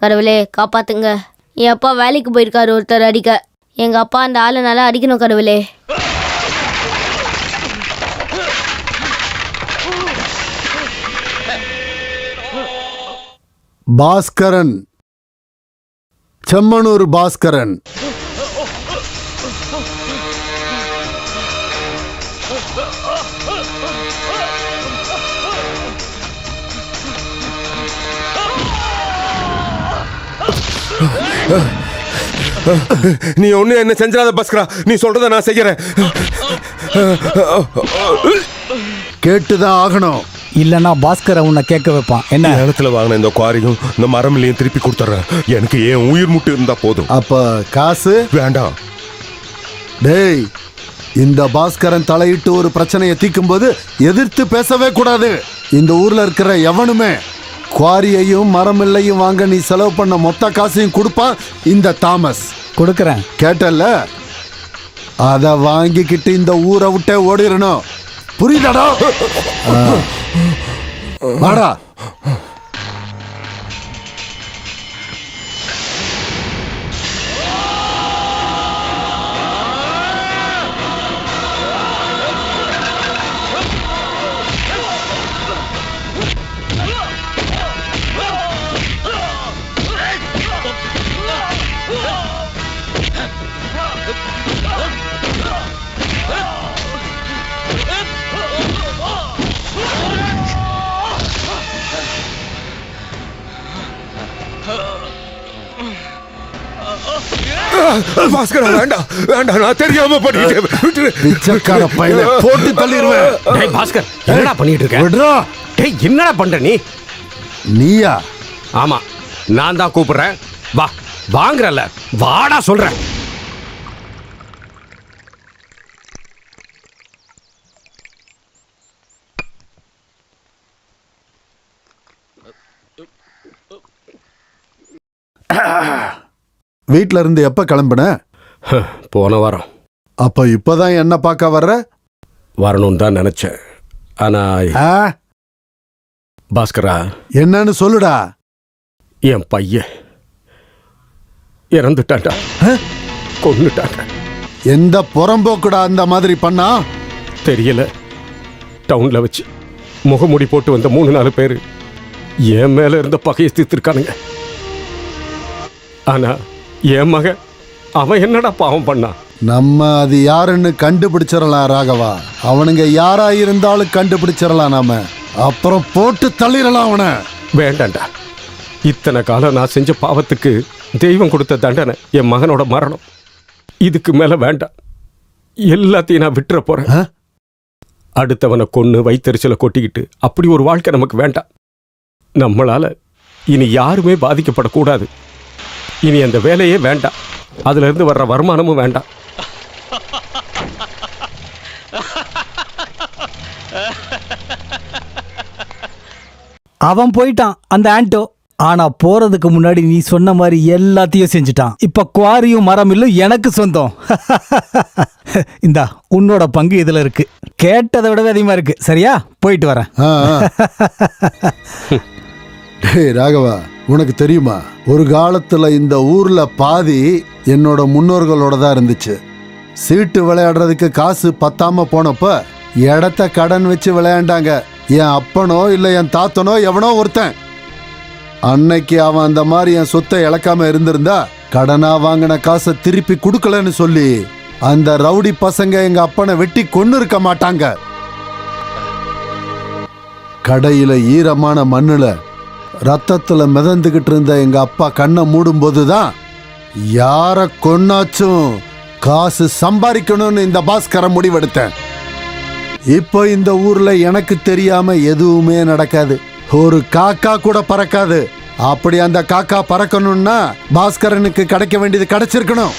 கடவுளே காப்பாத்துங்க. என் அப்பா வேலைக்கு போயிருக்காரு ஒருத்தர் அடிக்க. எங்க அப்பா அந்த ஆளை நல்லா அடிக்கணும் கடவுளே. பாஸ்கரன், செம்மனூர் பாஸ்கரன். நீ ஒண்ணு என்ன செஞ்சாத பாஸ்கரா, நீ சொல்றத நான் செய்யறேன். கேட்டுதான் ஆகணும். இல்லன்னா பாஸ்கரை உன்னை கேட்க வைப்பான். என்ன இடத்துல வாங்கின இந்த குவாரியும் இந்த மரமிலையும் திருப்பி கொடுத்துறேன். எனக்கு ஏன் உயிர் முட்டு இருந்தா போதும். அப்ப காசு வேண்டாம். டேய், இந்த பாஸ்கரன் தலையிட்டு ஒரு பிரச்சனையை தீக்கும் போது எதிர்த்து பேசவே கூடாது. இந்த ஊர்ல இருக்கிற எவனுமே குவாரியையும் மரமில்லையும் வாங்க நீ செலவு பண்ண மொத்த காசையும் கொடுப்பான் இந்த தாமஸ். கொடுக்கறேன். கேட்டல்ல? அத வாங்கிக்கிட்டு இந்த ஊரை விட்டே ஓடிடணும். புரியுதாடா? வாடா. பாஸ்கரா வேண்டாம் வேண்டாம், நான் தெரியாம பண்ணிட்டேன். பிச்சைக்கார பையனை போட்டு தள்ளிடுவேன். டேய் பாஸ்கர், என்னடா பண்ணிட்டு இருக்க? விடுறா. டேய் என்னடா பண்ற நீ? நீயா? ஆமா, நான் தான் கூப்பிடுறேன். வா, வாங்குறல, வாடா சொல்றேன். வீட்ல இருந்து எப்ப கிளம்புன? போன வாரம். அப்ப இப்பதான் என்ன பார்க்க வர்ற? வரணும் தான் நினைச்சேன். ஆனா பாஸ்கரா, என்னன்னு சொல்லுடா. என் பையன் இறந்துட்டான்டா, கொன்னுட்டாங்க. எந்த புறம்போக்குடா அந்த மாதிரி பண்ணா? தெரியல. டவுன்ல வச்சு முகமூடி போட்டு வந்த 3-4 பேரு என் மேல இருந்த பகையை தீர்த்திருக்கானுங்க. ஆனா என் மகன், அவன் என்னடா பாவம் பண்ணான்? நம்ம அது யாருன்னு கண்டுபிடிச்சிடலாம் ராகவா. அவனுங்க யாரா இருந்தாலும் கண்டுபிடிச்சிடலாம் நாம. அப்புறம் போட்டு தள்ளிடலாம் அவனை. வேண்டாண்டா, இத்தனை காலம் நான் செஞ்ச பாவத்துக்கு தெய்வம் கொடுத்த தண்டனை என் மகனோட மரணம். இதுக்கு மேல வேண்டாம். எல்லாத்தையும் நான் விட்டுற போறேன். அடுத்தவனை கொன்னு வயித்தெரிச்சலை கொட்டிக்கிட்டு அப்படி ஒரு வாழ்க்கை நமக்கு வேண்டாம். நம்மளால இனி யாருமே பாதிக்கப்படக்கூடாது. இனி அந்த வேலையே வேண்டாம். அதுல இருந்து வர்ற வருமானமும் வேண்டாம். அவன் போயிட்டான் அந்த ஆண்டோ. ஆனா போறதுக்கு முன்னாடி நீ சொன்ன மாதிரி எல்லாத்தையும் செஞ்சுட்டான். இப்ப குவாரியும் மரமில்லும் எனக்கு சொந்தம். இந்தா உன்னோட பங்கு இதுல இருக்கு. கேட்டதை விடவே அதிகமா இருக்கு. சரியா? போயிட்டு வரேன். ராகவா, உனக்கு தெரியுமா, ஒரு காலத்துல இந்த ஊர்ல பாதி என்னோட முன்னோர்களோட தான் இருந்துச்சு. சீட்டு விளையாடுறதுக்கு காசு பத்தாம போனப்ப இடத்த கடன் வச்சு விளையாண்டாங்க. என் அப்பனோ இல்ல என் தாத்தனோ எவனோ ஒருத்தன். அன்னைக்கு அவன் அந்த மாதிரி என் சொத்தை இழக்காம இருந்திருந்தா கடனா வாங்கின காசை திருப்பி கொடுக்கலன்னு சொல்லி அந்த ரவுடி பசங்க எங்க அப்பனை வெட்டி கொன்னு இருக்க மாட்டாங்க. கடையில ஈரமான மண்ணுல ரத்தத்துல மிதந்துகிட்டு இருந்த எங்க அப்பா கண்ணை மூடும் போதுதான் யார கொன்னாச்சும் காசு சம்பாதிக்கணும்னு இந்த பாஸ்கரன் முடிவெடுத்தேன். இப்போ இந்த ஊர்ல எனக்கு தெரியாம எதுவுமே நடக்காது. ஒரு காக்கா கூட பறக்காது. அப்படி அந்த காக்கா பறக்கணும்னா பாஸ்கரனுக்கு கிடைக்க வேண்டியது கிடைச்சிருக்கணும்.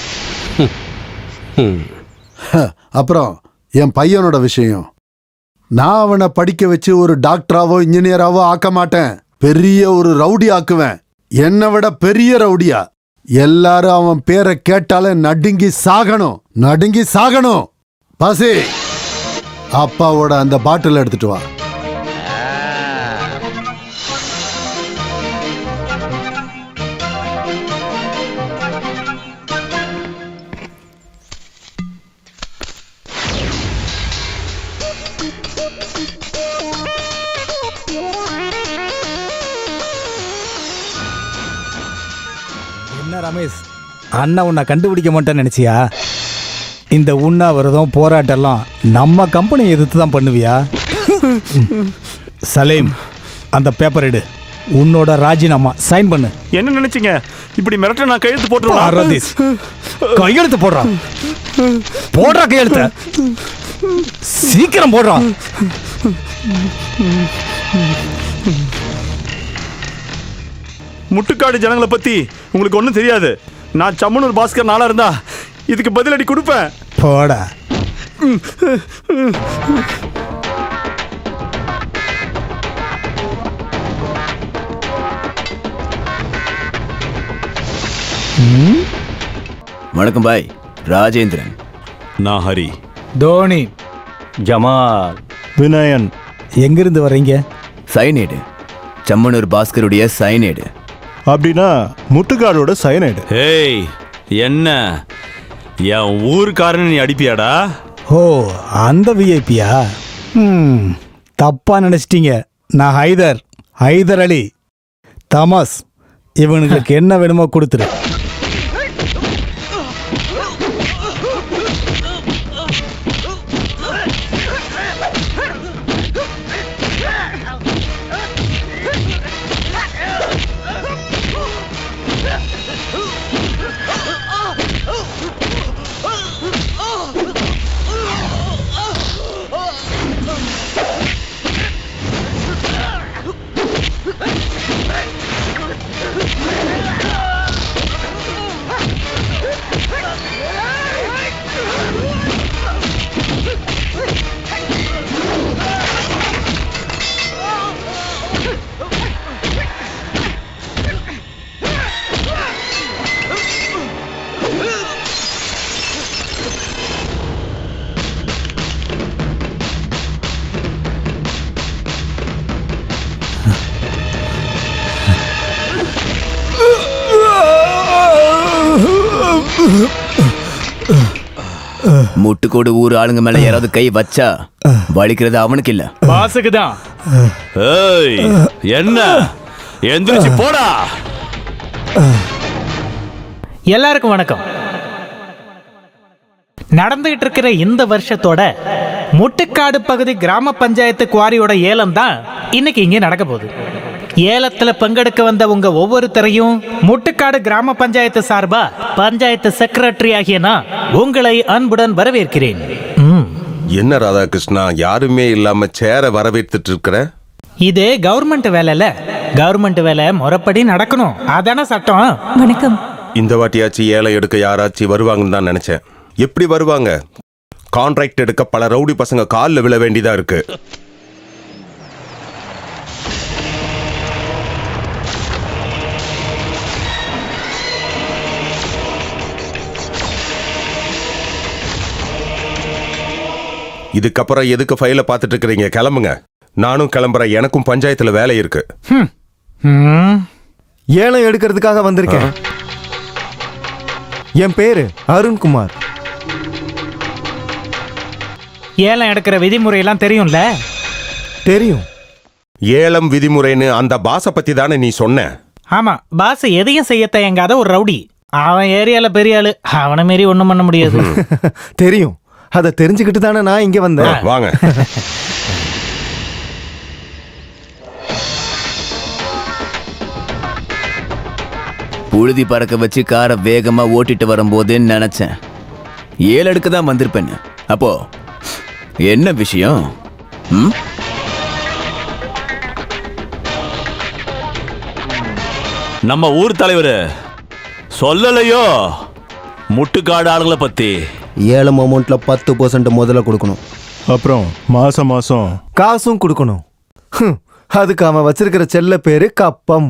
அப்புறம் என் பையனோட விஷயம், நான் அவனை படிக்க வச்சு ஒரு டாக்டராவோ இன்ஜினியராவோ ஆக்க மாட்டேன். பெரிய ஒரு ரவுடி ஆக்குவேன். என்னை விட பெரிய ரவுடியா. எல்லாரும் அவன் பேரை கேட்டாலே நடுங்கி சாகணும், நடுங்கி சாகணும். பாசி, அப்பாவோட அந்த பாட்டில் எடுத்துட்டு வா. என்ன ரமேஷ், அண்ணன் உன்னை கண்டுபிடிக்க மாட்டேன்னு நினைச்சியா? இந்த உண்ணாவிரதம் போராட்டம்லாம் நம்ம கம்பெனி எதிர்த்து தான் பண்ணுவியா? சலீம், அந்த பேப்பர் எடு. உன்னோட ராஜினாமா சைன் பண்ணு. என்ன நினைச்சீங்க? இப்படி மிரட்ட நான் கையெழுத்து போட்டுருவேன். ரதீஷ், கையெழுத்து போடுறான். போடுறா கையெழுத்த, சீக்கிரம் போடுறான். முட்டுக்காடு ஜனங்களை பத்தி உங்களுக்கு ஒன்றும் தெரியாது. நான் சம்மனூர் பாஸ்கர் நாளா இருந்தா இதுக்கு பதிலடி கொடுப்பேன். போடா. வணக்கம் பாய். ராஜேந்திரன். நான் ஹரி. தோனி. ஜமால். வினயன். எங்கிருந்து வர்றீங்க? சைனேடு. சம்மனூர் பாஸ்கருடைய சைனேடு. அப்படின்னா முட்டுக்காடோட சயனைடு. ஏய், என்ன என் ஊருக்காரன் நீ அடிப்பியாடா? ஓ, அந்த விஐபியா? தப்பா நினைச்சிட்டீங்க. நான் ஹைதர் அலி. தமாஸ், இவனுக்கு என்ன வேணுமோ கொடுத்துரு. முட்டுக்கோடு ஊர் ஆளுங்க மேல யாராவது கை வச்சா வலிக்கிறது அவனுக்கு இல்ல, பாசுக்கு தான். ஏய், என்ன எந்திரிச்சு போடா. எல்லாருக்கும் வணக்கம். நடந்துகிட்டு இருக்கிற இந்த வருஷத்தோட முட்டுக்காடு பகுதி கிராம பஞ்சாயத்து குவாரியோட ஏலம் தான் இன்னைக்கு இங்கே நடக்க போகுது. ஏலத்துல பங்கெடுக்க வந்த உங்க ஒவ்வொருத்தரையும் முட்டுக்காடு கிராம பஞ்சாயத்து சார்பா பஞ்சாயத்து செக்ரட்டரி ஆகிய நான் உங்களை அன்புடன் வரவேற்கிறேன். என்ன ராதாகிருஷ்ணா, யாருமே இல்லாம சேர வரவேற்றுட்டு இருக்கிற? இது கவர்மெண்ட் வேலைல, கவர்மெண்ட் வேலை முறைப்படி நடக்கணும், அதான சட்டம். வணக்கம். இந்த வாட்டியாச்சு ஏலம் எடுக்க யாராச்சும் வருவாங்கன்னு தான் நினைச்சேன். எப்படி வருவாங்க? கான்ட்ராக்ட் எடுக்க பல ரவுடி பசங்க காலில் விழ வேண்டியதா இருக்கு. இதுக்கப்புறம் எதுக்கு ஃபைல பார்த்துட்டு இருக்கிறீங்க? கிளம்புங்க. நானும் கிளம்புறேன். எனக்கும் பஞ்சாயத்துல வேலை இருக்கு. ஏலம் எடுக்கிறதுக்காக வந்திருக்கேன். என் பேரு அருண்குமார். ஏலம் எடுக்கிற விதிமுறையெல்லாம் தெரியும்ல? தெரியும். ஏலம் விதிமுறைன்னு அந்த பாச பத்தி தானே நீ சொன்ன? ஆமா, பாஸ் எதையும் செய்ய தயங்காத ஒரு ரவுடி. அவன் ஏரியால பெரிய ஆளு, அவனை மீறி ஒண்ணும் பண்ண முடியாது. தெரியும். அதை தெரிஞ்சுக்கிட்டு தானே நான் இங்க வந்தேன். வாங்க. புழுதி பறக்க வச்சு காரை வேகமா ஓட்டிட்டு வரும்போது நினைச்சேன் ஏல எடுக்க தான் வந்திருப்பேன்னு. அப்போ என்ன விஷயம்? நம்ம ஊர் தலைவர் சொல்லலையோ முட்டுக்காடு ஆளுங்களை பத்தி? ஏலம் அமௌண்ட்ல 10% முதல்ல கொடுக்கணும். அப்புறம் மாசம் மாசம் காசும் கொடுக்கணும். அதுக்கு அவன் வச்சிருக்கிற செல்ல பேரு கப்பம்.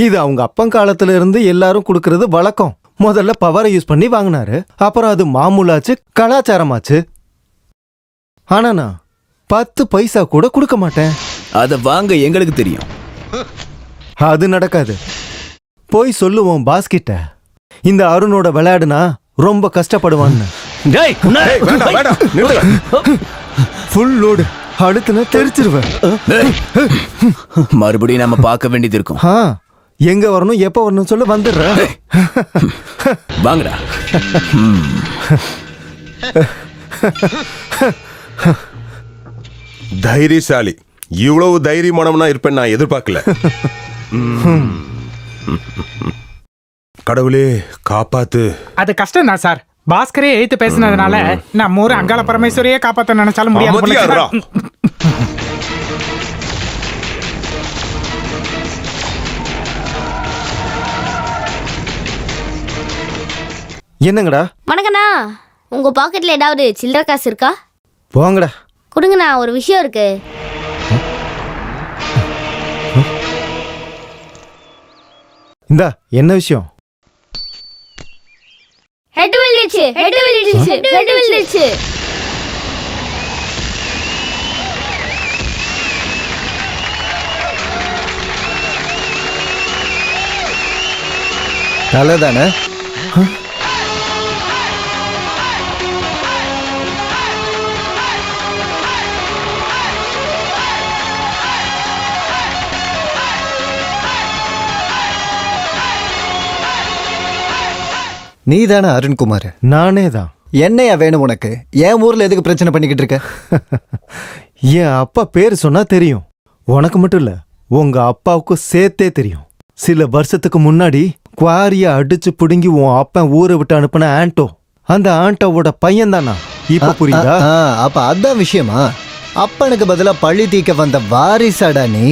இது அவங்க அப்பன் காலத்துல இருந்து எல்லாரும் கொடுக்கறது வழக்கம். முதல்ல பவரை யூஸ் பண்ணி வாங்கினாரு, அப்புறம் அது மாமூலாச்சு, கலாச்சாரமாச்சு. ஆனா நான் 10 பைசா கூட கொடுக்க மாட்டேன். அதை வாங்க எங்களுக்கு தெரியும். அது நடக்காது. போய் சொல்லுவோம் பாஸ் கிட்ட, இந்த அருணோட விளையாடுனா ரொம்ப கஷ்டப்படுவான்னு. வேண்டாம், வேண்டாம், நிறுத்துங்க. Full load. அடுத்து தெரிச்சிருவேன். மறுபடியும் நம்ம பார்க்க வேண்டியது இருக்கும். எங்க வரணும் எப்ப வரணும் சொல்ல வந்துடுறேன். வாங்கடா. தைரியசாலி. இவ்வளவு தைரியமானவனா இருப்பேன் நான் எதிர்பார்க்கல. கடவுளே காப்பாத்து. அது கஷ்டம் தான் சார். பாஸ்கரே எழுத்து பேசினதுனால நம்ம ஊர் அங்காள பரமேஸ்வரியே காப்பாற்ற நினைச்சாலும் முடியாது. என்னங்கடா? வணக்கண்ணா, உங்க பாக்கெட்ல ஏதாவது சில்லற காசு இருக்கா? போங்கடா. கொடுங்கண்ணா, ஒரு விஷயம் இருக்கு. இந்தா, என்ன விஷயம்? ஹெட் விழுந்துச்சு, ஹெட் விழுந்துச்சு, ஹெட் விழுந்துச்சு. தலை தானே? நீ தானே அருண்குமார்? நானே தான். என்னையா வேணும் உனக்கு? என் ஊர்ல எதுக்கு பிரச்சனை பண்ணிக்கிட்டு இருக்க? என் அப்பா பேர் சொன்னா தெரியும். உனக்கு மட்டும் இல்ல, உங்க அப்பாவுக்கும் சேர்த்தே தெரியும். சில வருஷத்துக்கு முன்னாடி குவாரிய அடிச்சு புடுங்கி உன் அப்பன் ஊரை விட்டு அனுப்பின ஆண்டோ, அந்த ஆண்டோவோட பையன் தானா? இப்ப புரியுதா? அப்ப அதான் விஷயமா? அப்பனுக்கு பதிலா பழி தீக்க வந்த வாரிசாடா நீ?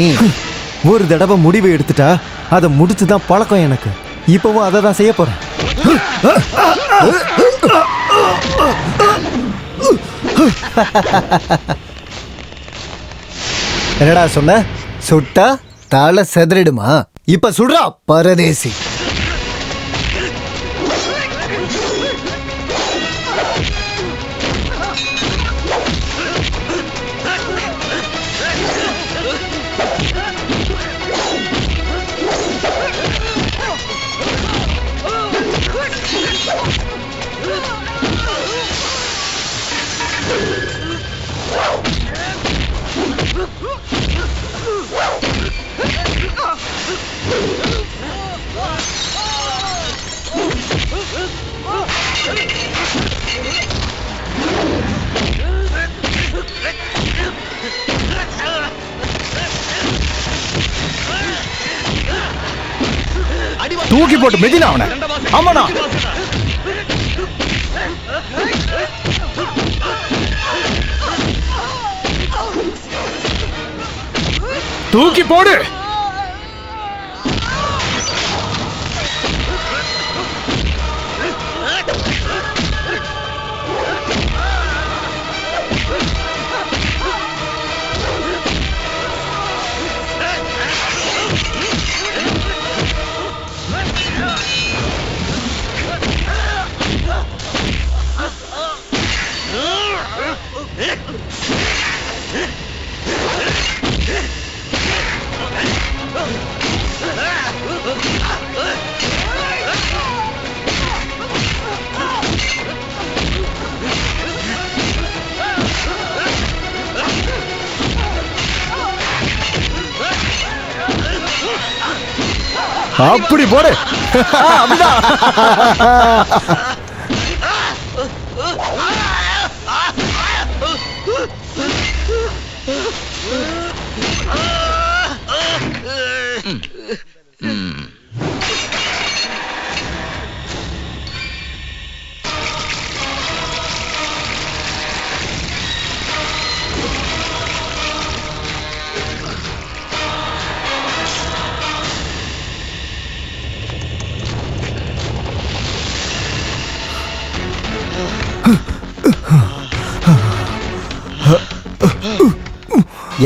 ஒரு தடவை முடிவை எடுத்துட்டா அதை முடிச்சுதான் பழக்கம் எனக்கு. இப்பவும் அதை தான் செய்ய போறேன். என்னடா சொன்ன? சுட்டா தலை செதறிடுமா? இப்ப சுடுறா பரதேசி. தூக்கி போட்டு மெதினா அவனை. ஆமாண்ணா. தூக்கி போடு. அப்படி போடு.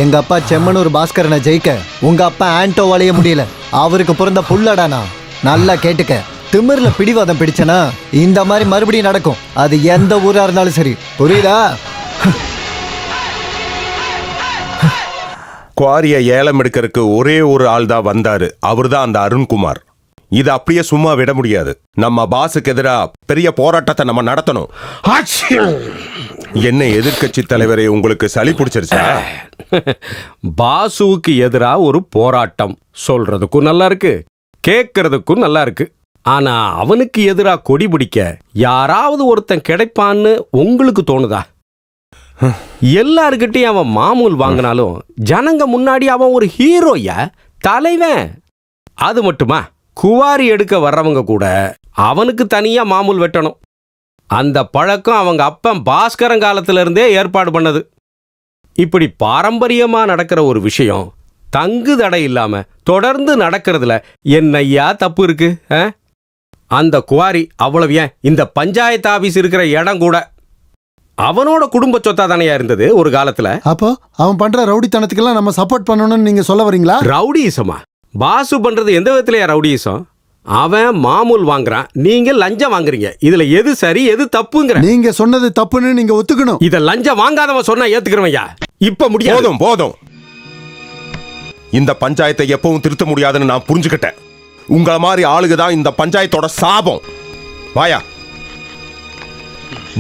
எங்க அப்பா செம்மனூர் பாஸ்கரனை ஜெயிக்க உங்க அப்பா ஆண்டோவாலேயே முடியல. அவருக்கு பிறந்த புள்ளடானா. நல்லா கேட்டுக்க. திமிர்ல பிடிவாதம் பிடிச்சனா இந்த மாதிரி மறுபடியும் நடக்கும். அது எந்த ஊரா இருந்தாலும் சரி. புரியுதா? குவாரிய ஏலம் எடுக்கிறதுக்கு ஒரே ஒரு ஆள் தான் வந்தாரு. அவர் தான் அந்த அருண்குமார். இதை அப்படியே சும்மா விட முடியாது. நம்ம பாஸுக்கு எதிரா பெரிய போராட்டத்தை நம்ம நடத்தணும். என்ன எதிர்க்கட்சி தலைவரே, உங்களுக்கு சளி பிடிச்சிருச்சா? பாசுவுக்கு எதிரா ஒரு போராட்டம் சொல்றதுக்கும் நல்லா இருக்கு, கேட்கறதுக்கும் நல்லா இருக்கு. ஆனா அவனுக்கு எதிரா கொடி பிடிக்க யாராவது ஒருத்தன் கிடைப்பான்னு உங்களுக்கு தோணுதா? எல்லாருக்கிட்டையும் அவன் மாமூல் வாங்கினாலும் ஜனங்க முன்னாடி அவன் ஒரு ஹீரோயா, தலைவன். அது மட்டுமா, குவாரி எடுக்க வர்றவங்க கூட அவனுக்கு தனியா மாமூல் வெட்டணும். அந்த பழக்கம் அவங்க அப்பன் பாஸ்கரங்காலத்துல இருந்தே ஏற்பாடு பண்ணது. இப்படி பாரம்பரியமா நடக்கிற ஒரு விஷயம் தங்கு தடை இல்லாம தொடர்ந்து நடக்கிறதுல என்னையா தப்பு இருக்கு? அந்த குவாரி அவ்வளவு ஏன், இந்த பஞ்சாயத்து ஆபீஸ் இருக்கிற இடம் கூட அவனோட குடும்ப சொத்தா தானையா இருந்தது ஒரு காலத்துல. அப்போ அவன் பண்ற ரவுடித்தனத்துக்கெல்லாம் நம்ம சப்போர்ட் பண்ணணும்னு நீங்க சொல்ல வரீங்களா? ரவுடிசமா? பாசு பண்றது எந்த விதத்திலயா ரவுடிசம்? அவன் மாமூல் வாங்குறான், நீங்க லஞ்சம் வாங்குறீங்க. இதுல எது சரி எது தப்புங்கிற? நீங்க சொன்னது தப்புன்னு நீங்க ஒத்துக்கணும். இத லஞ்சம் வாங்காதவன் சொன்னா ஏத்துக்கிறவையா? இப்ப முடியாது. போதும் போதும். இந்த பஞ்சாயத்தை எப்பவும் திருத்த முடியாதுன்னு நான் புரிஞ்சுக்கிட்டேன். உங்கள மாதிரி ஆளுங்க தான் இந்த பஞ்சாயத்தோட சாபம். வாயா.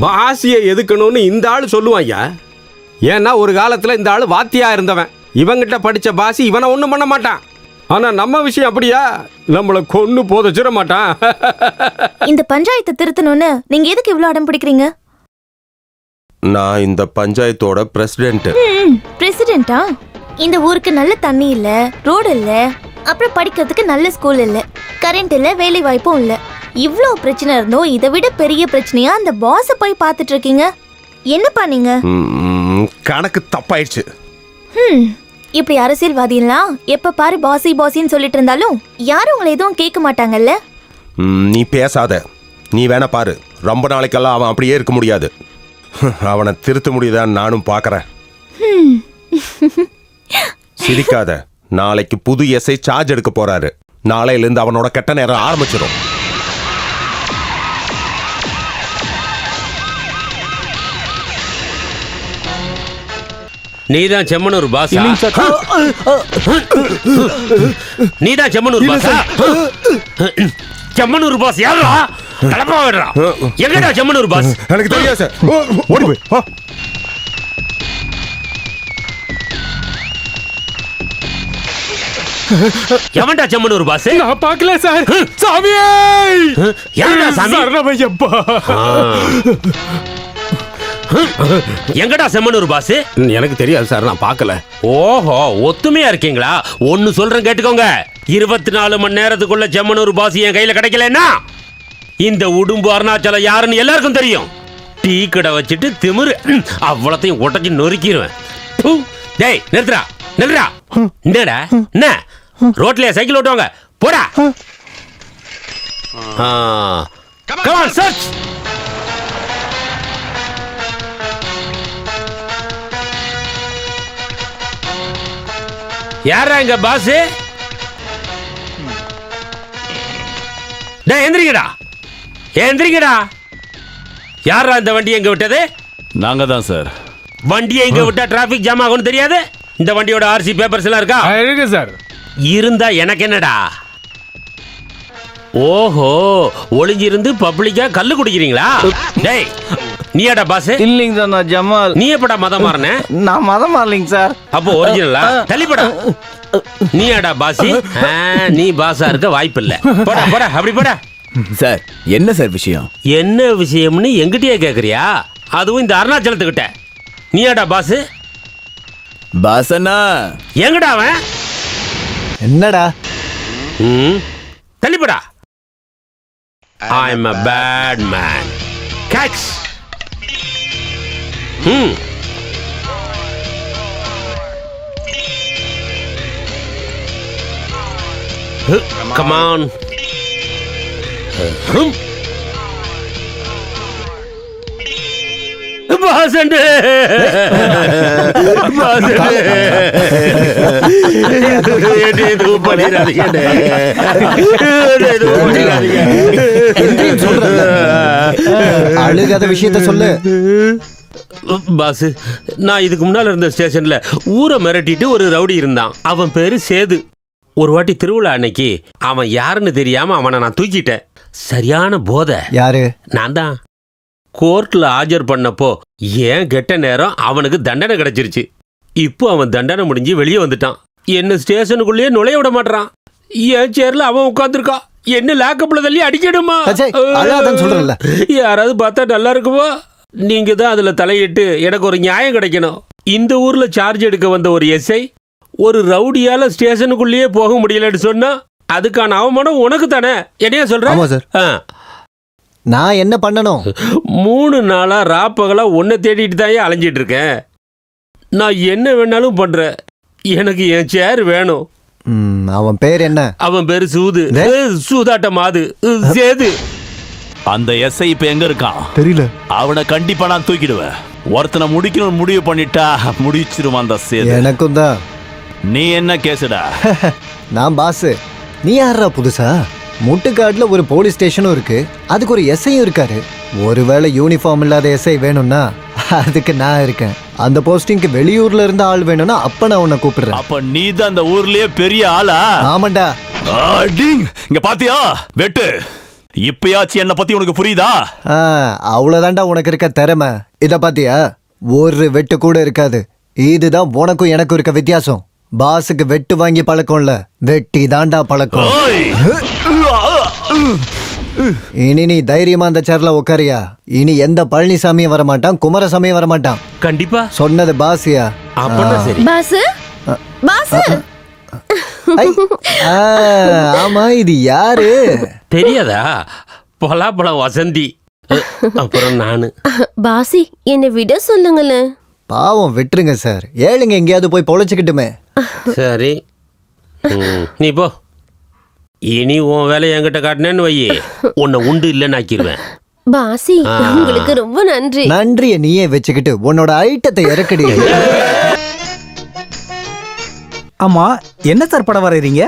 பாசியை எதுக்கணும்னு இந்த ஆளு சொல்லுவாயா? ஏன்னா ஒரு காலத்துல இந்த ஆளு வாத்தியா இருந்தவன். இவங்கிட்ட படிச்ச பாசி இவனை ஒண்ணும் பண்ண மாட்டான். ஆனா நம்ம விஷயம் அப்படியா? நம்மள கொன்னு போதச்சிட மாட்டான். இந்த பஞ்சாயத்தை திருத்தணும்னு நீங்க எதுக்கு இவ்வளவு அடம் பிடிக்கிறீங்க? நான் இந்த பஞ்சாயத்தோட பிரசிடென்ட். பிரசிடென்ட்டா? இந்த ஊருக்கு நல்ல தண்ணி இல்ல, ரோடு இல்ல, அப்புறம் படிக்கிறதுக்கு நல்ல ஸ்கூல் இல்ல, கரண்ட் இல்ல, வேலை வாய்ப்பும் இல்ல. இவ்ளோ பிரச்சனை இருந்தோம், இதை விட பெரிய பிரச்சனையா அந்த பாஸ போய் பார்த்துட்டு இருக்கீங்க. என்னப்பா நீங்க? கணக்கு தப்பாயிடுச்சு. இப்படி அரசியல்வாதிலாம் எப்ப பாரு பாசி பாசின்னு சொல்லிட்டு இருந்தாலும் யாரும் உங்களை எதுவும் கேட்க மாட்டாங்கல்ல. நீ பேசாத. நீ வேணா பாரு, ரொம்ப நாளைக்கெல்லாம் அவன் அப்படியே இருக்க முடியாது. அவனை திருத்த முடியுதான்னு நானும் பார்க்கறேன். சிரிக்காத. நாளைக்கு புது எஸ்ஐ சார்ஜ் எடுக்க போறாரு. நாளையிலிருந்து அவனோட கெட்ட நேரம் ஆரம்பிச்சிடும். நீதான் செம்மனூர் பாஸா? நீதான் செம்மனூர் பாஸா? செம்மனூர் பாஸ் யாரா? கலப்பா விடுறா. எங்கடா செம்மனூர் பாஸ்? எனக்கு தெரியாது சார். ஓடி போய். எவன்டா செம்மனூர் பாஸ்? நான் பார்க்கல சார். சாமியே! யாரா சாமி? சரணமையப்பா. எங்கடா செம்மனூர் பாஸ்? எனக்கு தெரியாது சார், நான் பார்க்கல. ஓஹோ, ஒத்துமையா இருக்கீங்களா? ஒன்னு சொல்றேன் கேட்டுக்கோங்க. 24 மணி நேரத்துக்குள்ள செம்மனூர் பாஸ் என் கையில கிடைக்கலன்னா இந்த உடும்பு அருணாச்சலம் யாருன்னு எல்லாருக்கும் தெரியும். டீ கடை வச்சுட்டு திமிரு அவ்வளத்தையும் உடச்சி நொறுக்கிடுவேன். டேய் நிறுத்துறா நிறுத்துறா. என்னடா என்ன ரோட்லயே சைக்கிள் ஓட்டுவாங்க? போடா. Come on church. யாரா இங்க பாஸ்? டேய் எந்திரிங்கடா, எந்திரிங்கடா. யாரா இந்த வண்டி எங்க விட்டது? நாங்க தான் சார். வண்டியை இங்க விட்டா டிராபிக் ஜாம் ஆகும்னு தெரியாது? இந்த வண்டியோட ஆர்சி பேப்பர்ஸ் எல்லாம் இருக்கா? இருக்கு சார். இருந்தா எனக்கு என்னடா? ஓஹோ, ஒளிஞ்சிருந்து பப்ளிக்கா கல்லு குடிக்கிறீங்களா? டேய் நீயாடா பாஸ்? இல்லைங்க சார், நான் ஜமால். நீ எப்படா மதம் மாறின? நான் மதம் மாறலைங்க சார். அப்போ ஒரிஜினலா? தள்ளிப்படா. நீயாடா பாசி? நீ பாஸா இருக்க வாய்ப்பு இல்ல. போடா போடா, அப்படி போடா. சார் என்ன சார் விஷயம்? என்ன விஷயம்னு எங்கிட்டயே கேக்குறியா? அதுவும் இந்த அருணாச்சலத்துக்கிட்ட. நீயாடா பாஸ்? பாசனா எங்கடா அவன்? என்னடா? தள்ளிப்படா. I am a bad man. Catch. Come on. பாசண்டே அழுகாத விஷயத்த சொல்லு பாஸ். நான் இதுக்கு முன்னால இருந்த ஸ்டேஷன்ல ஊரை மிரட்டிட்டு ஒரு ரவுடி இருந்தான். அவன் பேரு சேது. ஒரு வாட்டி திருவிழா அன்னைக்கு அவன் யாருன்னு தெரியாம அவனை நான் தூக்கிட்டேன். சரியான போதை. யாரு? நான் தான். கோர்ட்ல ஆஜர் பண்ணப்போ ஏன் கெட்ட நேரம் அவனுக்கு தண்டனை கிடைச்சிருச்சு. இப்போ அவன் தண்டனை முடிஞ்சு வெளியே வந்துட்டான். என்ன ஸ்டேஷனுக்குள்ளேயே நுழைய விட மாட்டான். என் சேர்ல அவன் உட்காந்துருக்கான். என்ன லேக்கப்ல தள்ளி அடிக்கணுமா? சொல்றேன்ல, யாராவது பார்த்தா நல்லா இருக்குமோ? நீங்க தான் அதுல தலையிட்டு எனக்கு ஒரு நியாயம் கிடைக்கணும். இந்த ஊர்ல சார்ஜ் எடுக்க வந்த ஒரு எஸ்ஐ ஒரு ரவுடியால ஸ்டேஷனுக்குள்ளேயே போக முடியலன்னு சொன்னா அதுக்கான அவமானம் உனக்கு தானே. என்னையா சொல்ற? நான் என்ன பண்ணணும்? 3 நாளா ராப்பகலா உன்னை தேடிட்டு தான் அலைஞ்சிட்டு இருக்கேன். நான் என்ன வேணாலும் பண்றேன். எனக்கு என் சேர் வேணும். அவன் பேர் என்ன? அவன் பேரு சூது. சூதாட்ட மாது சேது. அந்த எஸ்ஐ இப்ப எங்க இருக்கான் தெரியல. அவனை கண்டிப்பா நான் தூக்கிடுவேன். ஒருத்தனை முடிக்கணும்னு முடிவு பண்ணிட்டா முடிச்சிருவான் அந்த சேது. எனக்கும் தான். நீ என்ன கேசுடா? நான் பாஸ். நீ யாரா புதுசா? முட்டுக்காடுல ஒரு போலீஸ் ஸ்டேஷனும் இருக்கு, அதுக்கு ஒரு எஸ்ஐயும் இருக்காரு. ஒருவேளை யூனிஃபார்ம் இல்லாத எஸ்ஐ வேணும்னா அதுக்கு நான் இருக்கேன். அந்த போஸ்டிங்க்கு வெளியூர்ல இருந்து ஆள் வேணும்னா அப்ப நான் உன்னை கூப்பிடுறேன். அப்ப நீ தான் அந்த ஊர்லயே பெரிய ஆளா? ஆமாண்டா. இங்க பாத்தியா வெட்டு? இப்பயாச்சும் என்ன பத்தி உனக்கு புரியுதா? அவ்வளவுதான்டா உனக்கு இருக்க திறமை. இத பாத்தியா, ஒரு வெட்டு கூட இருக்காது. இதுதான் உனக்கும் எனக்கும் இருக்க வித்தியாசம். பாஸுக்கு வெட்டு வாங்கி பழக்கம் இல்ல, வெட்டி தாண்டா பழக்கம். இனி நீ தைரியமா அந்த சேர்ல உட்காரியா? இனி எந்த பழனிசாமியும் வரமாட்டான், குமாரசாமியும் வரமாட்டான். கண்டிப்பா சொன்னது பாசியா? Pass pass. ஆமா, இது யாரு தெரியாதா? பலாப்பழம் வசந்தி. அப்புறம் நானு. பாசி என்னை விட சொல்லுங்களேன். பாவம், விட்டுருங்க சார். ஏழுங்க எங்கேயாவது போய் பொழைச்சுக்கிட்டுமே. சரி, நீ போ. இனி உன் வேலை என்கிட்ட காட்டினேன்னு வையே, உன்னை உண்டு இல்லைன்னு ஆக்கிடுவேன். பாசி உங்களுக்கு ரொம்ப நன்றி. நன்றியை நீயே வச்சுக்கிட்டு உன்னோட ஐட்டத்தை இறக்கடி. ஆமா, என்ன சார் படம் வரைறீங்க?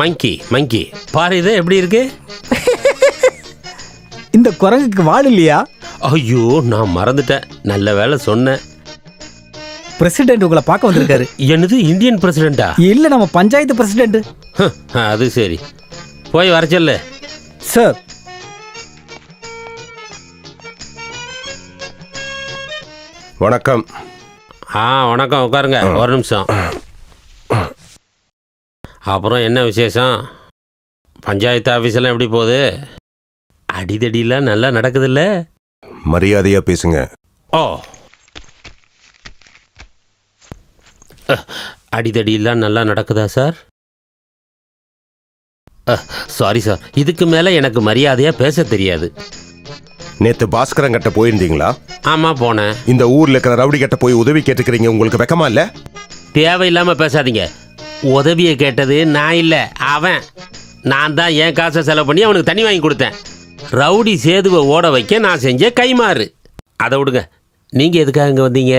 மங்கி மங்கி பாரு, இது எப்படி இருக்கு? இந்த குரங்குக்கு வால் இல்லையா? ஐயோ, நான் மறந்துட்டேன். நல்ல வேலை சொன்னேன். பிரசிடென்ட் உங்களை பார்க்க வந்திருக்காரு. என்னது, இந்தியன் பிரசிடென்டா? இல்ல, நம்ம பஞ்சாயத்து பிரசிடென்ட். அது சரி, போய் வர சொல்லு. சார், வணக்கம். வணக்கம், உட்காருங்க. ஒரு நிமிஷம். அப்புறம் என்ன விசேஷம்? பஞ்சாயத்து ஆஃபீஸெல்லாம் எப்படி போகுது? அடிதடிலாம் நல்லா நடக்குதுல்ல? மரியாதையா பேசுங்க. ஓ, அடிதடிலாம் நல்லா நடக்குதா சார்? சாரி சார், இதுக்கு மேலே எனக்கு மரியாதையாக பேச தெரியாது. நேத்து பாஸ்கரன் கிட்ட போயிருந்தீங்களா? ஆமா, போனேன். இந்த ஊர்ல இருக்கிற ரவுடி கிட்ட போய் உதவி கேட்டுக்கிறீங்க, உங்களுக்கு வெக்கமா இல்ல? தேவையில்லாம பேசாதீங்க. உதவியை கேட்டது நான் இல்லை, அவன். நான் தான் என் காசை செலவு பண்ணி அவனுக்கு தண்ணி வாங்கி கொடுத்தேன். ரவுடி சேதுவை ஓட வைக்க நான் செஞ்ச கைமாறு. அதை விடுங்க. நீங்கள் எதுக்காக இங்கே வந்தீங்க?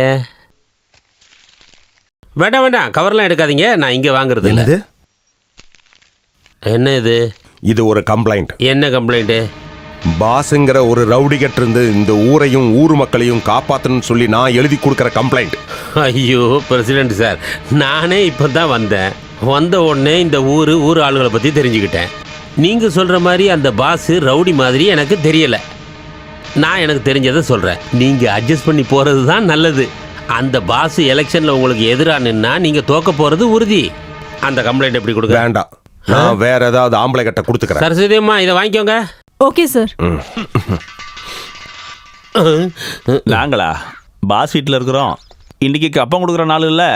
வேண்டாம் வேண்டாம், கவர்லாம் எடுக்காதீங்க. நான் இங்கே வாங்குறது இல்லை. என்ன இது? இது ஒரு கம்ப்ளைண்ட். என்ன கம்ப்ளைண்ட்டு? பாஸுங்கிற ஒரு ரவுடி கிட்ட இருந்து இந்த ஊரையும் ஊர் மக்களையும் காப்பாற்றணும்னு சொல்லி நான் எழுதி கொடுக்குற கம்ப்ளைண்ட். ஐயோ பிரசிடென்ட் சார், நானே இப்போ தான் வந்தேன். வந்த உடனே இந்த ஊர் ஆளுகளை பற்றி தெரிஞ்சுக்கிட்டேன். நீங்கள் சொல்கிற மாதிரி அந்த பாஸு ரவுடி மாதிரி எனக்கு தெரியலை. நான் எனக்கு தெரிஞ்சதை சொல்கிறேன். நீங்கள் அட்ஜஸ்ட் பண்ணி போகிறது தான் நல்லது. அந்த பாஸு எலெக்ஷனில் உங்களுக்கு எதிராக நின்னா நீங்கள் தோக்க போகிறது உறுதி. அந்த கம்ப்ளைண்ட் எப்படி கொடுக்க? வேண்டாம், நான் வேற ஏதாவது ஆம்பளை கிட்ட கொடுத்துக்கிறேன். சரஸ்வதி அம்மா, இதை வாங்கிக்கோங்க. Okay sir. நாங்களா பாஸ் வீட்டில் இருக்கிறோம். இன்னைக்கு அப்பம் கொடுக்குற நாள் இல்லை.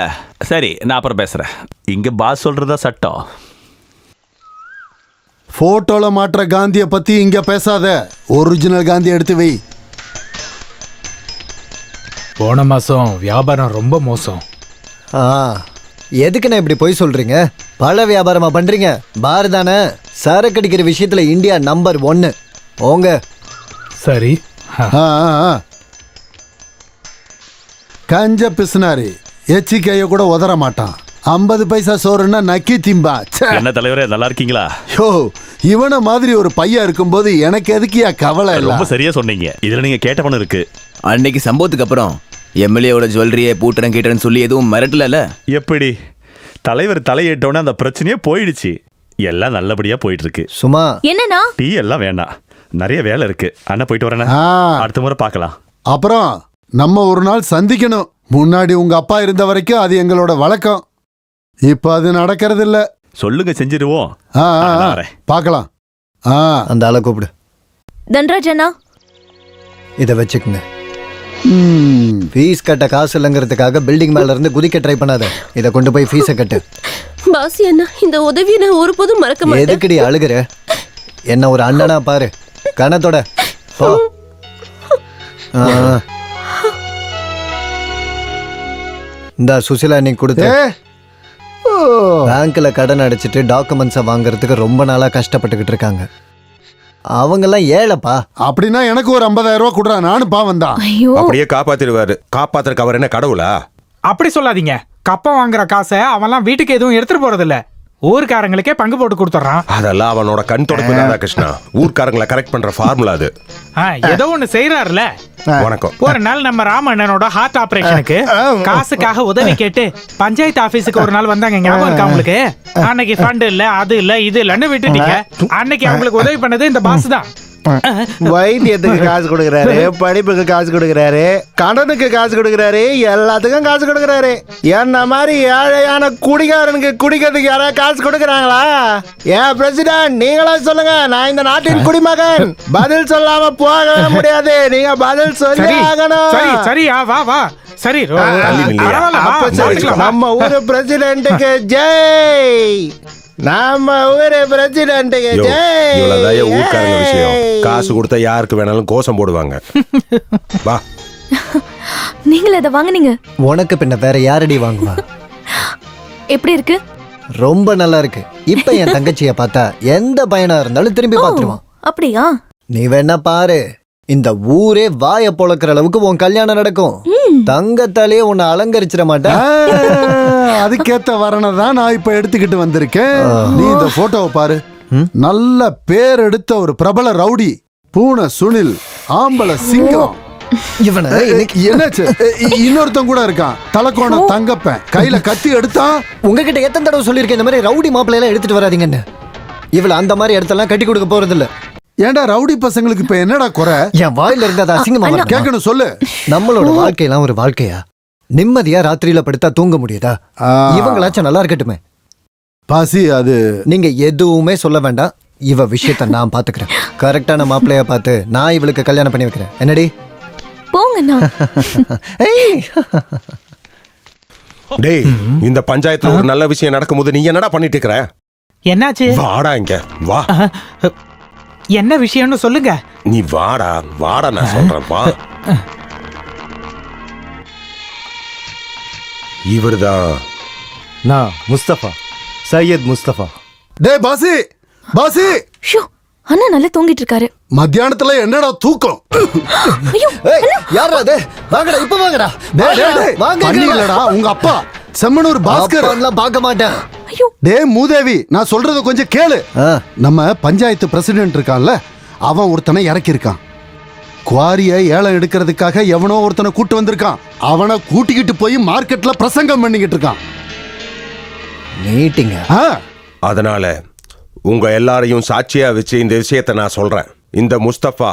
சரி, நான் அப்புறம் பேசுகிறேன். இங்கே பாஸ் சொல்கிறதா சட்டம். போட்டோல மாற்ற காந்தியை பத்தி இங்க பேசாத. ஒரிஜினல் காந்தி எடுத்து வை. போன மாசம் வியாபாரம் ரொம்ப மோசம். எதுக்குண்ணே இப்படி போய் சொல்றீங்க? பல வியாபாரமா பண்றீங்க? பார் தானே. சரக்கு அடிக்கிற விஷயத்துல இந்தியா நம்பர் 1. போங்க. சரி. கஞ்ச பிசுனாரி எச்சிக்கைய கூட உதற மாட்டான். 50 பைசா சோறுன்னா நக்கி திம்பா. என்ன தலைவரே, நல்லா இருக்கீங்களா? யோ, இவனை மாதிரி ஒரு பையன் இருக்கும்போது எனக்கு எதுக்கியா கவலை? ரொம்ப சரியா சொன்னீங்க. இதுல நீங்க கேட்ட பணம் இருக்கு. அன்னைக்கு சம்பவத்துக்கு அப்புறம் எம்எல்ஏவோட ஜுவல்லரியை பூட்டுறேன் கேட்டுறேன்னு சொல்லி எதுவும் மிரட்டல? எப்படி தலைவர் தலையிட்டோன்னே அந்த பிரச்சனையே போயிடுச்சு. எல்லாம் நல்லபடியா போயிட்டு இருக்கு. சும்மா என்னன்னா டீ எல்லாம் வேண்டாம், நிறைய வேலை இருக்கு. அண்ணா போயிட்டு வரேண்ணா, அடுத்த முறை பார்க்கலாம். அப்புறம் நம்ம ஒரு நாள் சந்திக்கணும். முன்னாடி உங்க அப்பா இருந்த வரைக்கும் அது எங்களோட வழக்கம். இப்ப அது நடக்கிறது இல்ல. சொல்லுங்க, செஞ்சிருவோம். பார்க்கலாம். அந்த ஆளை கூப்பிடு. தன்ராஜ் அண்ணா, இதை வச்சுக்கோங்க. ஃபீஸ் கட்ட காசு இல்லைங்கிறதுக்காக பில்டிங் மேல இருந்து குதிக்க ட்ரை பண்ணாத. இதை கொண்டு போய் ஃபீஸை கட்டு. பாசி அண்ணா, இந்த உதவியை நான் ஒருபோதும் மறக்க மாட்டேன். எதுக்குடி அழுகுற? என்ன ஒரு அண்ணனா பாரு. கணத்தோட போ. இந்த சுசிலா நீ கொடுத்த பேங்க்ல கடன் அடைச்சிட்டு டாக்குமெண்ட்ஸை வாங்குறதுக்கு ரொம்ப நாளா கஷ்டப்பட்டுக்கிட்டு இருக்காங்க. அவங்கெல்லாம் ஏழைப்பா. அப்படின்னா எனக்கு ஒரு 50,000 ரூபாய் கொடுறா, நானும் பாவம் தான். அப்படியே காப்பாத்திடுவாரு. காப்பாத்துறக்கு அவர் என்ன கடவுளா? அப்படி சொல்லாதீங்க. கப்பம் வாங்குற காசை அவன்லாம் வீட்டுக்கு எதுவும் எடுத்துட்டு போறது இல்ல, ஊர்க்காரங்களுக்கே பங்கு போட்டு கொடுத்துறான். அதெல்லாம் அவனோட கண் தொடப்பு ராதாகிருஷ்ணா. ஊர்க்காரங்களை கரெக்ட் பண்ற ஃபார்முலா அது. ஏதோ ஒண்ணு செய்யறாருல. வணக்கம். ஒரு நாள் நம்ம ராமண்ணனோட ஹார்ட் ஆபரேஷனுக்கு காசுக்காக உதவி கேட்டு பஞ்சாயத்து ஆபீஸுக்கு ஒரு நாள் வந்தாங்க. ஞாபகம் இருக்கா உங்களுக்கு? அன்னைக்கு ஃபண்ட் இல்ல, அது இல்ல, இது இல்லன்னு விட்டுட்டீங்க. அன்னைக்கு அவங்களுக்கு உதவி பண்ணது இந்த பாஸ் தான். வைத்தியத்துக்கு காசு கொடுக்கறாரு, படிப்புக்கு காசு கொடுக்கறாரு, கடனுக்கு காசு கொடுக்கறாரு, எல்லாத்துக்கும் காசு கொடுக்கறாரு. என்ன மாதிரி ஏழையான குடிகாரனுக்கு குடிக்கிறதுக்கு யாராவது காசு கொடுக்கறாங்களா? ஏன் பிரசிடென்ட், நீங்களா சொல்லுங்க. நான் இந்த நாட்டின் குடிமகன். பதில் சொல்லாம போக முடியாது. நீங்க பதில் சொல்லி ஆகணும். சரி சரியா, வா வா. சரி, நம்ம ஊரு பிரசிடென்ட்டுக்கு ஜெய். நம்ம ஊரு பிரசிடென்ட்டுக்கு ஜெய். இவ்வளவுதான் ஊர்க்காரங்க விஷயம். காசு கொடுத்தா யாருக்கு வேணாலும் கோஷம் போடுவாங்க. வா. நீங்கள அதை வாங்குனீங்க? உனக்கு பின்ன வேற யாரடி வாங்குவா? எப்படி இருக்கு? ரொம்ப நல்லா இருக்கு. இப்ப என் தங்கச்சிய பார்த்தா எந்த பையனா இருந்தாலும் திரும்பி பார்த்துருவான். அப்படியா? நீ வேணா பாரு, இந்த ஊரே வாய பொளக்குற அளவுக்கு உன் கல்யாணம் நடக்கும். தங்கத்தாலே உன்னை அலங்கரிச்சிட மாட்டேன். அதுக்கேத்த வரணை தான் நான் இப்ப எடுத்துக்கிட்டு வந்திருக்கேன். நீ இந்த போட்டோவை பாரு. நல்ல பேர் எடுத்த ஒரு பிரபல ரவுடி. பூனை சுனில், ஆம்பளை சிங்கம். என்னாச்சு? இன்னொருத்தன் கூட இருக்கான், தலக்கோண தங்கப்பன். கையில கத்தி எடுத்தான். உங்ககிட்ட எத்தனை தடவை சொல்லியிருக்கேன் இந்த மாதிரி ரவுடி மாப்பிள்ளையெல்லாம் எடுத்துட்டு வராதீங்கன்னு. இவள அந்த மாதிரி இடத்தெல்லாம் கட்டி கொடுக்க போறது இல்ல. ஏண்டா ரவுடி பசங்களுக்கு இப்ப என்னடா குறை? என் வாயில இருந்தா அசிங்கமா கேட்கணும், சொல்லு. நம்மளோட வாழ்க்கையெல்லாம் ஒரு வாழ்க்கையா? நிம்மதியா ராத்திரியில படுத்தா தூங்க முடியுதா? இவங்களாச்சும் நல்லா இருக்கட்டுமே. பாசி, அது நீங்க எதுவுமே சொல்ல வேண்டாம். இவ விஷயத்த நான் பாத்துக்கிறேன். கரெக்டான மாப்பிள்ளைய பார்த்து நான் இவளுக்கு கல்யாணம் பண்ணி வைக்கிறேன். என்னடி? போங்கண்ணா. டேய், இந்த பஞ்சாயத்துல ஒரு நல்ல விஷயம் நடக்கும்போது நீ என்னடா பண்ணிட்டு இருக்கற? என்னாச்சு? வாடா இங்க வா. என்ன விஷயம்னு சொல்லுங்க. நீ வாடா வாடா, நான் சொல்றேன் வா. இவர்தான் நான் முஸ்தபா, சையத் முஸ்தபா. டேய் பாசி, பாசி. அண்ணா நல்லா தூங்கிட்டு இருக்காரு. மத்தியானத்துல என்னடா தூக்கம்? யாரா அது? வாங்கடா, இப்ப வாங்கடா. வாங்கடா. உங்க அப்பா செம்மனூர் பாஸ்கர். பார்க்க மாட்டேன். டேய் மூதேவி, நான் சொல்றத கொஞ்சம் கேளு. நம்ம பஞ்சாயத்து பிரசிடென்ட் இருக்கான்ல, அவன் ஒருத்தனை இறக்கி இருக்கான். குவாரிய ஏலம் எடுக்கிறதுக்காக எவனோ ஒருத்தனை கூட்டு வந்திருக்கான். அவனை கூட்டிக்கிட்டு போய் மார்க்கெட்ல பிரசங்கம் பண்ணிக்கிட்டு இருக்கான். மீட்டிங். அதனால உங்க எல்லாரையும் சாட்சியா வச்சு இந்த விஷயத்தை நான் சொல்றேன். இந்த முஸ்தபா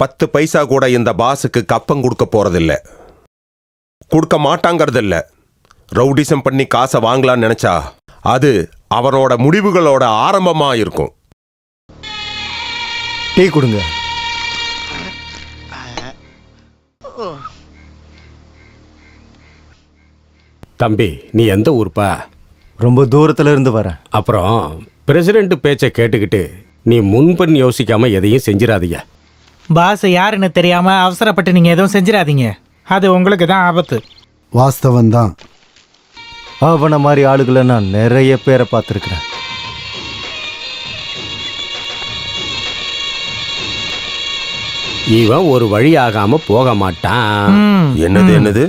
10 பைசா கூட இந்த பாஸுக்கு கப்பம் கொடுக்க போறதில்ல, கொடுக்க மாட்டாங்கிறதில்ல. ரவுடிசம் பண்ணி காசை வாங்கலான்னு நினைச்சா அது அவனோட முடிவுகளோட ஆரம்பமா இருக்கும். டீ கொடுங்க. தம்பி, நீ எந்த ஊர்ப்பா? ரொம்ப தூரத்துல இருந்து வரேன். அப்புறம் பிரசிடென்ட் பேச்சை கேட்டுக்கிட்டு நீ முன்பன் யோசிக்காம எதையும் செஞ்சிடாதீங்க. பாஸ் யாருன்னு தெரியாம அவசரப்பட்டு நீங்க எதுவும் செஞ்சிடாதீங்க. அது உங்களுக்கு தான் ஆபத்து. வாஸ்தவம் தான். அவன மாதிரி ஆளுகளை நான் நிறைய பேரை பார்த்துருக்கிறேன். இவன் ஒரு வழி ஆகாம போக மாட்டான். என்னது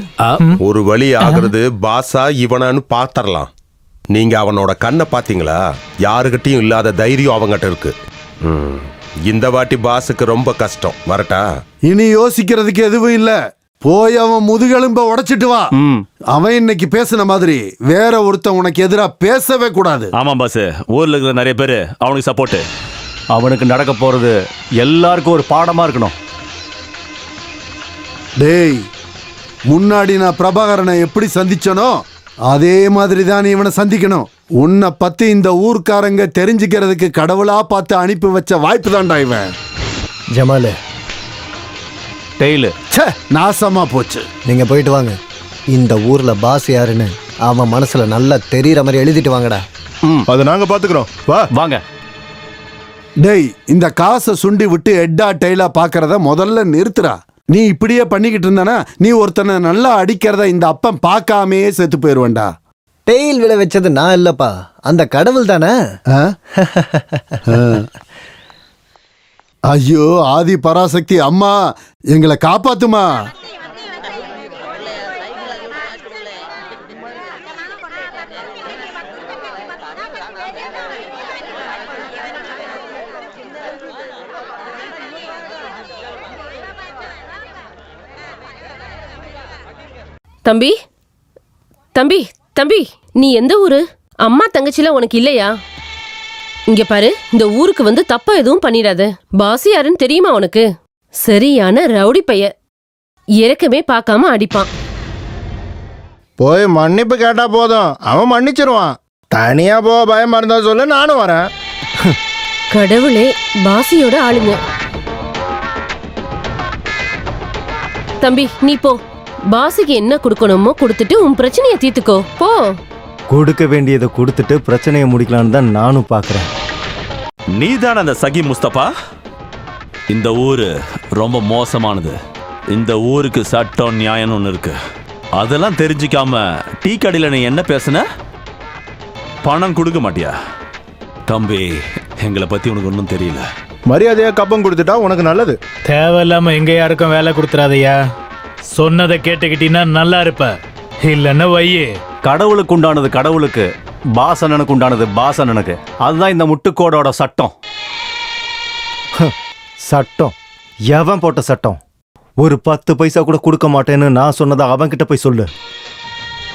ஒரு வழி ஆகுறது? பாஸா இவனான்னு பார்த்தரலாம். நீங்க அவனோட கண்ணை பாத்தீங்களா? யாருகிட்டையும் இல்லாத தைரியம் அவங்ககிட்ட இருக்கு. இந்த வாட்டி பாஸுக்கு ரொம்ப கஷ்டம். வரட்டா? இனி யோசிக்கிறதுக்கு எதுவும் இல்ல. போய் அவன் முதுகெலும்ப உடைச்சிட்டு வா. அவன் இன்னைக்கு பேசின மாதிரி வேற ஒருத்தன் உனக்கு எதிரா பேசவே கூடாது. ஆமா பாஸ், ஊர்ல இருக்கிற நிறைய பேரு அவனுக்கு சப்போர்ட். அவனுக்கு நடக்க போறது எல்லாருக்கும் ஒரு பாடமா இருக்கணும். டேய், முன்னாடி நான் பிரபாகரனை எப்படி சந்திச்சனோ அதே மாதிரி தான் இவனை சந்திக்கணும். உன்னை பத்தி இந்த ஊர்க்காரங்க தெரிஞ்சுக்கிறதுக்கு கடவுளா பார்த்து அனுப்பி வச்ச வாய்ப்பு தான்டா இவன். ஜமாலு, டெய்லு நாசமா போச்சு. நீங்க போயிட்டு வாங்க. இந்த ஊர்ல பாஸ் யாருன்னு அவன் மனசுல நல்லா தெரியற மாதிரி எழுதிட்டு வாங்கடா. அதை நாங்க பாத்துக்கிறோம். வா வாங்க. டேய், இந்த காசை சுண்டி விட்டு எட்டா டெய்லா பாக்குறத முதல்ல நிறுத்துறா. நீ இப்படியே பண்ணிக்கிட்டு இருந்தானா நீ ஒருத்தனை நல்லா அடிக்கிறத இந்த அப்பன் பார்க்காமே செத்து போயிருவேன்டா. டெய்ல் விழ வச்சது நான் இல்லப்பா, அந்த கடவுள் தானே. ஐயோ ஆதி பராசக்தி அம்மா, எங்களை காப்பாத்துமா. தம்பி தம்பி தம்பி, நீ எந்த ஊரு? அம்மா தங்கச்சிலாம் உனக்கு இல்லையா? இங்க பாரு, இந்த ஊருக்கு வந்து தப்பா எதுவும் பண்ணிடாத. பாஸ் யாருன்னு தெரியுமா உனக்கு? சரியான ரவுடி பைய, இறக்கமே பார்க்காம அடிப்பான். போய் மன்னிப்பு கேட்டா போதும், அவன் மன்னிச்சிருவான். தனியா போக பயமா இருந்தா சொல்லு, நானும் வரேன். கடவுளே, பாசியோட ஆளுங்க. தம்பி நீ போ, பாசிக்கு என்ன கொடுக்கணுமோ கொடுத்துட்டு உன் பிரச்சனையை தீர்த்துக்கோ போ. கொடுக்க வேண்டியதை கொடுத்துட்டு பிரச்சனையை முடிக்கலான்னு தான் நானும் பார்க்குறேன். நீ தானே அந்த சகி முஸ்தபா? இந்த ஊரு ரொம்ப மோசமானது. இந்த ஊருக்கு சட்டம் நியாயம் ஒன்று இருக்கு. அதெல்லாம் தெரிஞ்சிக்காம டீ கடையில் நீ என்ன பேசுன? பணம் கொடுக்க மாட்டியா? தம்பி, எங்களை பத்தி உனக்கு ஒன்றும் தெரியல. மரியாதையா கப்பம் கொடுத்துட்டா உனக்கு நல்லது. தேவையில்லாம எங்க யாருக்கும் வேலை கொடுத்துறாதையா. சொன்னதை கேட்டுக்கிட்டீங்கன்னா நல்லா இருப்ப, இல்லைன்னா வையே. கடவுளுக்கு உண்டானது கடவுளுக்கு, பாசனனுக்கு உண்டானது பாசனனுக்கு. அதுதான் இந்த முட்டுக்கோடோட சட்டம். சட்டம்? எவன் போட்ட சட்டம்? ஒரு 10 பைசா கூட கொடுக்க மாட்டேன்னு நான் சொன்னதை அவன்கிட்ட போய் சொல்லு.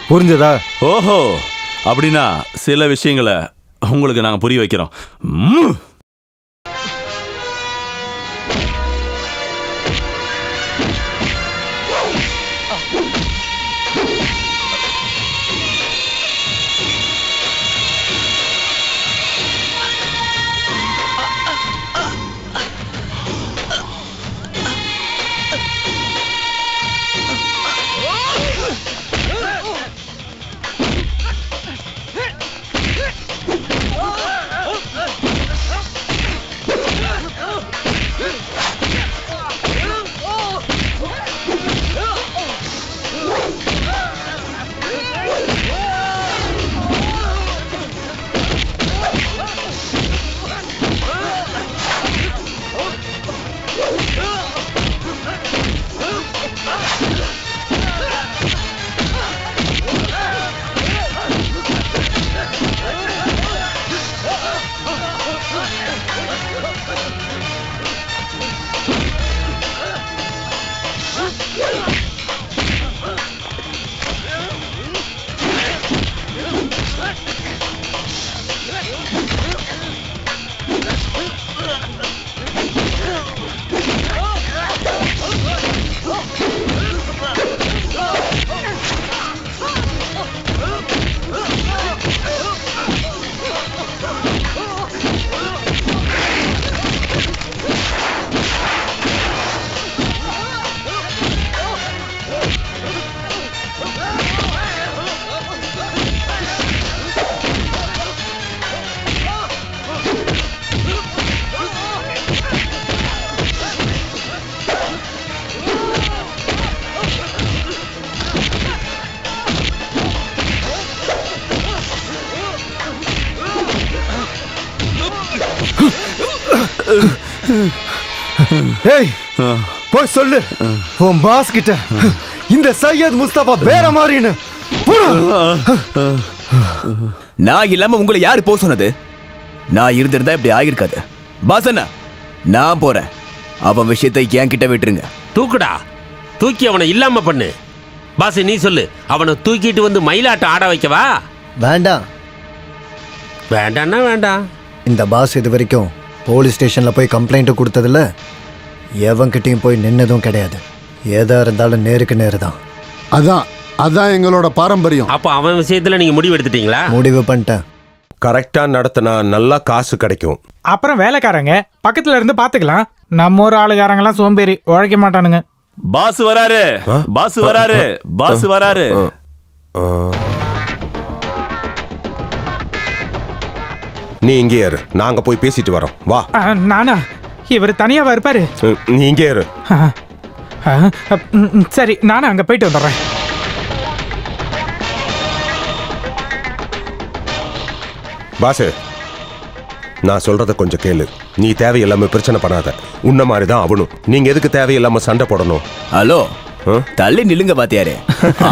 புரிஞ்சதா? ஓஹோ, அப்படின்னா சில விஷயங்களை உங்களுக்கு நாங்கள் புரிய வைக்கிறோம். ஏய், போய் சொல்லு உன் பாஸ் கிட்ட இந்த சையத் முஸ்தபா வேற மாதிரின்னு. நான் இல்லாம உங்களை யாரு போக சொன்னது? நான் இருந்திருந்தா இப்படி ஆகிருக்காது. பாசண்ணா, நான் போறேன். அவன் விஷயத்தை என் கிட்ட விட்டுருங்க. தூக்குடா. தூக்கி அவனை இல்லாம பண்ணு. பாஸ் நீ சொல்லு, அவனை தூக்கிட்டு வந்து மயிலாட்டம் ஆட வைக்கவா? வேண்டாம். வேண்டான்னா வேண்டாம். இந்த பாஸ் இது வரைக்கும் போலீஸ் ஸ்டேஷன்ல போய் கம்ப்ளைண்ட் கொடுத்ததில்ல, எவன்கிட்டயும் போய் நின்னதும் கிடையாது. எதா இருந்தாலும் நேருக்கு நேரு தான். அதான் எங்களோட பாரம்பரியம். அப்ப அவன் விஷயத்துல நீங்க முடிவு எடுத்துட்டீங்களா? முடிவு பண்ணிட்டேன். கரெக்டா நடத்தினா நல்லா காசு கிடைக்கும். அப்புறம் வேலைக்காரங்க பக்கத்துல இருந்து பாத்துக்கலாம். நம்ம ஊர் ஆளுகாரங்கெல்லாம் சோம்பேறி, உழைக்க மாட்டானுங்க. பாஸ் வராரு, பாஸ் வராரு, பாஸ் வராரு. நீ இங்கே இரு, நாங்க போய் பேசிட்டு வரோம். வா. நானா? இவர் தனியாவா இருப்பாரு? நீ இங்கே இரு. சரி, நானும் அங்க போயிட்டு வந்துடுறேன். பாசு, நான் சொல்றத கொஞ்சம் கேளு. நீ தேவையில்லாம பிரச்சனை பண்ணாத. உன்ன மாதிரி தான் அவனும். நீங்க எதுக்கு தேவையில்லாம சண்டை போடணும்? ஹலோ, தள்ளி நில்லுங்க பாத்தியாரே.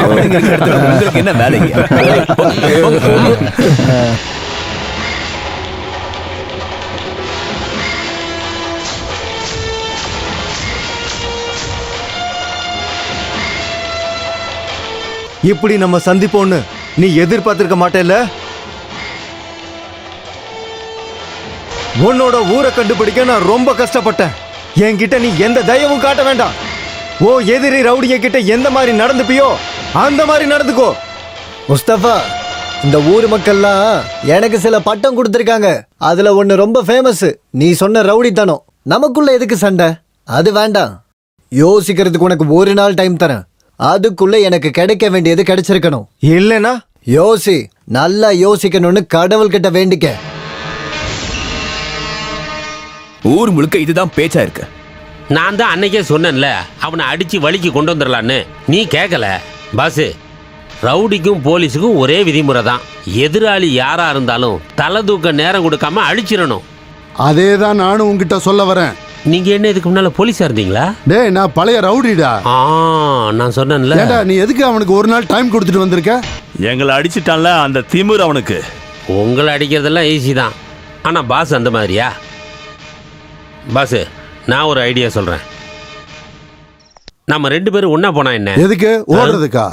உங்களுக்கு என்ன வேலைங்க? இப்படி நம்ம சந்திப்போன்னு நீ எதிர்பார்த்திருக்க மாட்டேல்ல? உன்னோட ஊரை கண்டுபிடிக்க நான் ரொம்ப கஷ்டப்பட்டேன். என்கிட்ட நீ எந்த தயவும் காட்ட வேண்டாம். ஓ எதிரி ரவுடிய கிட்ட எந்த மாதிரி நடந்துப்பியோ அந்த மாதிரி நடந்துக்கோ. முஸ்தபா, இந்த ஊர் மக்கள்லாம் எனக்கு சில பட்டம் கொடுத்துருக்காங்க. அதுல ஒன்னு ரொம்ப ஃபேமஸ். நீ சொன்ன ரவுடித்தனம். நமக்குள்ள எதுக்கு சண்டை? அது வேண்டாம். யோசிக்கிறதுக்கு உனக்கு ஒரு நாள் டைம் தரேன். அதுக்குள்ள எனக்கு கிடைக்க வேண்டியது கிடைச்சிருக்கணும். இல்லைனா யோசி. நல்லா யோசிக்கணும்னு கடவுள்கிட்ட வேண்டிக்க. ஊர் முழுக்க இதுதான் பேச்சா இருக்கு. நான் தான் அன்னைக்கே சொன்னேன்ல, அவனை அடிச்சு வலிக்கு கொண்டு வந்துடலான்னு. நீ கேட்கல. பாசு, ரவுடிக்கும் போலீஸுக்கும் ஒரே விதிமுறை தான். எதிராளி யாரா இருந்தாலும் தலை தூக்க நேரம் கொடுக்காம அழிச்சிடணும். அதே தான் நானும் உங்ககிட்ட சொல்ல வரேன். நீங்க என்ன இதுக்கு முன்னால போலீஸா இருந்தீங்களா? டேய், நான் பழைய ரவுடிடா. நான் சொன்னேன்ல. ஏண்டா, நீ எதுக்கு அவனுக்கு ஒரு நாள் டைம் கொடுத்துட்டு வந்திருக்க? எங்களை அடிச்சிட்டான்ல, அந்த திமிர் அவனுக்கு. உங்களை அடிக்கிறதெல்லாம் ஈஸி தான். ஆனா பாஸ் அந்த மாதிரியா? பாஸ், நான் ஒரு ஐடியா சொல்றேன். நம்ம 2 பேரும் ஒன்னா போனா என்ன? எதுக்கு? ஓடுறதுக்கா?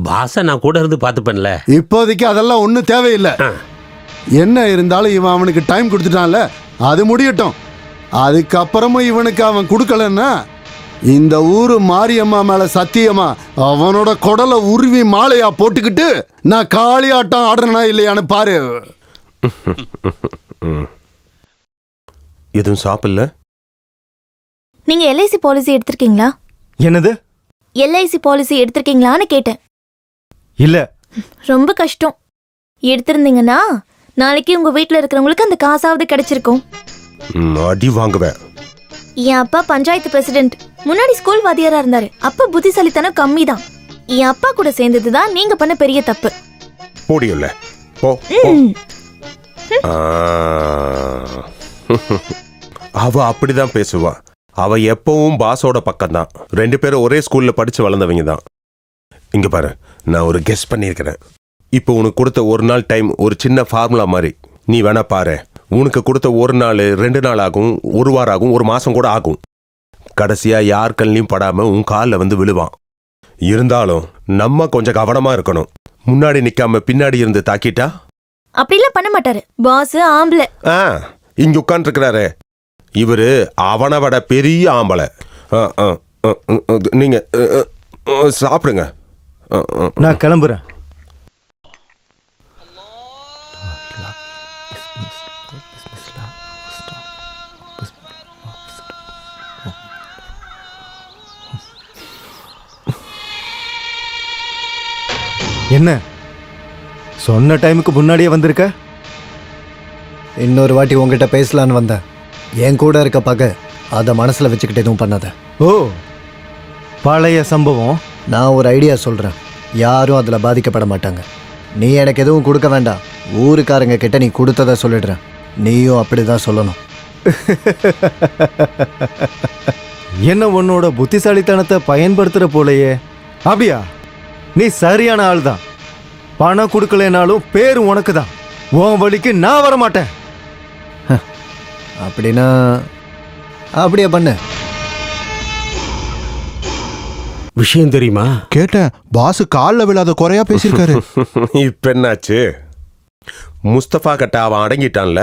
பாஸ நான் கூட இருந்து பார்த்துப்பேன்ல. இப்போதைக்கு அதெல்லாம் ஒன்றும் தேவையில்லை. என்ன இருந்தாலும் இவன் அவனுக்கு டைம் கொடுத்துட்டான்ல, அது முடியட்டும். அதுக்கப்புறமும் இவனுக்கு அவன் கொடுக்கலன்னா இந்த ஊரு மாரியம்மா மேல சத்தியமா அவனோட குடலை உருவி மாலையா போட்டுக்கிட்டு நான் காளியாட்டம் ஆடுறனா இல்லையான்னு பாரு. எதுவும் சாப்பிடல? நீங்க எல்ஐசி பாலிசி எடுத்திருக்கீங்களா? என்னது? எல்ஐசி பாலிசி எடுத்திருக்கீங்களான்னு கேட்டேன். இல்ல. ரொம்ப கஷ்டம். எடுத்திருந்தீங்கன்னா நாளைக்கு உங்க வீட்டுல இருக்கிறவங்களுக்கு அந்த காசாவது கிடைச்சிருக்கும். அடி வாங்குவேன். என் அப்பா பஞ்சாயத்து பிரசிடென்ட். முன்னாடி ஸ்கூல் வாத்தியாரா இருந்தாரு. அப்பா புத்திசாலித்தனம் கம்மி தான். என் அப்பா கூட சேர்ந்ததுதான் நீங்க பண்ண பெரிய தப்பு. போடியல்ல போ. அவ அப்படிதான் பேசுவா. அவ எப்பவும் பாஸோட பக்கம்தான். 2 பேரும் ஒரே ஸ்கூல்ல படிச்சு வளர்ந்தவங்க தான். இங்க பாரு, நான் ஒரு கெஸ் பண்ணியிருக்கிறேன். இப்போ உனக்கு கொடுத்த ஒரு நாள் டைம் ஒரு சின்ன ஃபார்முலா மாதிரி. நீ வேணா பாரு. உனக்கு கொடுத்த ஒரு நாள் 2 நாள் ஆகும், 1 வாரம் ஆகும், 1 மாசம் கூட ஆகும். கடைசியா யார் கண்ணிலையும் படாம உன் காலில் வந்து விழுவான். இருந்தாலும் நம்ம கொஞ்சம் கவனமா இருக்கணும். முன்னாடி நிக்காம பின்னாடி இருந்து தாக்கிட்டா? அப்படிலாம் பண்ண மாட்டாரு. பாஸ் ஆம்பளை. இங்க உட்காந்துருக்கிறாரு இவரு, அவனை விட பெரிய ஆம்பளை. நீங்க சாப்பிடுங்க. நான் கிளம்புறேன். என்ன சொன்ன டைமுக்கு முன்னாடியே வந்திருக்க? இன்னொரு வாட்டி உங்ககிட்ட பேசலான்னு வந்தேன். என் கூட இருக்க பகை அதை மனசுல வச்சுக்கிட்டு எதுவும் பண்ணாத. ஓ, பழைய சம்பவம். நான் ஒரு ஐடியா சொல்றேன். யாரும் அதுல பாதிக்கப்பட மாட்டாங்க. நீ எனக்கு எதுவும் கொடுக்க வேண்டாம். ஊருக்காரங்க கிட்ட நீ கொடுத்ததை சொல்லிடுறேன். நீயும் அப்படிதான் சொல்லணும். என்ன உன்னோட புத்திசாலித்தனத்தை பயன்படுத்துற போலையே. அப்படியா? நீ சரியான ஆள் தான். பணம் கொடுக்கலனாலும் பேரு உனக்கு தான். உன் வழிக்கு நான் வரமாட்டேன். அப்படின்னா அப்படியே பண்ணு. விஷயம் தெரியுமா? கேட்டேன். பாஸ் காலில் விழாத குறையா பேசியிருக்காரு. இப்ப என்னாச்சு? முஸ்தபா கிட்ட அவன் அடங்கிட்டான்ல.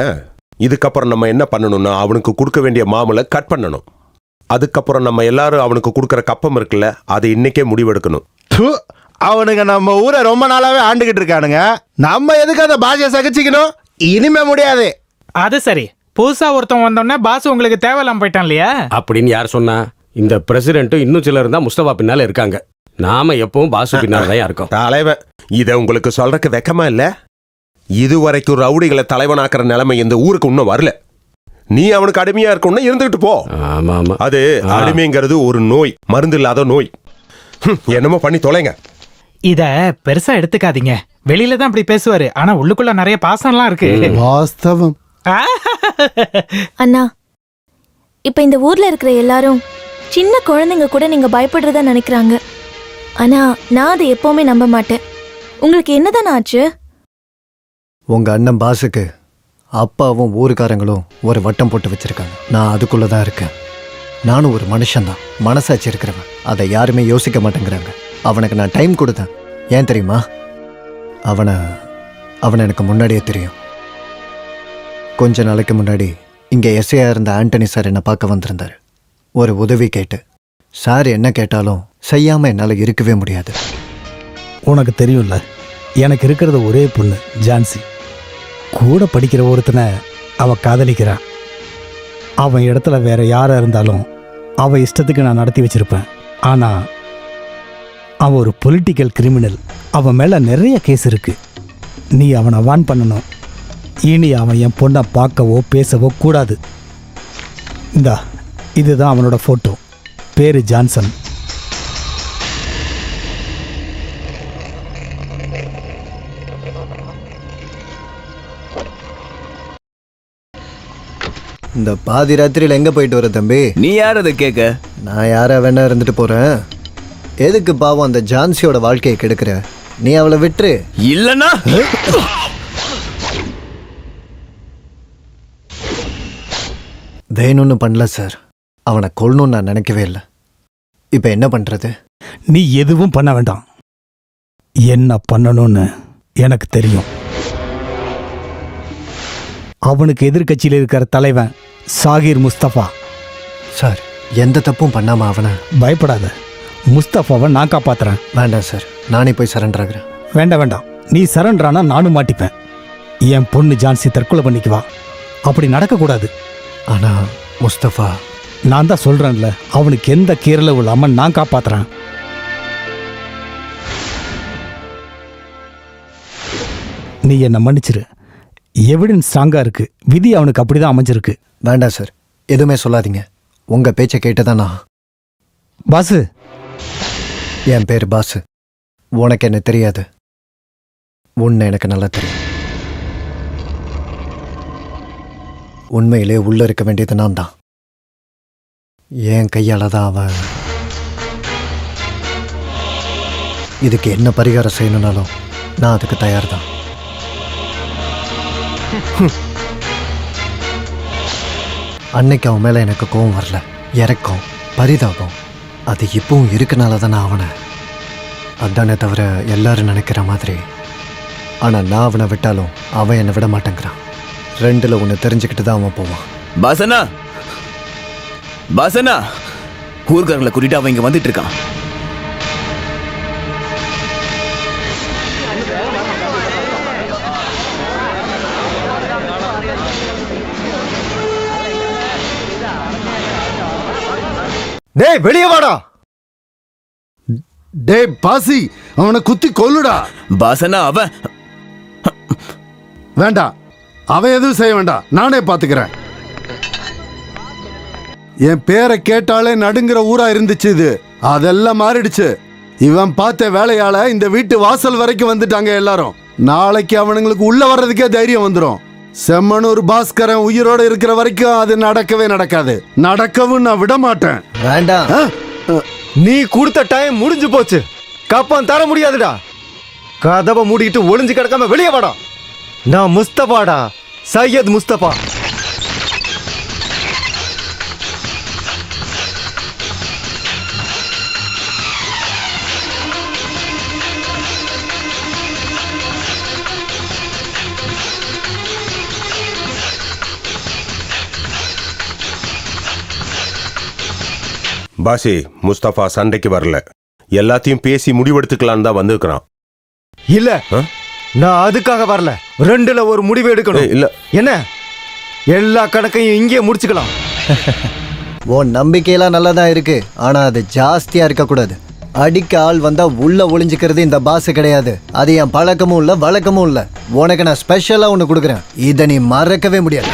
இதுக்கப்புறம் நம்ம என்ன பண்ணணும்னா அவனுக்கு கொடுக்க வேண்டிய மாமூலை கட் பண்ணணும். அதுக்கப்புறம் நம்ம எல்லாரும் அவனுக்கு கொடுக்குற கப்பம் இருக்குல்ல, அதை இன்னைக்கே முடிவெடுக்கணும். அவனுங்க நம்ம ஊரை ரொம்ப நாளாவே ஆண்டுகிட்டு இருக்கானுங்க. நம்ம எதுக்கு அந்த பாஷையை சகிச்சுக்கணும்? இனிமே முடியாது. அது சரி, புதுசா ஒருத்தன் வந்தோடனே பாஸ் உங்களுக்கு தேவையில்லாம போயிட்டான் இல்லையா? அப்படின்னு யார் சொன்னா? இந்த பிரசிடென்ட்டும் இன்னும் சிலர் தான் முஸ்தபா பின்னால இருக்காங்க. நாம எப்பவும் பாசு பின்னால தான் இருக்கோம். தலைவன், இதை உங்களுக்கு சொல்றதுக்கு வெக்கமா இல்ல? இதுவரைக்கும் ரவுடிகளை தலைவனாக்குற நிலைமை இந்த ஊருக்கு இன்னும் வரல. நீ அவனுக்கு அடிமையா இருக்கணும்னு இருந்துகிட்டு போ. ஆமா ஆமா, அது அடிமைங்கிறது ஒரு நோய், மருந்து இல்லாத நோய். என்னமோ பண்ணி தொலைங்க. இத பெருசா எடுத்துக்காதீங்க. வெளியில தான் இப்படி பேசுவாரு, ஆனா உள்ளுக்குள்ள நிறைய பாசம்லாம் இருக்கு. வாஸ்தவம். அண்ணா, இப்ப இந்த ஊர்ல இருக்கிற எல்லாரும் சின்ன குழந்தைங்க கூட நீங்க பயப்படுறதா நினைக்கிறாங்க. ஆனா நான் அதை எப்பவுமே நம்ப மாட்டேன். உங்களுக்கு என்னதான் ஆச்சு? உங்க அண்ணன் பாஸுக்கு அப்பாவும் ஊருக்காரங்களும் ஒரு வட்டம் போட்டு வச்சிருக்காங்க. நான் அதுக்குள்ளதான் இருக்கேன். நானும் ஒரு மனுஷன்தான், மனசாட்சி இருக்கிறவன். அதை யாருமே யோசிக்க மாட்டேங்கிறாங்க. அவனுக்கு நான் டைம் கொடுத்தேன். ஏன் தெரியுமா? அவனை எனக்கு முன்னாடியே தெரியும். கொஞ்ச நாளைக்கு முன்னாடி இங்கே எஸ்ஐயா இருந்த ஆண்டனி சார் என்னை பார்க்க வந்திருந்தார். ஒரு உதவி கேட்டு. சார் என்ன கேட்டாலும் செய்யாமல் என்னால் இருக்கவே முடியாது. உனக்கு தெரியும்ல, எனக்கு இருக்கிறது ஒரே பொண்ணு ஜான்சி. கூட படிக்கிற ஒருத்தனை அவ காதலிக்கிறான். அவன் இடத்துல வேற யாரா இருந்தாலும் அவ இஷ்டத்துக்கு நான் நடத்தி வச்சிருப்பேன். ஆனா அவன் ஒரு பொலிட்டிக்கல் கிரிமினல். அவன் மேல நிறைய கேஸ் இருக்கு. நீ அவனை வான் பண்ணணும். இனி அவன் என் பொண்ணை பார்க்கவோ பேசவோ கூடாது. இந்தா, இதுதான் அவனோட போட்டோ. பேரு ஜான்சன். இந்த பாதி ராத்திரியில் எங்கே போயிட்டு வர தம்பி? நீ யார் அதை கேட்க? நான் யாரா வேணா இருந்துட்டு போகிறேன். எதுக்கு பாவம் அந்த ஜான்சியோட வாழ்க்கையை கெடுக்கிற? நீ அவளை விட்டுரு. இல்லைன்னா வேணும்னு பண்ணல சார். அவனை கொல்லணும்னு நான் நினைக்கவே இல்லை. இப்போ என்ன பண்ணுறது? நீ எதுவும் பண்ண வேண்டாம். என்ன பண்ணணும்னு எனக்கு தெரியும். அவனுக்கு எதிர்கட்சியில் இருக்கிற தலைவன் சாகிர் முஸ்தபா. சார், எந்த தப்பும் பண்ணாம அவனை. பயப்படாத, முஸ்தபாவை நான் காப்பாத்துறேன். வேண்டாம் சார், நானே போய் சரண்டர் ஆகிறேன். வேண்டாம் வேண்டாம், நீ சரண்டரானா நானும் மாட்டிப்பேன். என் பொண்ணு ஜான்சி தற்கொலை பண்ணிக்குவா. அப்படி நடக்கக்கூடாது. ஆனா முஸ்தபா, நான் தான் சொல்றேன்ல, அவனுக்கு எந்த கீரலும் இல்லாம நான் காப்பாத்துறேன். நீ என்னை மன்னிச்சிரு. எவிடன்ஸ் ஸ்ட்ராங்கா இருக்கு. விதி அவனுக்கு அப்படிதான் அமைஞ்சிருக்கு. வேண்டாம் சார், எதுவுமே சொல்லாதீங்க. உங்க பேச்சை கேட்டுதான் நான். பாசு, என் பேர் பாசு. உனக்கு என்ன தெரியாது, உன்னை எனக்கு நல்லா தெரியும். உண்மையிலே உள்ள இருக்க வேண்டியது நான் தான். என் கையால தான் அவன். இதுக்கு என்ன பரிகாரம் செய்யணும்னாலும் நான் அதுக்கு தயார் தான். அன்னைக்கு அவன் மேல எனக்கு கோவம் வரல, இறக்கம், பரிதாபம். அது இப்பவும் இருக்கனால தான் நான் அவனை. அதானே தவிர எல்லாரும் நினைக்கிற மாதிரி. ஆனா நான் அவனை விட்டாலும் அவன் என்னை விட மாட்டேங்கிறான். ரெண்டுல ஒன்று தெரிஞ்சுக்கிட்டு தான் அவன் போவான். பாசனா, பாசனா, ஊர்காரங்களை கூட்டிட்டு அவன் இங்க வந்துட்டு இருக்கான். டேய், வெளியே வாடா. டேய் பாசி, அவனை குத்தி கொல்லுடா. பாசனா, அவன் வேண்டாம், அவன் எதுவும் செய்ய வேண்டாம், நானே பாத்துக்கிறேன். என் பேரை கேட்டாலே நடுங்கிற ஊரா இருந்துச்சு இது. அதெல்லாம் மாறிடுச்சு. இவன் பார்த்த வேலையால இந்த வீட்டு வாசல் வரைக்கும் வந்துட்டாங்க எல்லாரும். நாளைக்கு அவனுங்களுக்கு உள்ள வர்றதுக்கே தைரியம் வந்துடும். செம்மனூர் பாஸ்கரன் உயிரோட இருக்கிற வரைக்கும் அது நடக்கவே நடக்காது. நடக்கவும் நான் விட மாட்டேன். வேண்டாம், நீ கொடுத்த டைம் முடிஞ்சு போச்சு. கப்பம் தர முடியாதுடா. கதவை மூடிக்கிட்டு ஒளிஞ்சு கிடக்காம வெளியே வாடா. நான் முஸ்தபாடா, சையத் முஸ்தபா. பாசி, முஸ்தபா சண்டைக்கு வரல, எல்லாத்தையும் பேசி முடிவெடுத்துக்கலான்னு தான் வந்திருக்கிறான். இல்ல, நான் அதுக்காக வரல. 2ல ஒரு முடிவு எடுக்கணும். இல்ல என்ன, எல்லா கணக்கையும் இங்கே முடிச்சுக்கலாம். உன் நம்பிக்கையெல்லாம் நல்லா தான் இருக்கு, ஆனா அது ஜாஸ்தியா இருக்கக்கூடாது. அடிக்க ஆள் வந்தா உள்ள ஒளிஞ்சுக்கிறது இந்த பாஸ் கிடையாது. அது என் பழக்கமும் இல்ல, வழக்கமும் இல்ல. உனக்கு நான் ஸ்பெஷலா ஒண்ணு கொடுக்குறேன், இதை நீ மறக்கவே முடியாது.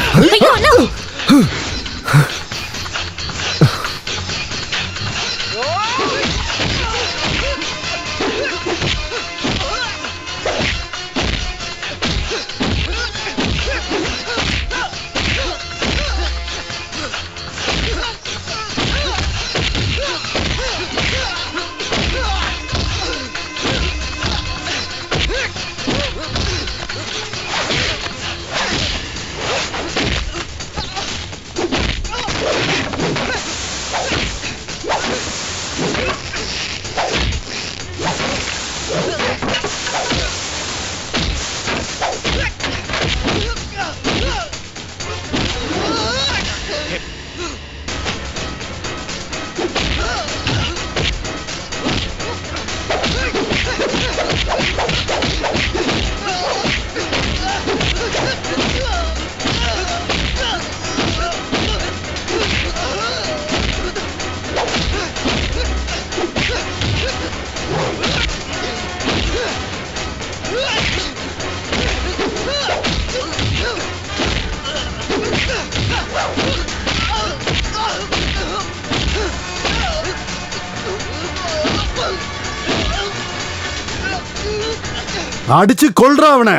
அடிச்சு கொல்றா அவனை.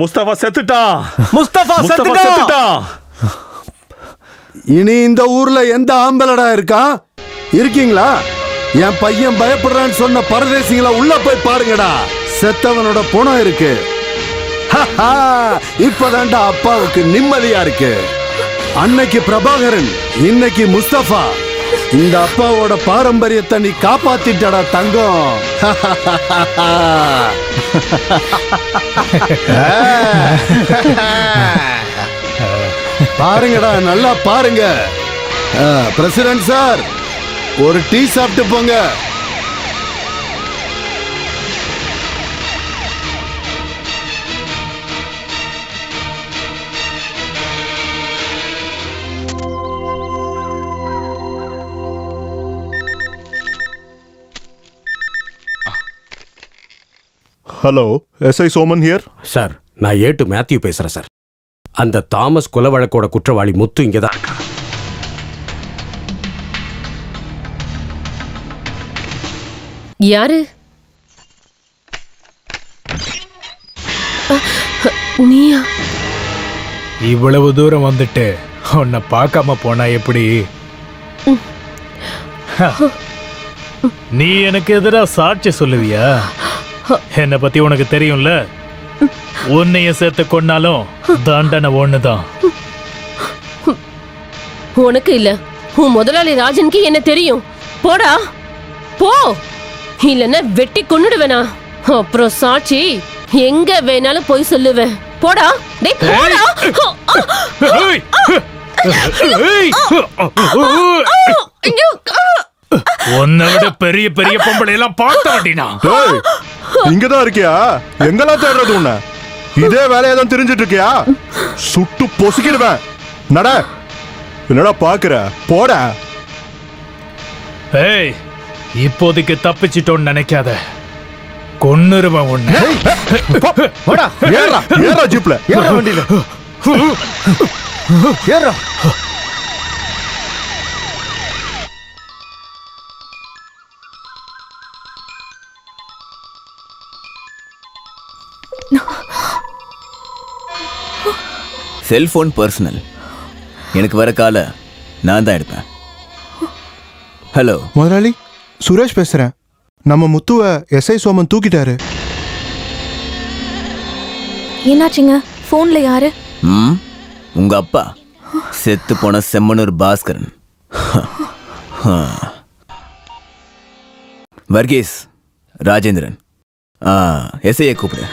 முஸ்தபா செத்துட்டான். முஸ்தபா செத்துட்டான். இனி இந்த ஊர்ல எந்த ஆம்பளடா இருக்கா? இருக்கீங்களா? என் பையன் பயப்படுறான்னு சொன்ன பரதேசிங்கள உள்ள போய் பாருங்கடா. செத்தவனோட பணம் இருக்கு. இப்பதான்டா அப்பாவுக்கு நிம்மதியா இருக்கு. அன்னைக்கு பிரபாகரன், இன்னைக்கு முஸ்தபா. இந்த அப்பாவோட பாரம்பரியத்தை நீ காப்பாத்திட்டடா தங்கம். பாருங்கடா, நல்லா பாருங்க. பிரசிடென்ட் சார், ஒரு டீ சாப்பிட்டு போங்க. Hello, SI Soman here. Sir, நான் ஏட்டு மேத்யூ பேசுறேன் சார். அந்த தாமஸ் கொலை வழக்கோட குற்றவாளி முத்து இங்கே தான். யாரு? நீயா? இவ்வளவு தூரம் வந்துட்டு உன்னை பார்க்காம போனா எப்படி? நீ எனக்கு எதிராக சாட்சி சொல்லுவியா? என்னை பத்தி உனக்கு தெரியும்ல. உன்னைய சேர்த்து கொண்டாலும் தண்டனை ஒண்ணுதான். உனக்கு இல்ல, உன் முதலாளி ராஜனுக்கு என்ன தெரியும். போடா போ, இல்லன்னா வெட்டி கொன்னுடுவேனா. அப்புறம் சாட்சி எங்க வேணாலும் போய் சொல்லுவேன். போடா டேய், போடா. உன்னை விட பெரிய பெரிய பொம்பளை எல்லாம் பார்த்தா இங்கதான் இருக்கியா? எங்கெல்லாம் தேடுறது உன்ன? இதே வேலையை தான் தெரிஞ்சிட்டு இருக்கியா? சுட்டு பொசுக்கிடுவேன். நட, என்னடா பாக்குற? போட. ஏய், இப்போதைக்கு தப்பிச்சிட்டோன்னு நினைக்காத, கொன்னுருவேன் உன்னை. ஏறா ஏறா ஜீப்ல, ஏறா வண்டியில, ஏறா. Cellphone personal. எனக்கு வர கால நான் தான் எடுப்பேன். ஹலோ முதலாளி, சுரேஷ் பேசுறேன். நம்ம முத்துவை எஸ்ஐ சோமன் தூக்கிட்டாரு. என்னாச்சுங்க? ஃபோன்ல யாரு? உங்க அப்பா, செத்து போன செம்மனூர் பாஸ்கரன். வர்கீஸ், ராஜேந்திரன், எஸ்ஐயை கூப்பிடு.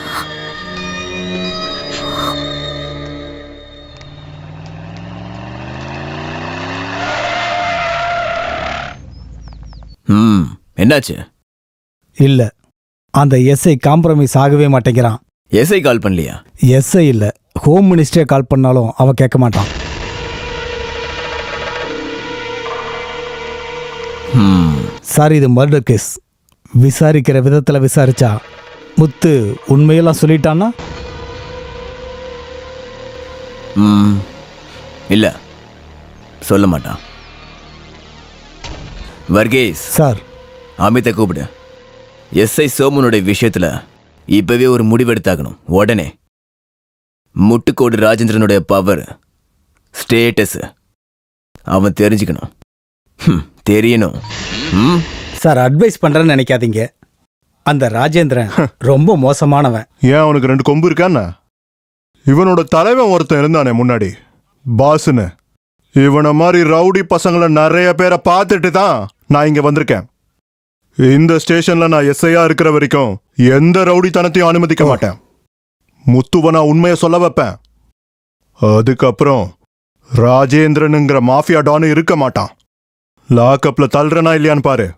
என்னாச்சு? இல்ல, அந்த எஸ்ஐ காம்ப்ரமைஸ் ஆகவே மாட்டேங்கிறான். எஸ்ஐ கால் பண்ணலையா? எஸ்ஐ இல்ல, ஹோம் மினிஸ்டரே கால் பண்ணாலும் அவன் கேட்க மாட்டான். சார், இது மர்டர் கேஸ். விசாரிக்கிற விதத்துல விசாரிச்சா முத்து உண்மையெல்லாம் சொல்லிட்டான்னா? இல்ல, சொல்ல மாட்டான். வர்கீஸ் சார், அமித்தை கூப்பிடு. எஸ்ஐ சோமனுடைய விஷயத்துல இப்பவே ஒரு முடிவெடுத்தாகணும். உடனே முட்டுக்கோடு ராஜேந்திரனுடைய பவர், ஸ்டேட்டஸ் அவன் தெரிஞ்சுக்கணும். தெரியணும். சார், அட்வைஸ் பண்றேன்னு நினைக்காதீங்க. அந்த ராஜேந்திரன் ரொம்ப மோசமானவன். ஏன் அவனுக்கு 2 கொம்பு இருக்கான்னா? இவனோட தலைவன் ஒருத்தன் இருந்தானே முன்னாடி, பாஸ்னு. இவனை மாதிரி ரவுடி பசங்களை நிறைய பேரை பார்த்துட்டு தான் நான் இங்க வந்திருக்கேன். இந்த ஸ்டேஷன்ல நான் எஸ்ஐயா இருக்கிற வரைக்கும் எந்த ரவுடித்தனத்தையும் அனுமதிக்க மாட்டேன். முத்துவ நான் உண்மையை சொல்ல வைப்பேன். அதுக்கப்புறம் ராஜேந்திரனுங்கிற மாஃபியா டானு இருக்க மாட்டான். லாக்அப்ல தள்ளுறனா இல்லையான்னு பாரு.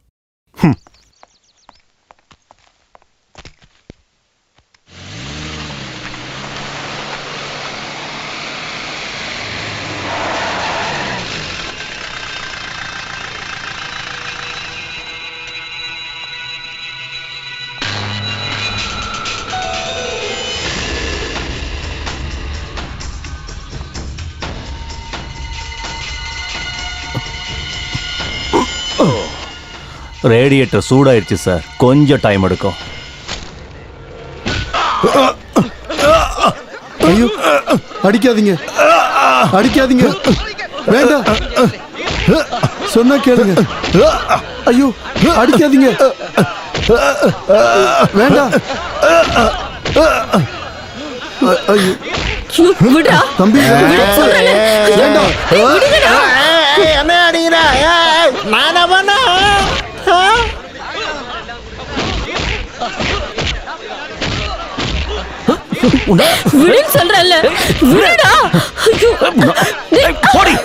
ரேடியேட்டர் சூடாயிருச்சு சார், கொஞ்சம் டைம் எடுக்கும். ஐயோ, அடிக்காதீங்க, அடிக்காதீங்க, வேண்டாம், சொன்னா கேளுங்க. ஐயோ, அடிக்காதீங்க, வேண்டாம். ஐயோ, தம்பி, வேண்டாம். என்ன அடிக்கிறா? நானா பண்ண? விடுன்னு சொல்றல்ல, விடுடா. போடி.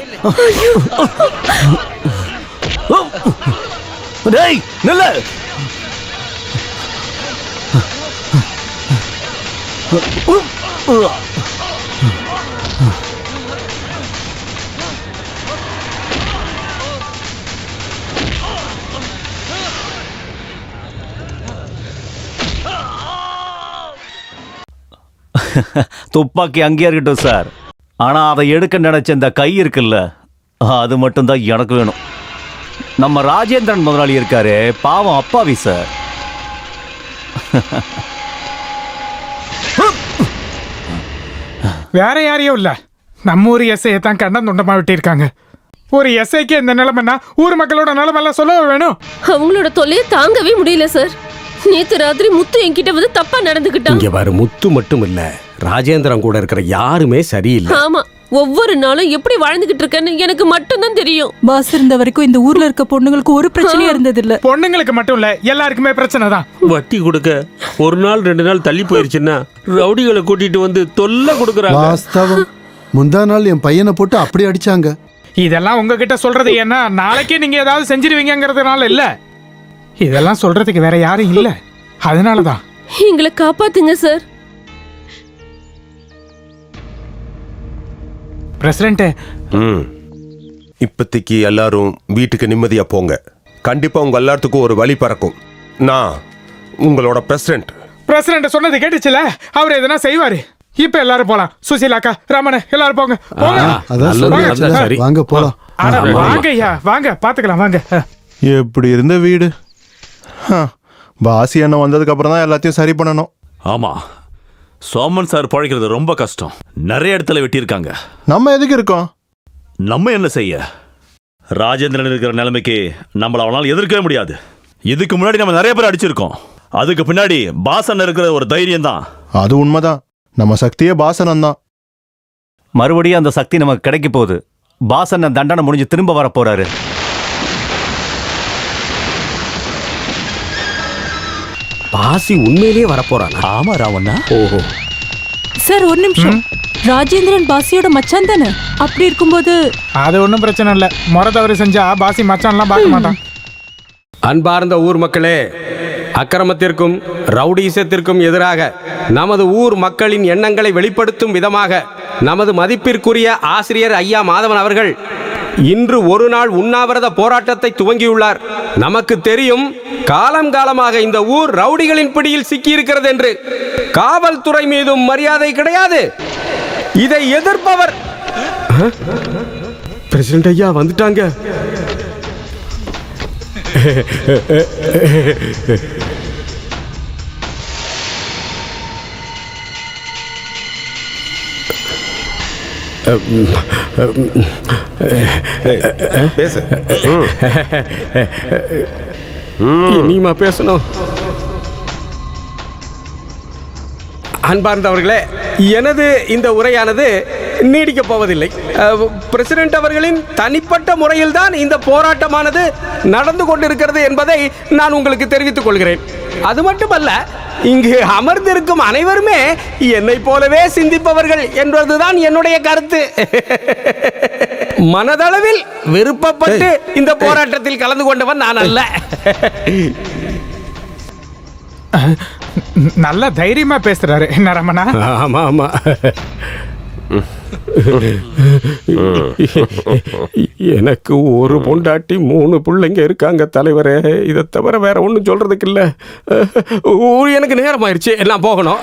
டேய் நில்ல. துப்பாக்கி அங்கேயே இருக்கட்டும் சார். ஆனா அதை எடுக்க நினைச்ச இந்த கை இருக்குல்ல, அது மட்டும்தான் எனக்கு வேணும். நம்ம ராஜேந்திரன் முதலாளி இருக்காரு, பாவம் அப்பாவி சார். வேற யாரையும் இல்ல, நம்ம ஊர் எஸ்ஐயை தான் கண்டம் துண்டமா விட்டிருக்காங்க. ஒரு எஸ்ஐக்கு இந்த நிலைமைன்னா ஊர் மக்களோட நிலைமெல்லாம் சொல்ல வேணும். அவங்களோட தொல்லையை தாங்கவே முடியல சார். நேத்து ராத்திரி முத்து என்கிட்ட வந்து தப்பா நடந்துக்கிட்டான். இங்க பாரு, முத்து மட்டும் இல்ல, ராஜேந்திரன் கூட இருக்கிற யாருமே சரியில்லை. ஆமா, ஒவ்வொரு நாளும் எப்படி வாழ்ந்துகிட்டு இருக்கேன்னு எனக்கு மட்டும்தான் தெரியும். பாஸ் இருந்த வரைக்கும் இந்த ஊர்ல இருக்க பொண்ணுங்களுக்கு ஒரு பிரச்சனையும் இருந்தது இல்ல. பொண்ணுங்களுக்கு மட்டும் இல்ல, எல்லாருக்குமே பிரச்சனை தான். வட்டி கொடுக்க 1 நாள் 2 நாள் தள்ளி போயிருச்சுன்னா ரவுடிகளை கூட்டிட்டு வந்து தொல்லை கொடுக்குறாங்க. வாஸ்தவம், முந்தா நாள் என் பையனை போட்டு அப்படி அடிச்சாங்க. இதெல்லாம் உங்ககிட்ட சொல்றது ஏன்னா நாளைக்கே நீங்க ஏதாவது செஞ்சிருவீங்கிறதுனால இல்ல. இதெல்லாம் சொல்றதுக்கு வேற யாரும் இல்ல, அதனாலதான். எங்களை காப்பாத்துங்க சார். பிரசிடென்ட், இப்போதைக்கு எல்லாரும் வீட்டுக்கு நிம்மதியா போங்க. கண்டிப்பா உங்க எல்லாத்துக்கும் ஒரு வழி பறக்கும். நான் உங்களோட பிரசிடென்ட் சொன்னது கேட்டுச்சுல, அவர் எதனா செய்வாரு. இப்ப எல்லாரும் போலாம். சுசீலாக்கா, ராமன், எல்லாரும் போங்க. வாங்க போலாம். வாங்கய்யா, வாங்க, பாத்துக்கலாம், வாங்க. எப்படி இருந்த வீடு. பாசி அண்ணன் வந்ததுக்கு அப்புறம் தான் எல்லாத்தையும் சரி பண்ணணும். ஆமா, சோமன் சார் பழைக்கிறது ரொம்ப கஷ்டம். நிறைய இடத்துல வெட்டியிருக்காங்க. நம்ம எதுக்கு இருக்கோம்? நம்ம என்ன செய்ய? ராஜேந்திரன் இருக்கிற நிலைமைக்கு நம்மள அவனால் எதிர்க்கவே முடியாது. இதுக்கு முன்னாடி நம்ம நிறைய பேர் அடிச்சிருக்கோம். அதுக்கு பின்னாடி பாசன் இருக்கிற ஒரு தைரியம் தான். அது உண்மைதான். நம்ம சக்தியே பாசனம் தான். மறுபடியும் அந்த சக்தி நமக்கு கிடைக்க போகுது. பாசன் தண்டனை முடிஞ்சு திரும்ப வர போறாரு. பாசி உண்மையிலேயே வரப்போறானா? ஆமா ராவண்ணா. ஓஹோ. சார் ஒரு நிமிஷம். ராஜேந்திரன் பாசியோட மச்சான் தானே? அப்படி இருக்கும்போது அது ஒன்றும் பிரச்சனை இல்லை. முறை தவறு செஞ்சா பாசி மச்சான்லாம் பார்க்க மாட்டான். அன்பார்ந்த ஊர் மக்களே, அக்கிரமத்திற்கும் ரவுடீசத்திற்கும் எதிராக நமது ஊர் மக்களின் எண்ணங்களை வெளிப்படுத்தும் விதமாக நமது மதிப்பிற்குரிய ஆசிரியர் ஐயா மாதவன் அவர்கள் இன்று ஒரு நாள் உண்ணாவிரத போராட்டத்தை துவங்கியுள்ளார். நமக்கு தெரியும், காலம் காலமாக இந்த ஊர் ரவுடிகளின் பிடியில் சிக்கியிருக்கிறது என்று. காவல்துறை மீதும் மரியாதை கிடையாது. இதை எதிர்ப்பவர் பிரசிடென்ட் ஐயா வந்துட்டாங்க. பேசு. நீமா பேசணும். அன்பார்ந்தவர்களே, எனது இந்த உரையானது நீடிக்கப் போவதில்லை. பிரசிடென்ட் அவர்களின் தனிப்பட்ட முறையில்தான் இந்த போராட்டமானது நடந்து கொண்டிருக்கிறது என்பதை நான் உங்களுக்கு தெரிவித்துக் கொள்கிறேன். அது மட்டுமல்ல, இங்கு அமர்ந்திருக்கும் அனைவருமே என்னை போலவே சிந்திப்பவர்கள் என்பதுதான் என்னுடைய கருத்து. மனதளவில் விருப்பப்பட்டு இந்த போராட்டத்தில் கலந்து கொண்டவன் நான் அல்ல. நல்ல தைரியமா பேசுறாரு என்ன ரமணா? ஆமா ஆமா. எனக்கு ஒரு பொண்டாட்டி 3 பிள்ளைங்க இருக்காங்க தலைவரே. இதை தவிர வேற ஒன்றும் சொல்றதுக்கு இல்லை. எனக்கு நேரம் ஆயிடுச்சு, எல்லாம் போகணும்.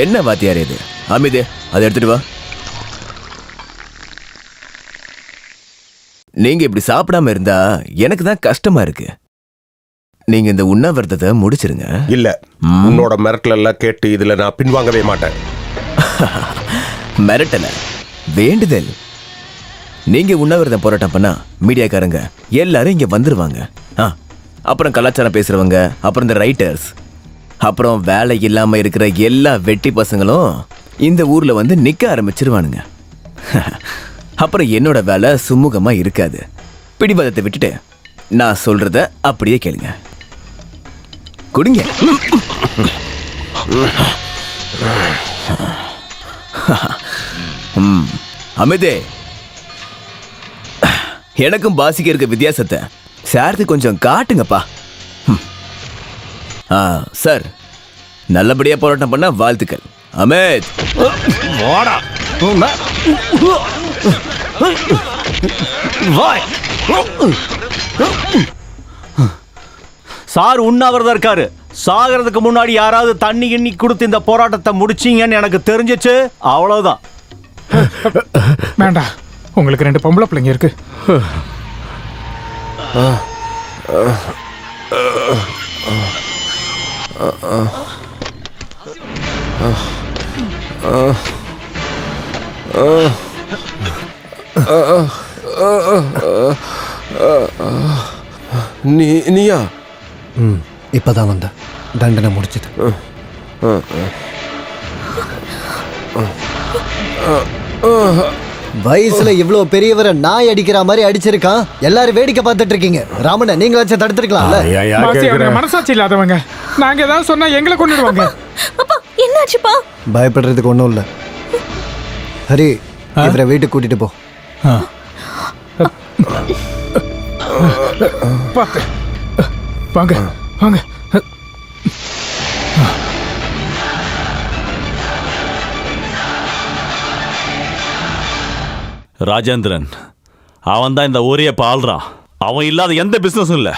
என்ன வாத்தியார் இது? அமிதே, அதை எடுத்துட்டு வா. நீங்க இப்படி சாப்பிடாம இருந்தா எனக்கு தான் கஷ்டமா இருக்கு. நீங்க இந்த உண்ணாவிரதத்தை முடிச்சிருங்க. இல்ல, உன்னோட மிரட்டல் எல்லாம் கேட்டு இதுல நான் பின்வாங்கவே மாட்டேன். மிரட்டல, வேண்டுதல். நீங்க உண்ணாவிரதம் போராட்டம் பண்ணா மீடியாக்காரங்க எல்லாரும் இங்க வந்துருவாங்க. அப்புறம் கலாச்சாரம் பேசுறவங்க, அப்புறம் இந்த ரைட்டர்ஸ், அப்புறம் வேலை இல்லாம இருக்கிற எல்லா வெட்டி பசங்களும் இந்த ஊர்ல வந்து நிக்க ஆரம்பிச்சிருவானுங்க. அப்புறம் என்னோட வேலை சுமூகமா இருக்காது. பிடிவாதத்தை விட்டுட்டு நான் சொல்றத அப்படியே கேளுங்க. குடிங்க. அமிதே, எனக்கும் பாசிக்க இருக்க வித்தியாசத்தை சார்த்து கொஞ்சம் காட்டுங்கப்பா. சார், நல்லபடியா போராட்டம் பண்ண வாழ்த்துக்கள். அமித், வாடா. சார் உண்ணாவிரதம் இருக்காரு. சாகிறதுக்கு முன்னாடி யாராவது தண்ணி எண்ணி கொடுத்து இந்த போராட்டத்தை முடிச்சீங்கன்னு எனக்கு தெரிஞ்சிச்சு. அவ்வளவுதான். வேண்டாம், உங்களுக்கு 2 பொம்பளை பிள்ளைங்க இருக்கு. நீயா? இப்பதான் வந்த. தண்டனை முடிச்சது. வயசுல இவ்வளவு பெரியவரை நாய் அடிக்கிற மாதிரி அடிச்சிருக்கான். எல்லாரும் வேடிக்கை பார்த்துட்டு இருக்கீங்க. ராமனை நீங்களாச்சும் தடுத்துருக்கலாம்ல. மனசாட்சி இல்லாதவங்க. நாங்க ஏதாவது சொன்னா எங்களை கொண்டுடுவாங்க. அப்பா, என்னாச்சுப்பா? பயப்படுறதுக்கு ஒன்றும் இல்லை. ஹரி, இவரை வீட்டுக்கு கூட்டிட்டு போ. வாங்க வாங்க. ராஜேந்திரன் அவன் தான் இந்த ஊரையே பாழ்றான். அவன் இல்லாத எந்த பிசினஸும் இல்லை.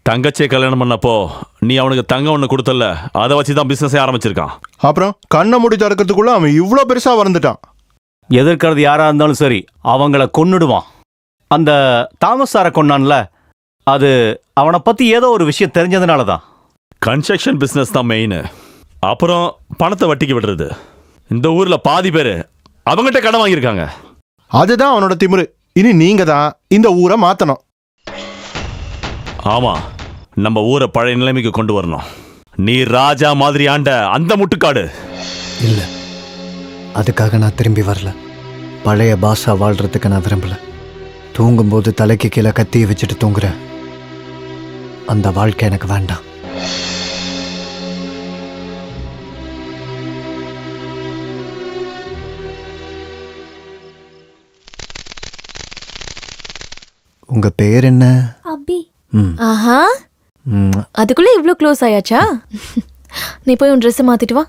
தங்கச்சியை கல்யாணம் பண்ணப்போ நீ அவனுக்கு தங்கம் ஒன்று கொடுத்தல, அதை வச்சு தான் பிஸ்னஸே ஆரம்பிச்சிருக்கான். அப்புறம் கண்ணை மூடி திறக்கிறதுக்குள்ள அவன் இவ்வளோ பெருசா வளர்ந்துட்டான். எதிர்க்கிறது யாரா இருந்தாலும் சரி அவங்கள கொன்னுடுவான். அந்த தாமஸ் சாரை கொன்னான்ல, அது அவனை பத்தி ஏதோ ஒரு விஷயம் தெரிஞ்சதுனால தான். கன்ஸ்ட்ரக்ஷன் பிஸ்னஸ் தான் மெயின். அப்புறம் பணத்தை வட்டிக்கு விடுறது. இந்த ஊர்ல பாதி பேர் அவங்ககிட்ட கடன் வாங்கியிருக்காங்க. அதுதான் அவனோட திமிரு. இனி நீங்க தான் இந்த ஊரை மாத்தணும். ஆமா, நம்ம ஊரை பழைய நிலைமைக்கு கொண்டு வரணும். நீ ராஜா மாதிரி ஆண்ட அந்த முட்டுக்காடு இல்லை, அதுக்காக நான் திரும்பி வரல. பழைய பாஷா வாழ்றதுக்கு நான் விரும்பல. தூங்கும்போது தலைக்கு கீழே கத்தியை வச்சுட்டு தூங்குற அந்த வாழ்க்கை எனக்கு வேண்டாம். உங்க பேர் என்ன? அபி. ஆஹா, அதுக்குள்ள இவ்ளோ க்ளோஸ் ஆயாச்சா? நீ போய் உன் ட்ரெஸ் மாத்திட்டு வா.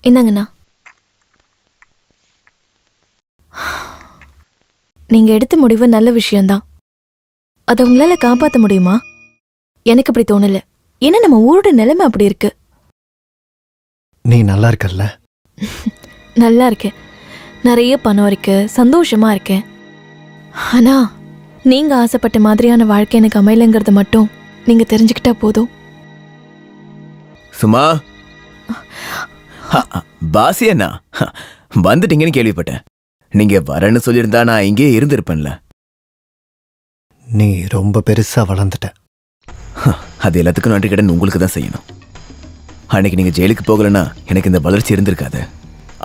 இந்தாங்கண்ணா. நீங்க எடுத்த முடிவு நல்ல விஷயம்தான். அதை உங்களால காப்பாற்ற முடியுமா? எனக்கு அப்படி தோணல. ஏன்னா நம்ம ஊரோட நிலைமை அப்படி இருக்கு. நீ நல்லா இருக்கல்ல? நல்லா இருக்கேன். நிறைய பணம் இருக்கு, சந்தோஷமா இருக்கேன். ஆனா நீங்க ஆசைப்பட்ட மாதிரியான வாழ்க்கை எனக்கு அமையலைங்கிறது மட்டும் நீங்க தெரிஞ்சுக்கிட்டா போதும். சும்மா பாசி அண்ணா வந்துட்டீங்கன்னு கேள்விப்பட்டேன். நீங்க வரேன்னு சொல்லியிருந்தா நான் இங்கே இருந்திருப்பேன்ல. நீ ரொம்ப பெருசா வளர்ந்துட்ட. அது எல்லாத்துக்கும் நன்றி கடன் உங்களுக்கு தான் செய்யணும். அன்னைக்கு நீங்க ஜெயிலுக்கு போகலன்னா எனக்கு இந்த வளர்ச்சி இருந்திருக்காது.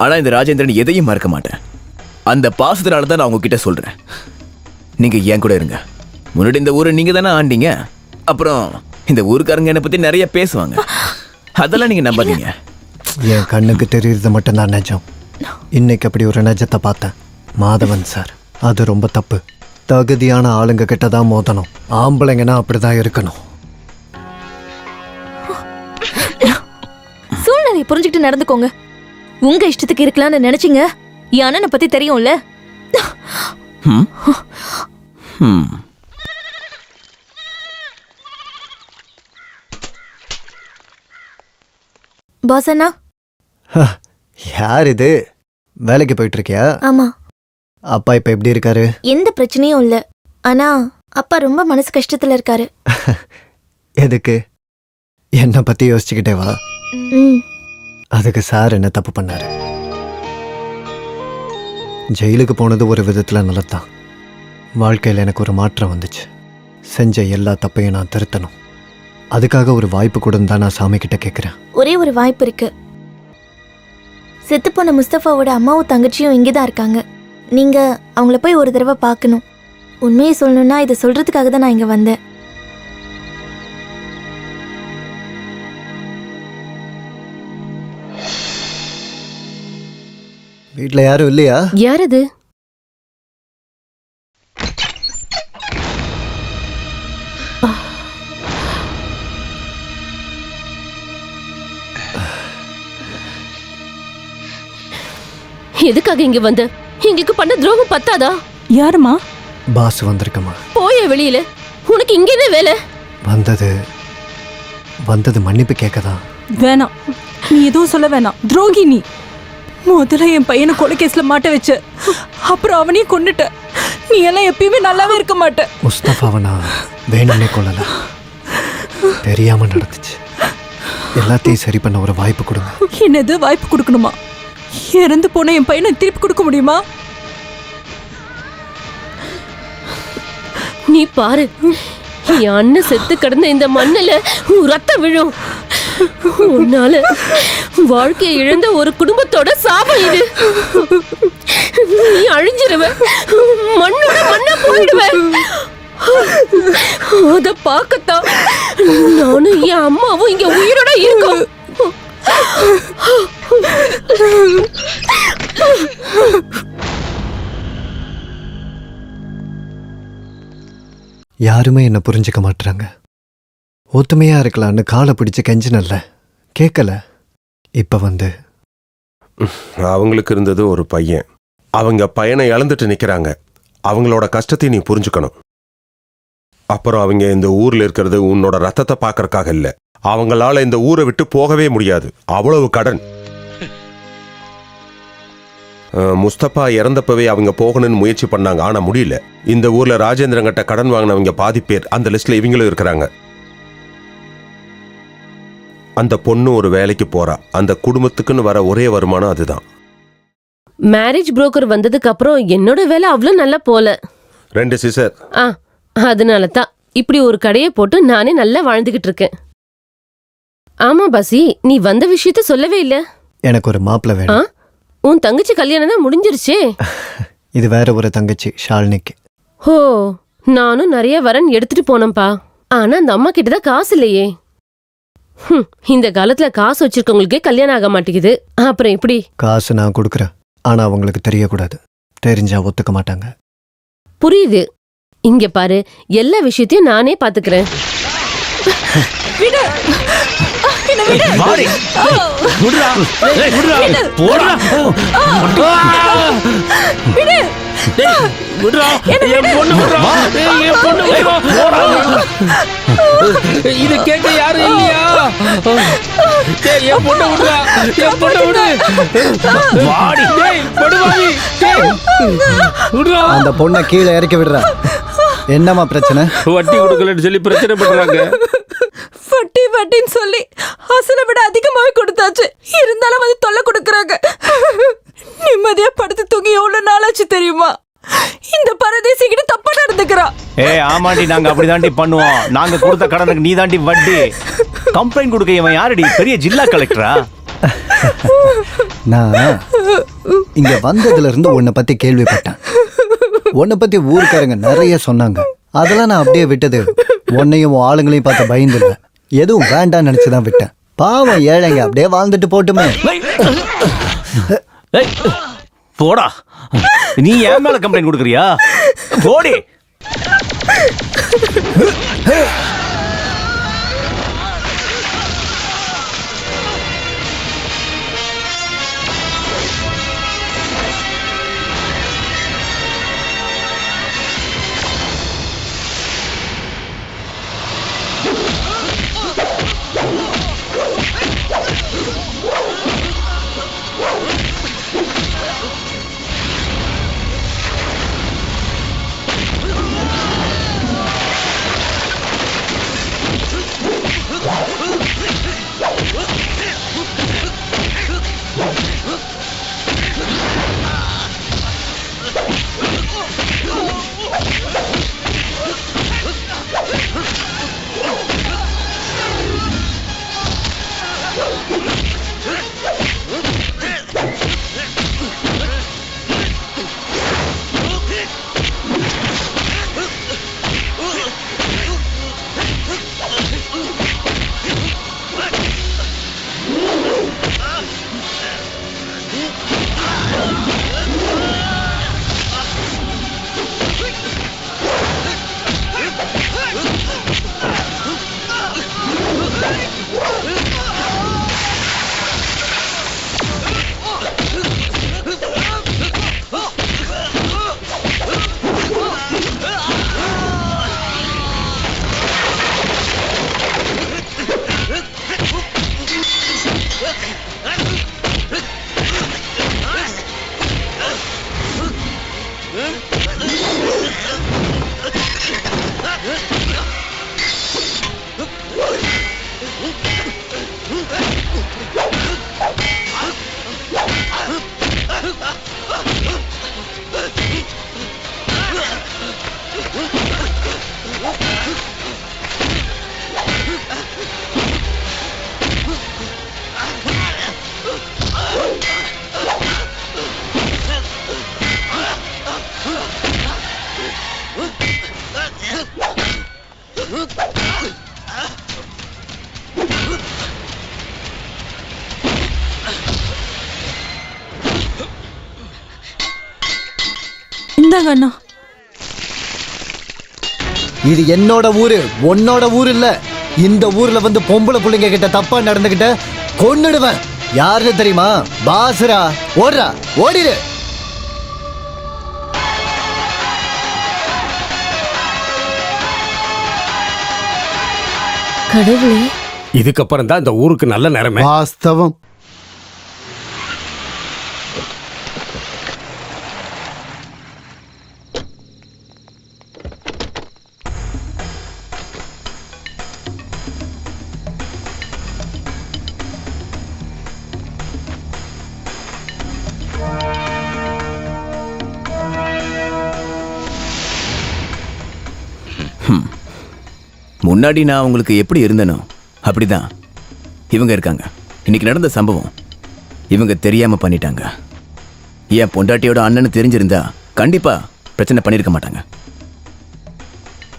ஆனா இந்த ராஜேந்திரன் எதையும் மறக்க மாட்டேன். அந்த பாசத்தினால தான் நான் உங்ககிட்ட சொல்றேன். நீங்க ஏன் கூட இருங்க. முன்னாடி இந்த ஊரை நீங்க தானே ஆண்டீங்க. அப்புறம் இந்த ஊருக்காரங்க என்னை பத்தி நிறைய பேசுவாங்க. அதெல்லாம் நீங்க நம்பாதீங்க. என் கண்ணுக்கு தெரியுறது மட்டும்தான் நிஜம். இன்னைக்கு அப்படி ஒரு நிஜத்தை பார்த்தேன். மாதவன் சார், அது ரொம்ப தப்பு. தகுதியான ஆளுங்க கிட்ட தான் மோதணும். ஆம்பளைங்கன்னா அப்படிதான் இருக்கணும். சூழ்நிலையை புரிஞ்சுக்கிட்டு நடந்துக்கோங்க. உங்க இஷ்டத்துக்கு இருக்கலாம்னு நினைச்சீங்க. என் அண்ணனை பத்தி தெரியும்ல. பாஸ் அண்ணா. யார் இது? வேலைக்கு போயிட்டு இருக்கியா? ஆமா. அப்பா இப்ப எப்படி இருக்காரு? எந்த பிரச்சனையும் இல்ல. ஆனா அப்பா ரொம்ப மனசு கஷ்டத்துல இருக்காரு. எதுக்கு? என்ன பத்தி யோசிச்சுக்கிட்டே வா. அதுக்கு சார் என்ன தப்பு பண்ணாரு? ஜெயிலுக்கு போனது ஒரு விதத்துல நல்லதுதான். வாழ்க்கையில் எனக்கு ஒரு மாற்றம் வந்துச்சு. செஞ்ச எல்லா தப்பையும் நான் திருத்தணும். அதுக்காக ஒரு வாய்ப்பு கொடுன்னு தான் நான் சாமி கிட்ட கேட்குறேன். ஒரே ஒரு வாய்ப்பு இருக்கு. செத்துப்போன முஸ்தபாவோட அம்மாவும் தங்கச்சியும் இங்கே தான் இருக்காங்க. நீங்க அவங்கள போய் ஒரு தடவை பார்க்கணும். உண்மையை சொல்லணும்னா இதை சொல்றதுக்காக தான் நான் இங்க வந்தேன். வீட்டுல யாரும் இல்லையா? யார் அது? எதுக்காக இங்க வந்த? எங்களுக்கு பண்ண துரோகம் பத்தாதா? யாருமா? பாஸ் வந்திருக்கமா? போய வெளியில. உனக்கு இங்க என்ன வேலை? வந்தது மன்னிப்பு கேட்கதான். வேணாம், நீ எதுவும் சொல்ல வேணாம். துரோகி நீ. முதல்ல என் பையனை கொலை கேஸ்ல மாட்ட வச்ச, அப்புறம் அவனையும் கொண்டுட்ட. நீ எல்லாம் எப்பயுமே நல்லாவே இருக்க மாட்ட. முஸ்தபாவை நான் வேணும்னே கொள்ளல, தெரியாம நடந்துச்சு. எல்லாத்தையும் சரி பண்ண ஒரு வாய்ப்பு கொடுங்க. என்னது வாய்ப்பு கொடுக்கணுமா? இறந்து போன என் பையனை திருப்பி கொடுக்க முடியுமா? நீ பாரு, என் அண்ணன் செத்து கிடந்த இந்த மண்ணில ரத்தம் விழும். உன்னால வாழ்க்கையை இழந்த ஒரு குடும்பத்தோட சாபம் இது. நீ அழிஞ்சிருவ, மண்ணோட மண்ணா போயிடுவ. அத பார்க்கத்தான் நானும் என் அம்மாவும் இங்க உயிரோட இருக்கோம். யாருமே என்ன புரிஞ்சுக்க மாட்டாங்க. ஒத்துமையா இருக்கலான்னு காலை பிடிச்சு கெஞ்சினல்ல, கேட்கல. இப்ப வந்து அவங்களுக்கு இருந்தது ஒரு பையன். அவங்க பையனை இழந்துட்டு நிக்கிறாங்க. அவங்களோட கஷ்டத்தை நீ புரிஞ்சுக்கணும். அப்புறம் அவங்க இந்த ஊர்ல இருக்கிறது உன்னோட ரத்தத்தை பார்க்கறதுக்காக இல்ல, அவங்களால இந்த ஊரை விட்டு போகவே முடியாது, அவ்வளவு கடன். முஸ்தபா இறந்தப்பவே அவங்க போகணும்னு முயற்சி பண்ணாங்க, ஆனா முடியல. இந்த ஊர்ல ராஜேந்திரங்கிட்ட கடன் வாங்கினவங்க பாதி பேர், அந்த லிஸ்ட்ல இவங்களும் இருக்கிறாங்க. அந்த பொண்ணு ஒரு வேலைக்கு போறா, அந்த குடும்பத்துக்குன்னு வர ஒரே வருமானம் அதுதான். மேரேஜ் புரோக்கர் வந்ததுக்கு அப்புறம் என்னோட வேலை அவ்வளவு நல்லா போல. 2 சிசர். அதனால தான் இப்படி ஒரு கடையை போட்டு நானே நல்லா வாழ்ந்துகிட்டு இருக்கேன். ஆமா பாசி, நீ வந்த விஷயத்த சொல்லவே இல்ல. எனக்கு ஒரு மாப்பிள்ளை வேணும். உன் தங்கச்சி கல்யாணம் தான் முடிஞ்சிருச்சே. இது வேற ஒரு தங்கச்சி, ஷாலினிக்கு. ஓ, நானும் நிறைய வரன் எடுத்துட்டு போனேன்பா. ஆனா அந்த அம்மா கிட்டதான் காசு இல்லையே. இந்த காலத்துல காசு வச்சிருக்கவங்களுக்கே கல்யாணம் ஆக மாட்டேங்குது, அப்புறம் எப்படி? காசு நான் கொடுக்குறேன், ஆனா அவங்களுக்கு தெரியக்கூடாது. தெரிஞ்சா ஒத்துக்க மாட்டாங்க. புரியுது. இங்க பாரு, எல்லா விஷயத்தையும் நானே பாத்துக்கிறேன். இது கேட்க யாரும் இல்லையா? என் பொண்ணை விடுறா, என் பொண்ணை விடு. அந்த பொண்ணை கீழே இறக்கி விடுறா. என்னம்மா பிரச்சனை? வட்டி கொடுக்கலன்னு சொல்லி பிரச்சனை பண்றாங்க. வட்டி வட்டின்னு சொல்லி அசலை விட அதிகமாவே கொடுத்தாச்சு, இருந்தாலும் வந்து தொல்லை கொடுக்கறாங்க. நிம்மதியா படுத்து தூங்கி எவ்வளவு நாளாச்சு தெரியுமா? இந்த பரதேசி கிட்ட தப்பா நடந்துக்கிறா. ஆமாண்டி, நாங்க அப்படிதாண்டி பண்ணுவோம். நாங்க கொடுத்த கடனுக்கு நீ தாண்டி வட்டி. கம்ப்ளைண்ட் கொடுக்க இவன் யாரடி? பெரிய ஜில்லா கலெக்டரா? நான் இங்க வந்ததுல இருந்து உன்னை பத்தி கேள்விப்பட்டேன். உன்னை பத்தி ஊருக்காரங்க நிறைய சொன்னாங்க. அதெல்லாம் நான் அப்படியே விட்டது. உன்னையும் ஆளுங்களையும் பார்த்து பயந்துல எதுவும் வேண்டான்னு நினைச்சுதான் விட்டேன். பாவம் ஏழைங்க அப்படியே வாழ்ந்துட்டு போட்டுமே. போடா, நீ ஏன் மேல கம்ப்ளைண்ட் கொடுக்கறியா? போடி. இந்தாங்க அண்ணா. இது என்னோட ஊரு, உன்னோட ஊர் இல்ல. இந்த ஊர்ல வந்து பொம்பளை பிள்ளைங்க கிட்ட தப்பா நடந்துகிட்ட கொன்னுடுவேன். யாருன்னு தெரியுமா? பாசுரா. ஓடுறா, ஓடிடு. கடவுளே, இதுக்கப்புறம் தான் இந்த ஊருக்கு நல்ல நேரமே. வாஸ்தவம். முன்னாடி நான் உங்களுக்கு எப்படி இருந்தனோ அப்படிதான் இவங்க இருக்காங்க. இன்னைக்கு நடந்த சம்பவம் இவங்க தெரியாம பண்ணிட்டாங்க. என் பொண்டாட்டியோட அண்ணன்னு தெரிஞ்சிருந்தா கண்டிப்பா பிரச்சனை பண்ணிருக்க மாட்டாங்க.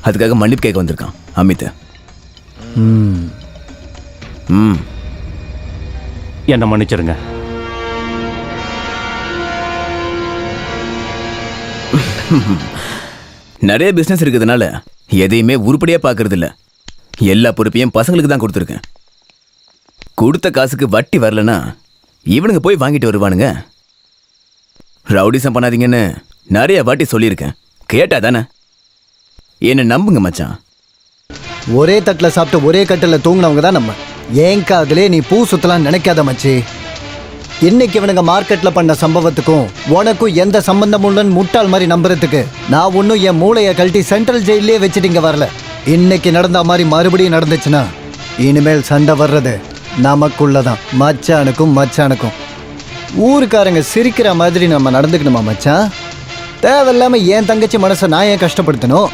அதுக்காக மன்னிப்பு கேட்க வந்திருக்கான் அமித். என்ன மன்னிச்சிருங்க. நிறைய பிசினஸ் இருக்கிறதுனால எதையுமே உருப்படியா பாக்குறது இல்ல. எல்லா பொறுப்பையும் பசங்களுக்கு தான் கொடுத்துருக்கேன். கொடுத்த காசுக்கு வட்டி வரலனா இவனுங்க போய் வாங்கிட்டு வருவானுங்க. ரவுடிசம் பண்ணாதீங்கன்னு நிறைய வாட்டி சொல்லியிருக்கேன். கேட்டா தானே? என்ன நம்புங்க மச்சான். ஒரே தட்டில் சாப்பிட்டு ஒரே கட்டில் தூங்கினவங்க தான் நம்ம. ஏன் காதலே நீ பூ சுத்தலாம் நினைக்காத மச்சி. இன்னைக்கு இவனுங்க மார்க்கெட்ல பண்ண சம்பவத்துக்கும் உனக்கும் எந்த சம்பந்தமும் இல்லைன்னு முட்டாள் மாதிரி நம்புறதுக்கு நான் ஒன்றும் என் மூளையை கழட்டி சென்ட்ரல் ஜெயிலே வச்சுட்டு இங்க வரல. இன்னைக்கு நடந்த மாதிரி மறுபடியும் நடந்துச்சுன்னா இனிமேல் சண்டை வர்றது நமக்குள்ளதான், மச்சானுக்கும். ஊருக்காரங்க சிரிக்கிற மாதிரி நம்ம நடந்துக்கணுமா மச்சான்? தேவையில்லாம என் தங்கச்சி மனசை நான் ஏன் கஷ்டப்படுத்தணும்?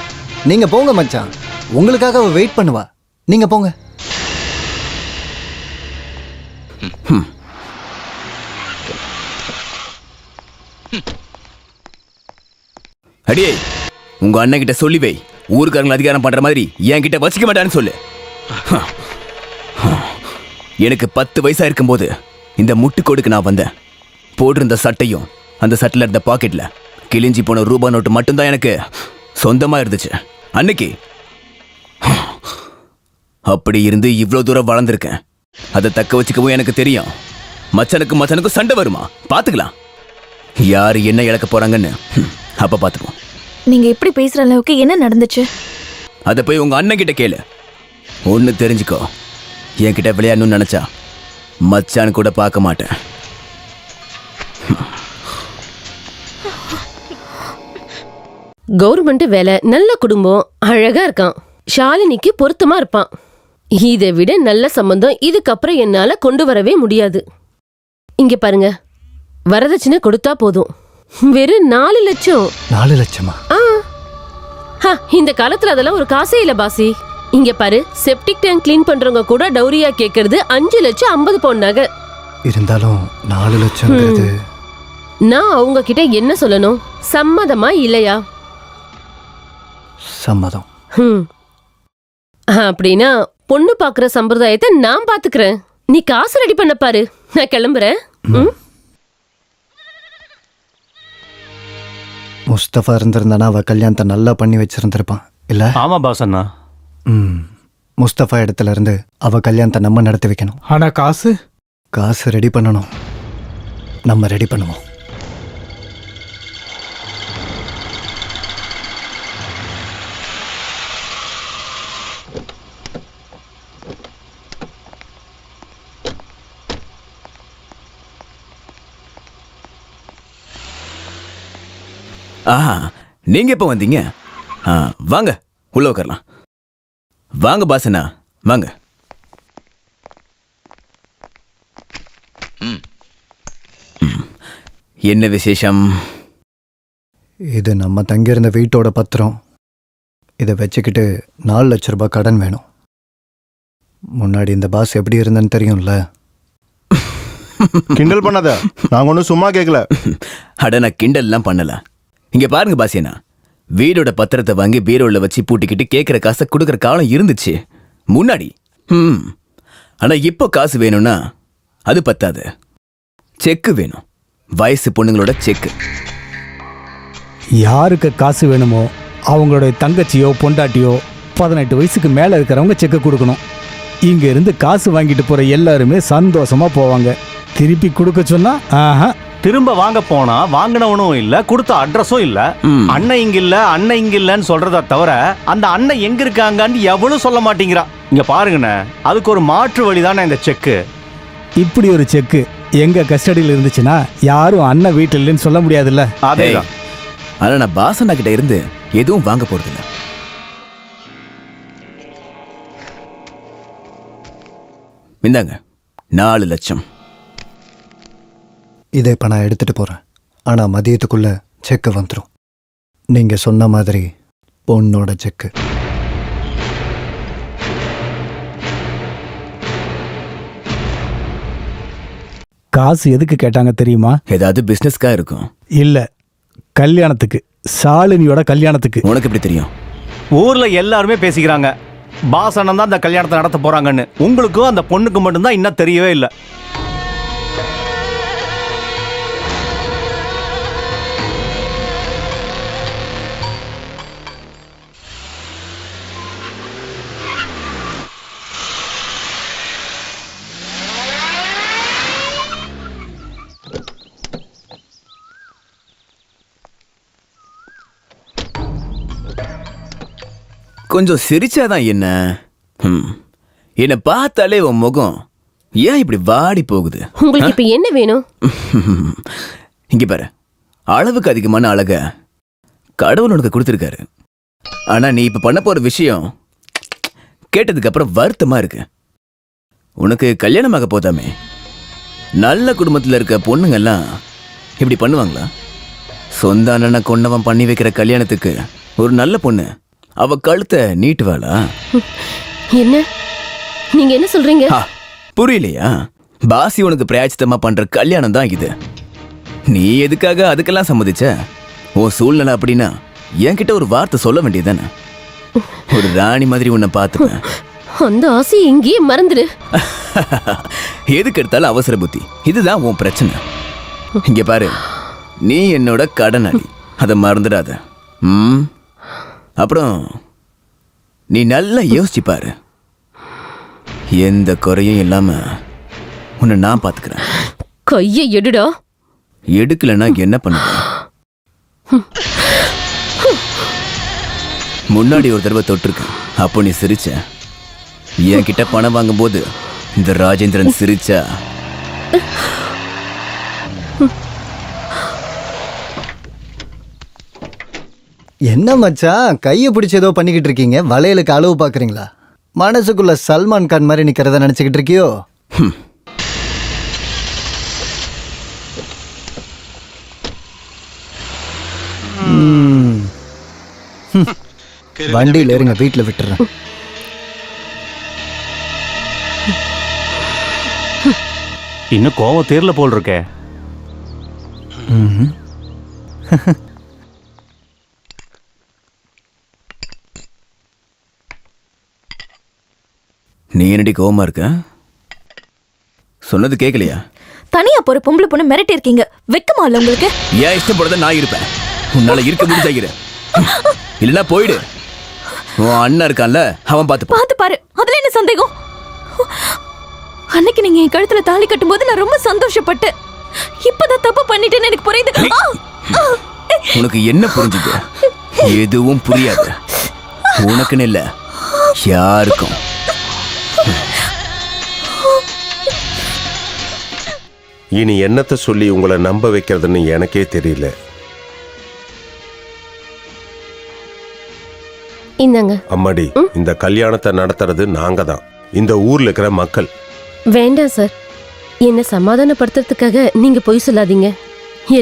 நீங்க போங்க மச்சான், உங்களுக்காக அவ வெயிட் பண்ணுவா. நீங்க போங்க. அடியே, உங்க அண்ணன் கிட்ட சொல்லி வை, ஊருக்காரங்களை அதிகாரம் பண்ற மாதிரி என் கிட்ட வச்சுக்க மாட்டான்னு சொல்லு. எனக்கு 10 வயசா இருக்கும்போது இந்த முட்டுக்கோடுக்கு நான் வந்தேன். போட்டிருந்த சட்டையும் அந்த சட்டில் இருந்த பாக்கெட்ல கிழிஞ்சி போன ரூபா நோட்டு மட்டும்தான் எனக்கு சொந்தமா இருந்துச்சு அன்னைக்கு. அப்படி இருந்து இவ்வளோ தூரம் வளர்ந்துருக்கேன். அதை தக்க வச்சுக்கவும் எனக்கு தெரியும். மச்சனுக்கும் சண்டை வருமா பார்த்துக்கலாம். யாரு என்ன இழக்க போறாங்கன்னு அப்ப பார்த்துப்போம். நீங்க எப்படி பேசுற அளவுக்கு என்ன நடந்துச்சு? அதை போய் உங்க அண்ணன் கிட்ட கேளு. ஒன்னு தெரிஞ்சுக்கோ, என்கிட்ட விளையாடணும்னு நினைச்சா மச்சான் கூட பார்க்க மாட்டேன். கவர்மெண்ட் வேலை, நல்ல குடும்பம், அழகா இருக்கான். ஷாலினிக்கு பொருத்தமா இருப்பான். இதை விட நல்ல சம்பந்தம் இதுக்கப்புறம் என்னால கொண்டு வரவே முடியாது. இங்க பாருங்க, வரதட்சணை கொடுத்தா போதும். வெறும் 4 லட்சம். 4 லட்சமா? இந்த காலத்துல அதெல்லாம் ஒரு காசே இல்ல பாசி. இங்க பாரு, செப்டிக் டேங்க் கிளீன் பண்றவங்க கூட டௌரியா கேக்குறது 5 லட்சம் 50 பவுன் நகை. இருந்தாலும் 4 லட்சம். நான் அவங்க கிட்ட என்ன சொல்லணும்? சம்மதமா இல்லையா? சம்மதம். அப்படின்னா பொண்ணு பாக்குற சம்பிரதாயத்தை நான் பாத்துக்கிறேன். நீ காசு ரெடி பண்ண பாரு, நான் கிளம்புறேன். முஸ்தபா இருந்திருந்தானா அவ கல்யாணத்தை நல்லா பண்ணி வச்சிருந்திருப்பான் இல்ல? ஆமா பாஸ் அண்ணா. முஸ்தபா இடத்துல இருந்து அவ கல்யாணத்தை நம்ம நடத்தி வைக்கணும். ஆனா காசு ரெடி பண்ணணும். நம்ம ரெடி பண்ணுவோம். ஆஹா, நீங்க எப்ப வந்தீங்க? வாங்க உள்ள உட்காரலாம். வாங்க பாசனா, வாங்க. என்ன விசேஷம்? இது நம்ம தங்கியிருந்த வீட்டோட பத்திரம். இதை வச்சுக்கிட்டு 4 லட்ச ரூபாய் கடன் வேணும். முன்னாடி இந்த பாஸ் எப்படி இருந்தேன்னு தெரியும்ல. கிண்டல் பண்ணாத, நாங்க ஒன்றும் சும்மா கேட்கல. அட, நான் கிண்டல்லாம் பண்ணல. இங்க பாருங்க பாசியனா, வீடோட பத்திரத்தை வாங்கி பீரோல வச்சு பூட்டிக்கிட்டு கேட்கிற காசை கொடுக்கற காலம் இருந்துச்சு முன்னாடி. ஆனா இப்போ காசு வேணும்னா அது பத்தாது, செக்கு வேணும். வயசு பொண்ணுங்களோட செக்கு. யாருக்கு காசு வேணுமோ அவங்களோட தங்கச்சியோ பொண்டாட்டியோ 18 வயசுக்கு மேல இருக்கிறவங்க செக்கு கொடுக்கணும். இங்க இருந்து காசு வாங்கிட்டு போற எல்லாருமே சந்தோஷமா போவாங்க. திருப்பி கொடுக்க சொன்னா திரும்ப வாங்க போனா வாங்கினவனும் இல்ல கொடுத்த அட்ரஸும் இல்ல. அண்ணன் இங்க இல்ல அண்ணன் இங்க இல்லன்னு சொல்றத தவிர அந்த அண்ணன் எங்க இருக்காங்கன்னு எவ்வளவு சொல்ல மாட்டேங்கிறா. இங்க பாருங்கண்ணே, அதுக்கு ஒரு மாற்று வழிதானே இந்த செக்கு. இப்படி ஒரு செக்கு எங்க கஸ்டடியில் இருந்துச்சுன்னா யாரும் அண்ணன் வீட்டில் இல்லைன்னு சொல்ல முடியாதுல்ல. அதேதான். ஆனா நான் பாசண்ணா கிட்ட இருந்து எதுவும் வாங்க போறதில்ல. இந்தாங்க 4 லட்சம். இதை இப்போ நான் எடுத்துட்டு போறேன். ஆனா மதியத்துக்குள்ள செக்கு வந்துடும். நீங்க சொன்ன மாதிரி பொண்ணோட செக்கு. காசு எதுக்கு கேட்டாங்க தெரியுமா? ஏதாவது பிசினஸ்க்கா இருக்கும். இல்ல, கல்யாணத்துக்கு. சாலினியோட கல்யாணத்துக்கு. உனக்கு எப்படி தெரியும்? ஊர்ல எல்லாருமே பேசிக்கிறாங்க பாஸ் அண்ணன் தான் அந்த கல்யாணத்தை நடத்த போறாங்கன்னு. உங்களுக்கும் அந்த பொண்ணுக்கு மட்டும்தான் இன்னும் தெரியவே இல்லை. கொஞ்சம் சிரிச்சாதான் என்ன? என்னை பார்த்தாலே உன் முகம் ஏன் இப்படி வாடி போகுது? உங்களுக்கு இப்ப என்ன வேணும்? இங்க பாரு, அளவுக்கு அதிகமான அழக கடவுள் உனக்கு கொடுத்துருக்காரு. ஆனா நீ இப்ப பண்ண போற விஷயம் கேட்டதுக்கு அப்புறம் வருத்தமா இருக்கு. உனக்கு கல்யாணமாக போதாமே. நல்ல குடும்பத்துல இருக்க பொண்ணுங்கெல்லாம் இப்படி பண்ணுவாங்களா? சொந்த அண்ணனை கொண்டவன் பண்ணி வைக்கிற கல்யாணத்துக்கு ஒரு நல்ல பொண்ணு அவ கழுத்தை நீட்டுவாளா? என்ன நீங்க என்ன சொல்றீங்க? புரியலையா? பாசி உனக்கு பிராயச்சித்தமா பண்ற கல்யாணம் தான் இது. நீ எதுக்காக அதுக்கெல்லாம் சம்மதிச்ச? உன் சூழ்நிலை அப்படின்னா என்கிட்ட ஒரு வார்த்தை சொல்ல வேண்டியதானே? ஒரு ராணி மாதிரி உன்னை பார்த்துப்பேன். அந்த ஆசை இங்கேயே மறந்துடு. எதுக்கு எடுத்தாலும் அவசர புத்தி, இதுதான் உன் பிரச்சனை. இங்க பாரு, நீ என்னோட கடனாளி, அதை மறந்துடாத. அப்புறம் நீ நல்லா யோசிச்சு பாரு. எந்த குறையும் இல்லாம உன்னை நான் பாத்துக்கிறேன். கையை எடுடா. எடுக்கலன்னா என்ன பண்ணுவ? முன்னாடி ஒரு தடவை தொட்டிருக்க, அப்போ நீ சிரிச்ச. என்கிட்ட பணம் வாங்கும் போது இந்த ராஜேந்திரன் சிரிச்சா. என்ன மச்சான், கையை பிடிச்சி ஏதோ பண்ணிக்கிட்டு இருக்கீங்க? வளையலுக்கு அளவு பார்க்குறீங்களா? மனசுக்குள்ள சல்மான் கான் மாதிரி நிற்கிறத நினச்சிக்கிட்டு இருக்கியோ? வண்டியில் இருங்க, வீட்டில் விட்டுறேன். இன்னும் கோவம் தேர்ல போல் இருக்கே. நீ என்னடி கோவமா இருக்க? சொன்னது கேட்கலையா? தனியா போற பொம்பளை பொண்ணு மிரட்டி இருக்கீங்க, வெக்கமா இல்ல உங்களுக்கு? ஏன் இஷ்டம் போறத நான் இருப்பேன். உன்னால இருக்க முடிஞ்சாகிற இல்லைன்னா போயிடு. உன் அண்ணன் இருக்கான்ல, அவன் பார்த்து பாரு. அதுல என்ன சந்தேகம்? அன்னைக்கு நீங்க என் கழுத்துல தாலி கட்டும் போது நான் ரொம்ப சந்தோஷப்பட்டேன். இப்பதான் தப்பு பண்ணிட்டேன்னு எனக்கு புரியுது. உனக்கு என்ன புரிஞ்சுது? எதுவும் புரியாது. உனக்குன்னு இல்ல, யாருக்கும். இனி என்னத்தை சொல்லி உங்களை நம்ப வைக்கிறதுன்னு எனக்கே தெரியல. இந்தாங்க. அம்மாடி, இந்த கல்யாணத்தை நடத்துறது நாங்க தான், இந்த ஊர்ல இருக்கிற மக்கள். வேண்டாம் சார், என்ன சமாதானப்படுத்துறதுக்காக நீங்க பொய் சொல்லாதீங்க.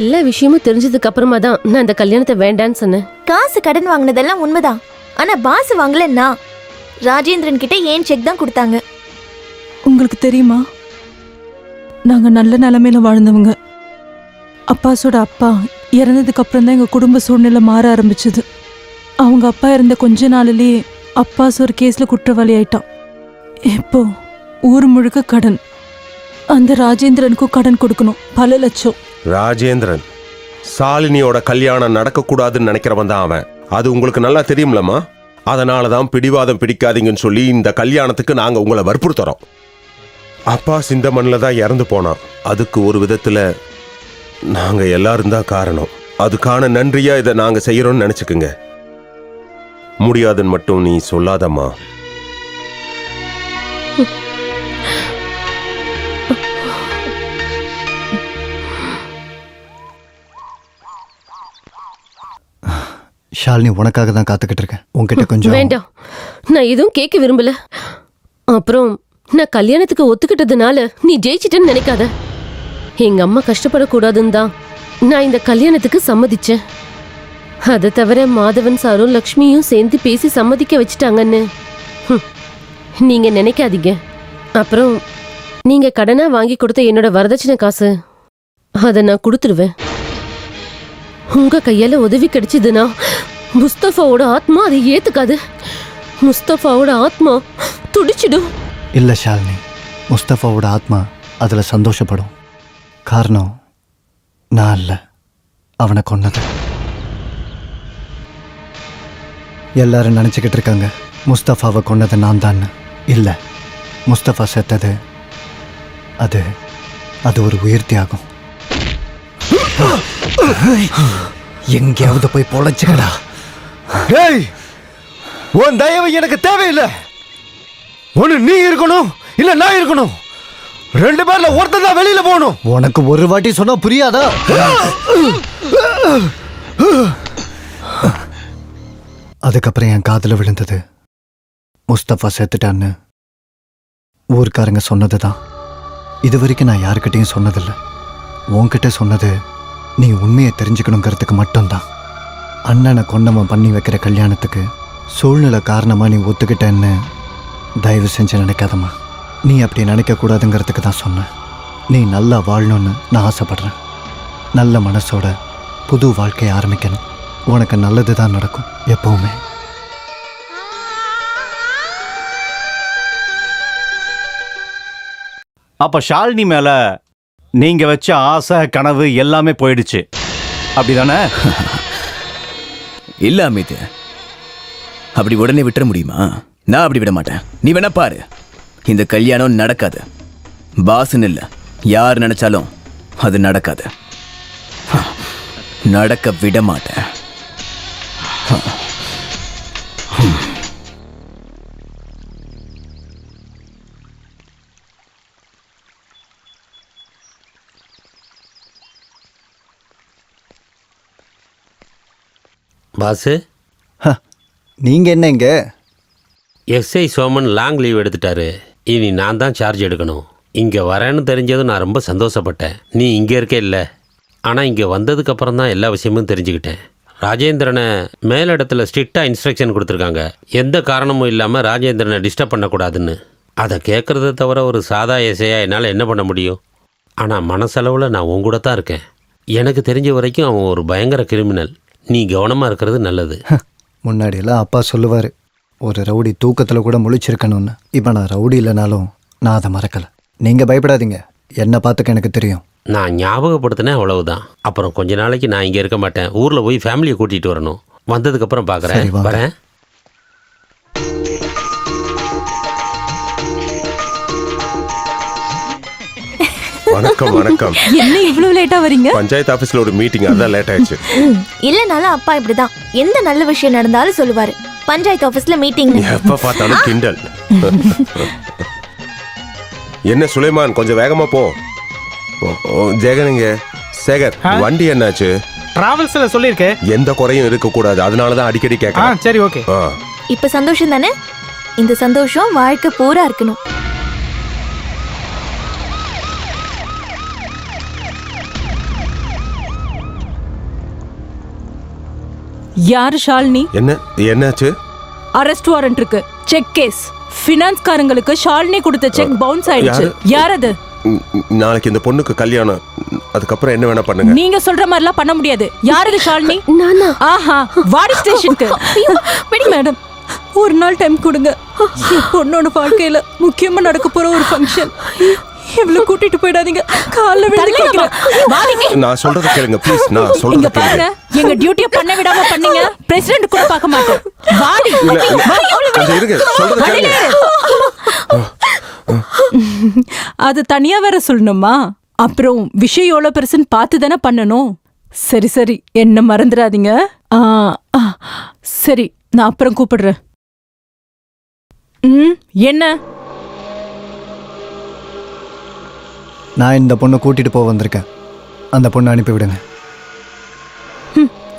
எல்லா விஷயமும் தெரிஞ்சதுக்கு அப்புறமா தான் நான் இந்த கல்யாணத்தை வேண்டான்னு சொன்னேன். காசு கடன் வாங்கினதெல்லாம் உண்மைதான். ஆனா பாஸ் வாங்கலன்னா ராஜேந்திரன் கிட்ட ஏன் செக் தான் கொடுத்தாங்க. உங்களுக்கு தெரியுமா, நாங்க நல்ல நிலைமையில வாழ்ந்தவங்க. அப்பாஸோட அப்பா இறந்ததுக்கு அப்புறம் தான் எங்க குடும்ப சூழ்நிலை மாற ஆரம்பிச்சது. அவங்க அப்பா இருந்த கொஞ்ச நாளிலேயே அப்பாஸ் ஒரு கேஸ்ல குற்றவாளி ஆயிட்டான். இப்போ ஊர் முழுக்க கடன். அந்த ராஜேந்திரனுக்கும் கடன் கொடுக்கணும், பல லட்சம். ராஜேந்திரன் சாலினியோட கல்யாணம் நடக்கக்கூடாதுன்னு நினைக்கிறவன் தான் அவன். அது உங்களுக்கு நல்லா தெரியும்லம்மா. அதனால தான் பிடிவாதம் பிடிக்காதீங்கன்னு சொல்லி இந்த கல்யாணத்துக்கு நாங்க உங்களை வற்புறுத்துறோம். அப்பா இந்த மண்ணில் தான் இறந்து போனான். அதுக்கு ஒரு விதத்துல நாங்க எல்லாரும் தான் காரணம். அதுக்கான நன்றியா இதை நாங்க செய்யறோம்னு நினைச்சுக்குங்க. முடியாதுன்னு மட்டும் நீ சொல்லாதம்மா. ஷாலினி, உனக்காக தான் காத்துக்கிட்டு இருக்கேன். உன்கிட்ட கொஞ்சம் வேண்டாம், நான் எதுவும் கேட்க விரும்பல. அப்புறம் நான் கல்யாணத்துக்கு ஒத்துக்கிட்டதுனால நீ ஜெயிச்சிட்டேன்னு நினைக்காத. எங்க அம்மா கஷ்டப்படக்கூடாதுன்னு தான் நான் இந்த கல்யாணத்துக்கு சம்மதிச்சேன். அதை தவிர மாதவன் சாரும் லக்ஷ்மியும் சேர்ந்து பேசி சம்மதிக்க வச்சுட்டாங்கன்னு நீங்க நினைக்காதீங்க. அப்புறம் நீங்க கடனா வாங்கி கொடுத்த என்னோட வரதட்சணை காசு அதை நான் கொடுத்துருவேன். உங்க கையால உதவி கிடைச்சதுன்னா முஸ்தபாவோட ஆத்மா அதை ஏத்துக்காது. முஸ்தபாவோட ஆத்மா துடிச்சிடும். இல்லை ஷாலினி, முஸ்தபாவோட ஆத்மா அதில் சந்தோஷப்படும். காரணம் நான் இல்லை, அவனை கொன்னது. எல்லாரும் நினச்சிக்கிட்டு இருக்காங்க முஸ்தபாவை கொன்னது நான் தான். இல்லை, முஸ்தபா செத்தது அது ஒரு உயிர் தியாகம். எங்கேயாவது போய் பொழைச்சுக்கடா. உன் தயவு எனக்கு தேவையில்லை. ஒன்று நீ இருக்கணும், இல்லை நான் இருக்கணும். 2 பேர்ல ஒருத்தன் தான் வெளியில போகணும். உனக்கு ஒரு வாட்டி சொன்னா புரியாதா? அதுக்கப்புறம் என் காதுல விழுந்தது முஸ்தபா செத்துட்டான்னு ஊர்க்காரங்க சொன்னதுதான். இது வரைக்கும் நான் யாருக்கிட்டையும் சொன்னதில்லை. உன்கிட்ட சொன்னது நீ உண்மையை தெரிஞ்சுக்கணுங்கிறதுக்கு மட்டும்தான். அண்ணனை கொன்னவன் பண்ணி வைக்கிற கல்யாணத்துக்கு சூழ்நிலை காரணமா நீ ஒத்துக்கிட்டேன்னு தயவு செஞ்சு நினைக்காதம்மா. நீ அப்படி நினைக்கக்கூடாதுங்கிறதுக்கு தான் சொன்னேன். நீ நல்லா வாழணும்னு நான் ஆசைப்படுறேன். நல்ல மனசோட புது வாழ்க்கையை ஆரம்பிக்கணும். உனக்கு நல்லது தான் நடக்கும் எப்பவுமே. அப்ப ஷாலினி மேல நீங்க வச்ச ஆசை கனவு எல்லாமே போயிடுச்சு, அப்படிதானே? இல்ல அமித், அப்படி உடனே விட்டுற முடியுமா? நான் அப்படி விட மாட்டேன். நீ வேணா பாரு, இந்த கல்யாணம் நடக்காது. பாஸ்ன்னு இல்லை, யார் நினைச்சாலும் அது நடக்காது. நடக்க விட மாட்டேன். பாஸு, நீங்க என்ன இங்க? எஸ்ஐ சோமன் லாங் லீவ் எடுத்துட்டாரு. இனி நான் தான் சார்ஜ் எடுக்கணும். இங்கே வரேன்னு தெரிஞ்சதும் நான் ரொம்ப சந்தோஷப்பட்டேன். நீ இங்கே இருக்க இல்லை, ஆனால் இங்கே வந்ததுக்கப்புறம் தான் எல்லா விஷயமும் தெரிஞ்சுக்கிட்டேன். ராஜேந்திரனை மேலிடத்தில் ஸ்ட்ரிக்டாக இன்ஸ்ட்ரக்ஷன் கொடுத்துருக்காங்க, எந்த காரணமும் இல்லாமல் ராஜேந்திரனை டிஸ்டர்ப் பண்ணக்கூடாதுன்னு. அதை கேட்குறத தவிர ஒரு சாதா எஸ்ஐயாக என்னால் என்ன பண்ண முடியும்? ஆனால் மனசளவில் நான் உன் கூட தான் இருக்கேன். எனக்கு தெரிஞ்ச வரைக்கும் அவன் ஒரு பயங்கர கிரிமினல். நீ கவனமாக இருக்கிறது நல்லது. முன்னாடியெல்லாம் அப்பா சொல்லுவார், ஒரு ரவுடி தூக்கத்தில் கூட முழிச்சிருக்கணும்னு. இப்போ நான் ரவுடி இல்லைனாலும் நான் அதை மறக்கலை. நீங்கள் பயப்படாதீங்க, என்னை பார்த்துக்க எனக்கு தெரியும். நான் ஞாபகப்படுத்தினேன், அவ்வளவுதான். அப்புறம் கொஞ்ச நாளைக்கு நான் இங்கே இருக்க மாட்டேன். ஊரில் போய் ஃபேமிலியை கூட்டிகிட்டு வரணும். வந்ததுக்கப்புறம் பார்க்குறேன். வரேன். வணக்கம். வணக்கம். என்ன இவ்வளவு லேட்டா வரீங்க? பஞ்சாயத்து ஆபீஸ்ல ஒரு மீட்டிங், அதான் லேட் ஆயிடுச்சு. இல்லனாலும் அப்பா இப்படிதான், எந்த நல்ல விஷயம் நடந்தாலும் சொல்லுவாரு, பஞ்சாயத்து ஆபீஸ்ல மீட்டிங். எப்ப பார்த்தாலும் கிண்டல். என்ன சுலைமான், கொஞ்சம் வேகமா போ. ஜெகனுங்க, சேகர், வண்டி என்னாச்சு? டிராவல்ஸ்ல சொல்லிருக்கேன், எந்த குறையும் இருக்க கூடாது, அதனால தான் அடிக்கடி கேட்கறேன். சரி, ஓகே. இப்ப சந்தோஷம் தானே? இந்த சந்தோஷம் வாழ்க்கை பூரா இருக்கணும். யாரு ஷாலினி? என்னாச்சு? அரெஸ்ட் வாரண்ட் இருக்கு, செக் கேஸ். ஃபினான்ஸ்காரங்களுக்கு ஷாலினி கொடுத்த செக் பவுன்ஸ் ஆயிடுச்சு. யார் அது? நாளைக்கு இந்த பொண்ணுக்கு கல்யாணம், அதுக்கப்புறம் என்ன வேணா பண்ணுங்க. நீங்க சொல்ற மாதிரிலாம் பண்ண முடியாது. யாரு ஷாலினி? நானா? ஆஹா, வாடி ஸ்டேஷனுக்கு. மேடம், ஒரு நாள் டைம் கொடுங்க. என் பொண்ணோட வாழ்க்கையில முக்கியமா நடக்க போற ஒரு ஃபங்க்ஷன். இவ்வளவு கூட்டிட்டு போயிடாதீங்க, கால்ல விழுந்து கேக்குறேன். நான் சொல்றத கேளுங்க ப்ளீஸ். நான் சொல்றத கேளுங்க. எங்க டியூட்டியை பண்ண விடாம பண்ணீங்க, பிரசிடென்ட் கூட பார்க்க மாட்டேன். வாடி. கொஞ்சம் இருங்க, சொல்றத கேளுங்க. அது தனியா வேற சொல்லணுமா? அப்புறம் விஷயம் எவ்வளோ பெருசுன்னு பார்த்து தானே பண்ணணும். சரி சரி, என்ன மறந்துடாதீங்க. ஆ ஆ, சரி, நான் அப்புறம் கூப்பிடுறேன். என்ன? நான் இந்த பொண்ணை கூட்டிட்டு போக வந்திருக்கேன். அந்த பொண்ணை அனுப்பி விடுங்க.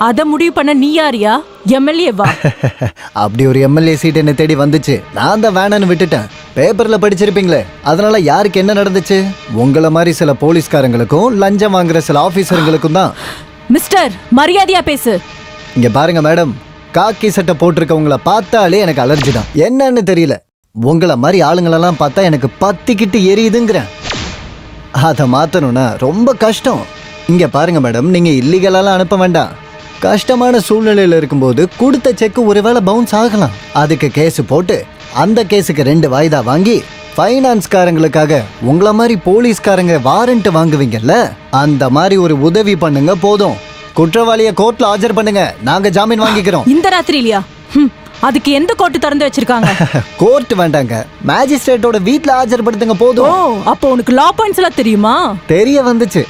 அத முடிவு பண்ண நீ யாரியா? எம்எல்ஏவா? அப்படி ஒரு எம்எல்ஏ சீட் என்ன தேடி வந்துச்சு. நான் தான் வேணான்னு விட்டுட்டேன். பேப்பர்ல படிச்சிருப்பீங்களே, அதனால யாருக்கு என்ன நடந்துச்சு? உங்களை மாதிரி சில போலீஸ்காரங்களுக்கும் லஞ்சம் வாங்குற சில ஆபீசருங்களுக்கும் தான். மிஸ்டர், மரியாதையா பேசு. இங்க பாருங்க மேடம், காக்கி சட்டை போட்டிருக்கவங்கள பார்த்தாலே எனக்கு அலர்ஜி தான். என்னன்னு தெரியல, உங்களை மாதிரி ஆளுங்களெல்லாம் பார்த்தா எனக்கு பத்திக்கிட்டு எரியுதுங்கிறேன். அதை மாத்தணும்னா ரொம்ப கஷ்டம். இங்க பாருங்க மேடம், நீங்க இல்லீகலாலாம் அனுப்ப வேண்டாம். கஷ்டமான சூழ்நிலையில் இருக்கும்போது கொடுத்த செக் ஒருவேளை பவுன்ஸ் ஆகலாம். அதுக்கு கேஸ் போட்டு அந்த கேஸுக்கு 2 வாய்தா வாங்கி ஃபைனான்ஸ்காரங்களுக்காக உங்களை மாதிரி போலீஸ்காரங்க வாரண்ட் வாங்குவீங்கல்ல, அந்த மாதிரி ஒரு உதவி பண்ணுங்க போதும். குற்றவாளியை கோர்ட்ல ஆஜர் பண்ணுங்க, நாங்க ஜாமீன் வாங்கிக்கிறோம். இந்த ராத்திரி இல்லையா? அதுக்கு எந்த கோர்ட் திறந்து வச்சிருக்காங்க? கோர்ட் வேண்டாங்க, மேஜிஸ்ட்ரேட்டோட வீட்ல ஆஜர்படுத்துங்க போதும். ஓ, அப்போ உனக்கு லா பாயிண்ட்ஸ் எல்லாம் தெரியுமா? தெரிய வந்துச்சு.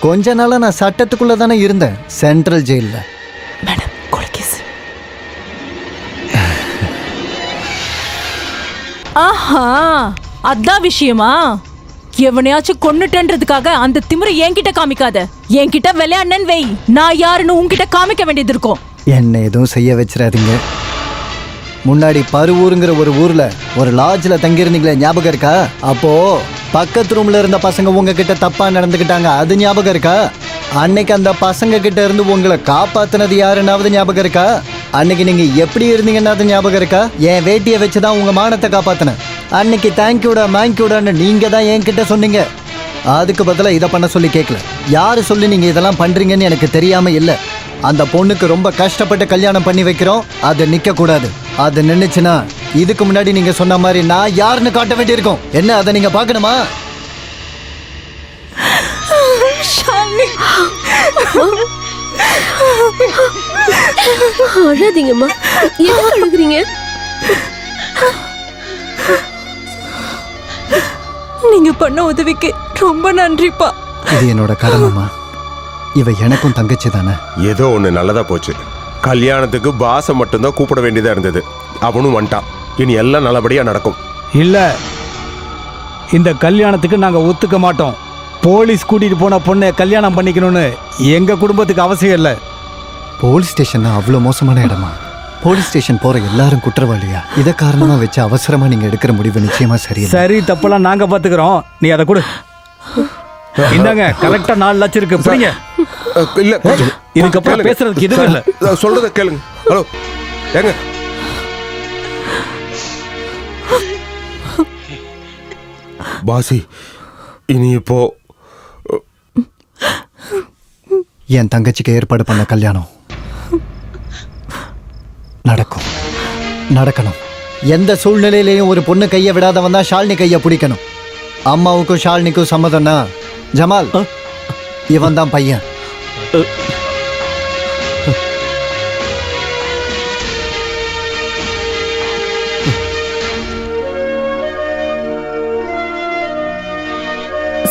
கொஞ்ச நாளா நான் சட்டத்துக்குள்ள தானே இருந்தேன், சென்ட்ரல் ஜெயில்ல. மேடம், கொலைகேஸ். ஆஹா, அதான் விஷயமா? எவனையாச்சும் கொன்னுட்டேன்றதுக்காக அந்த திமிரை என்கிட்ட காமிக்காத. என்கிட்ட விளையாடுனேன்னு வை, நான் யாருன்னு உன்கிட்ட காமிக்க வேண்டியது இருக்கும். என்ன எதுவும் செய்ய வச்சிடாதீங்க. முன்னாடி பருவூருங்கிற ஒரு ஊர்ல ஒரு லாட்ஜ்ல தங்கியிருந்தீங்களே, ஞாபகம் இருக்கா? அப்போ பக்கத்து ரூம்ல இருந்த பசங்க உங்ககிட்ட தப்பா நடந்துக்கிட்டாங்க, அது ஞாபகம் இருக்கா? அன்னைக்கு அந்த பசங்க கிட்ட இருந்து உங்களை காப்பாத்தினது யாருன்னாவது ஞாபகம் இருக்கா? அன்னைக்கு நீங்க எப்படி இருந்தீங்கன்னா அது ஞாபகம் இருக்கா? என் வேட்டியை வச்சுதான் உங்க மானத்தை காப்பாத்தினேன். அன்னைக்கு தேங்க்யூடா மேங்க்யூடான்னு நீங்க தான் என்கிட்ட சொன்னீங்க. அதுக்கு பதிலாக இதை பண்ண சொல்லி கேட்கல. யாரு சொல்லி நீங்க இதெல்லாம் பண்றீங்கன்னு எனக்கு தெரியாம இல்லை. அந்த பொண்ணுக்கு ரொம்ப கஷ்டப்பட்டு கல்யாணம் பண்ணி வைக்கிறோம், அது நிக்க கூடாது. அது நின்னுச்சுன்னா இதுக்கு முன்னாடி நீங்க சொன்ன மாதிரி நான் யாருன்னு காட்ட வேண்டியிருக்கும். என்ன, அதை நீங்க பார்க்கணுமா? அழாதீங்கம்மா, எதுக்கு அழுகுறீங்க? நீங்க பண்ண உதவிக்கு ரொம்ப நன்றிப்பா. இது என்னோட கடமைமா. இவ எனக்கும் தங்கச்சி தானே. ஏதோ ஒன்று நல்லதா போச்சு. கல்யாணத்துக்கு பாசை மட்டும்தான் கூப்பிட வேண்டியதா இருந்தது, அவனும் வந்துட்டான். இனி எல்லாம் நல்லபடியா நடக்கும். இல்ல, இந்த கல்யாணத்துக்கு நாங்க ஒத்துக்க மாட்டோம். போலீஸ் கூட்டிட்டு போன பொண்ணை கல்யாணம் பண்ணிக்கணும்னு எங்க குடும்பத்துக்கு அவசியம் இல்லை. போலீஸ் ஸ்டேஷன் அவ்வளோ மோசமான இடமா? போலீஸ் ஸ்டேஷன் போற எல்லாரும் குற்றவாளியா? இதை காரணமா வச்சு அவசரமா நீங்க எடுக்கிற முடிவு நிச்சயமா சரியில்லை. சரி, தப்பெல்லாம் நாங்க பாத்துக்கிறோம், நீ அதை கொடு. இந்தாங்க, கரெக்டா 4 லட்சம் இருக்கு, புரியுங்க? இல்ல, இதுக்கப்புறம் பேசுறதுக்கு எதுவும் இல்லை. சொல்றத கேளுங்க. ஹலோ, ஏங்க, பாசி, இனி இப்போ என் தங்கச்சிக்கு ஏற்பாடு பண்ண கல்யாணம் நடக்கும், நடக்கணும். எந்த சூழ்நிலையிலையும் ஒரு பொண்ணு கையை விடாதவன் தான் ஷாலினி கையை பிடிக்கணும். அம்மாவுக்கும் ஷாலினிக்கும் சம்மதம்னா ஜமால் இவன் தான் பையன்.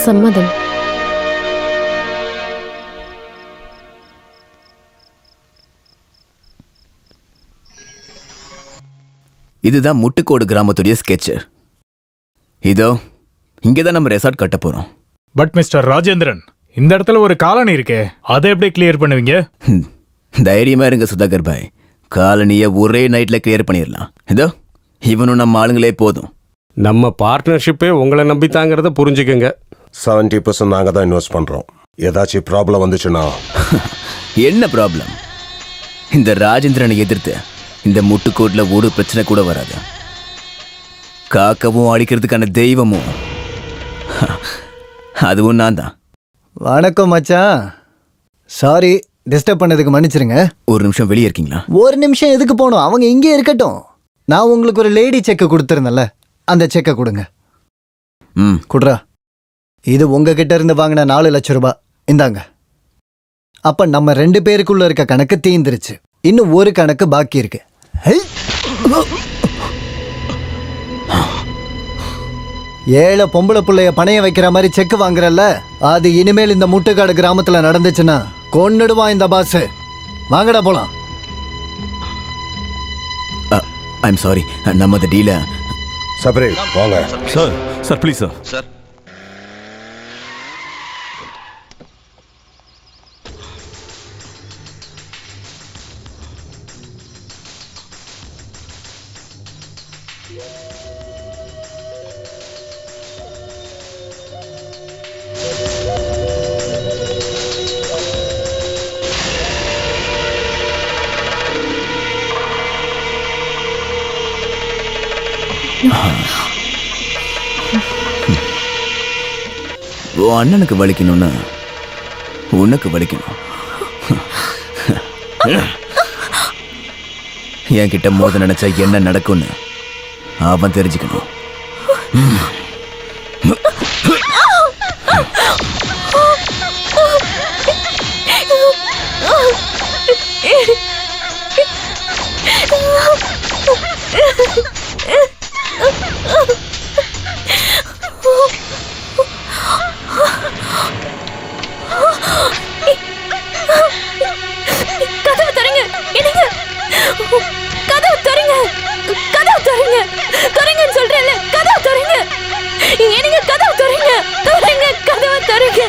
சம்மதம். இதுதான் முட்டுக்கோடு கிராமத்துடைய ஸ்கெட்சு. இதோ இங்கதான் நம்ம ரெசார்ட் கட்ட போறோம். பட் மிஸ்டர் ராஜேந்திரன், இந்த இடத்துல ஒரு காலனி இருக்கே, அதை எப்படி கிளியர் பண்ணுவீங்க? தைரியமா இருங்க சுதாகர் பாய், காலனியை ஒரே நைட்ல கிளியர் பண்ணிடலாம். இதோ இவனும் நம்ம ஆளுங்களே போதும். நம்ம பார்ட்னர்ஷிப்பே உங்களை நம்பித்தாங்கிறத புரிஞ்சுக்கங்க. 70% நாங்க தான் இன்வெஸ்ட் பண்றோம். ஏதாச்சும் ப்ராப்ளம் வந்துச்சுன்னா என்ன ப்ராப்ளம்? இந்த ராஜேந்திரனை எதிர்த்து இந்த முட்டுக்கோட்ல ஒரு பிரச்சனை கூட வராது. காக்கவும் அடிக்கிறதுக்கான தெய்வமும் அதுவும் நான் தான். வணக்கம் மச்சான், சாரி டிஸ்டர்ப் பண்ணதுக்கு மன்னிச்சிருங்க. ஒரு நிமிஷம் வெளியே இருக்கீங்களா? ஒரு நிமிஷம் எதுக்கு போகணும், அவங்க இங்கே இருக்கட்டும். நான் உங்களுக்கு ஒரு லேடி செக்கை கொடுத்துருந்தேன்ல, அந்த செக்கை கொடுங்க. குட்ரா, இது உங்ககிட்ட இருந்து வாங்கின 4 லட்சம் ரூபாய், இந்தாங்க. அப்ப நம்ம 2 பேருக்குள்ள இருக்க கணக்கு தீந்துருச்சு. இன்னும் ஒரு கணக்கு பாக்கி இருக்கு. ஏழை பொம்பளை பிள்ளைய பணைய வைக்கிற மாதிரி செக் வாங்குறல்ல, அது இனிமேல் இந்த முட்டுக்காடு கிராமத்துல நடந்துச்சுன்னா கொன்னுடுவான் இந்த பாஸ். வாங்கடா போலாம். ஐம் சாரி, நம்ம அந்த டீல சபரே வாங்க. Sir sir please sir. Sir உன் அண்ணனுக்கு வலிக்கணும்னா உனக்கு வலிக்கணும். என்கிட்ட மோத நினைச்சா என்ன நடக்கும்னு அவன் தெரிஞ்சுக்கணும். கதவு தரங்க, என்னங்க? கதவு தரங்க, கதவு தரங்க, தரங்கன்னு சொல்றேன்ல, கதவு தரங்க. என்னங்க கதவு தரங்க, தரங்க, கதவு தரங்க.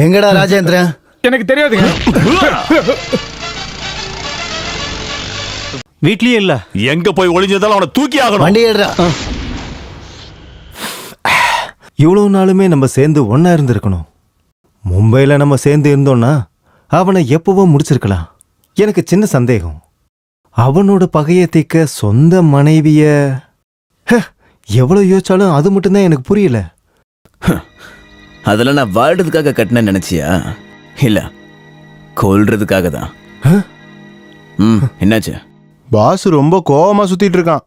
எங்கடா ராஜேந்திரன்? எனக்கு தெரியாதுங்க. வீட்லயே இல்ல. எங்க போய் ஒளிஞ்சதால அவனை தூக்கி ஆகணும். வண்டி ஏடுறா. இவ்வளவு நாளுமே நம்ம சேர்ந்து ஒன்னா இருந்திருக்கணும். மும்பையில நம்ம சேர்ந்து இருந்தோம்னா அவனை எப்பவோ முடிச்சிருக்கலாம். எனக்கு சின்ன சந்தேகம், அவனோட பகையை தீர்க்க சொந்த மனைவிய எவ்வளவு யோசிச்சாலும் அது மட்டும்தான் எனக்கு புரியல. அதெல்லாம் நான் வாழ்றதுக்காக கட்டினேன்னு நினைச்சியா? இல்ல, கொல்றதுக்காக தான். என்னாச்சு? பாஸ் ரொம்ப கோவமா சுத்திட்டு இருக்கான்.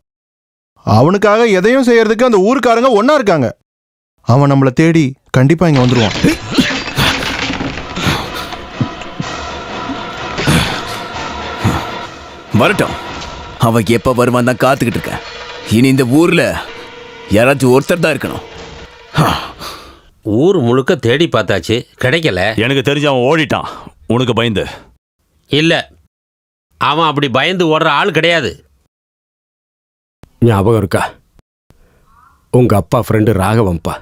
அவனுக்காக எதையும் செய்யறதுக்கு அந்த ஊருக்காரங்க ஒன்னா இருக்காங்க. அவன் நம்மளை தேடி கண்டிப்பா இங்க வந்துருவான். வரட்டும், அவன் எப்ப வருவான் தான் காத்துக்கிட்டு இருக்க. இனி இந்த ஊர்ல யாராச்சும் ஒருத்தர் தான் இருக்கணும். ஊர் முழுக்க தேடி பார்த்தாச்சு, கிடைக்கல. எனக்கு தெரிஞ்சு அவன் ஓடிட்டான், உனக்கு பயந்து. இல்ல, அவன் அப்படி பயந்து ஓடுற ஆள் கிடையாது. ஞாபகம் இருக்கா? உங்க அப்பா ஃப்ரெண்டு ராகவம்பா,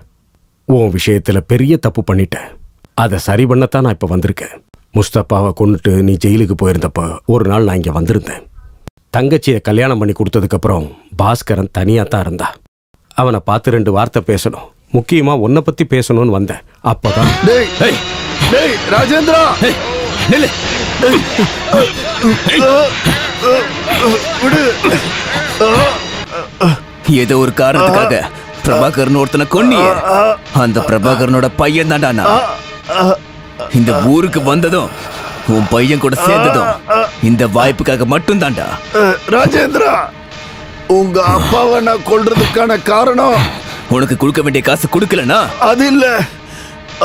உன் விஷயத்துல பெரிய தப்பு பண்ணிட்டேன். அதை சரி பண்ணத்தான் நான் இப்ப வந்திருக்கேன். முஸ்தபாவை கொண்டுட்டு நீ ஜெயிலுக்கு போயிருந்தப்ப ஒரு நாள் நான் இங்க வந்திருந்தேன். தங்கச்சியை கல்யாணம் பண்ணி கொடுத்ததுக்கப்புறம் பாஸ்கரன் தனியா தான் இருந்தா. அவனை பார்த்து 2 வார்த்தை பேசணும், முக்கியமா உன்னை பத்தி பேசணும்னு வந்தேன். அப்பதான் ராஜேந்திரா நில்லு. ஏதோ ஒரு காரணத்துக்காக பிரபாகரன் ஒருத்தனை கொன்னியே. அந்த பிரபாகரனோட பையன் தான்டா நான். இந்த ஊருக்கு வந்ததும் உன் பையன் கூட சேர்ந்ததும் இந்த வாய்ப்புக்காக மட்டும் தான்டா. ராஜேந்திரா, உங்க அப்பாவை நான் கொல்றதுக்கான காரணம் உனக்கு கொடுக்க வேண்டிய காசு கொடுக்கலனா அது இல்ல,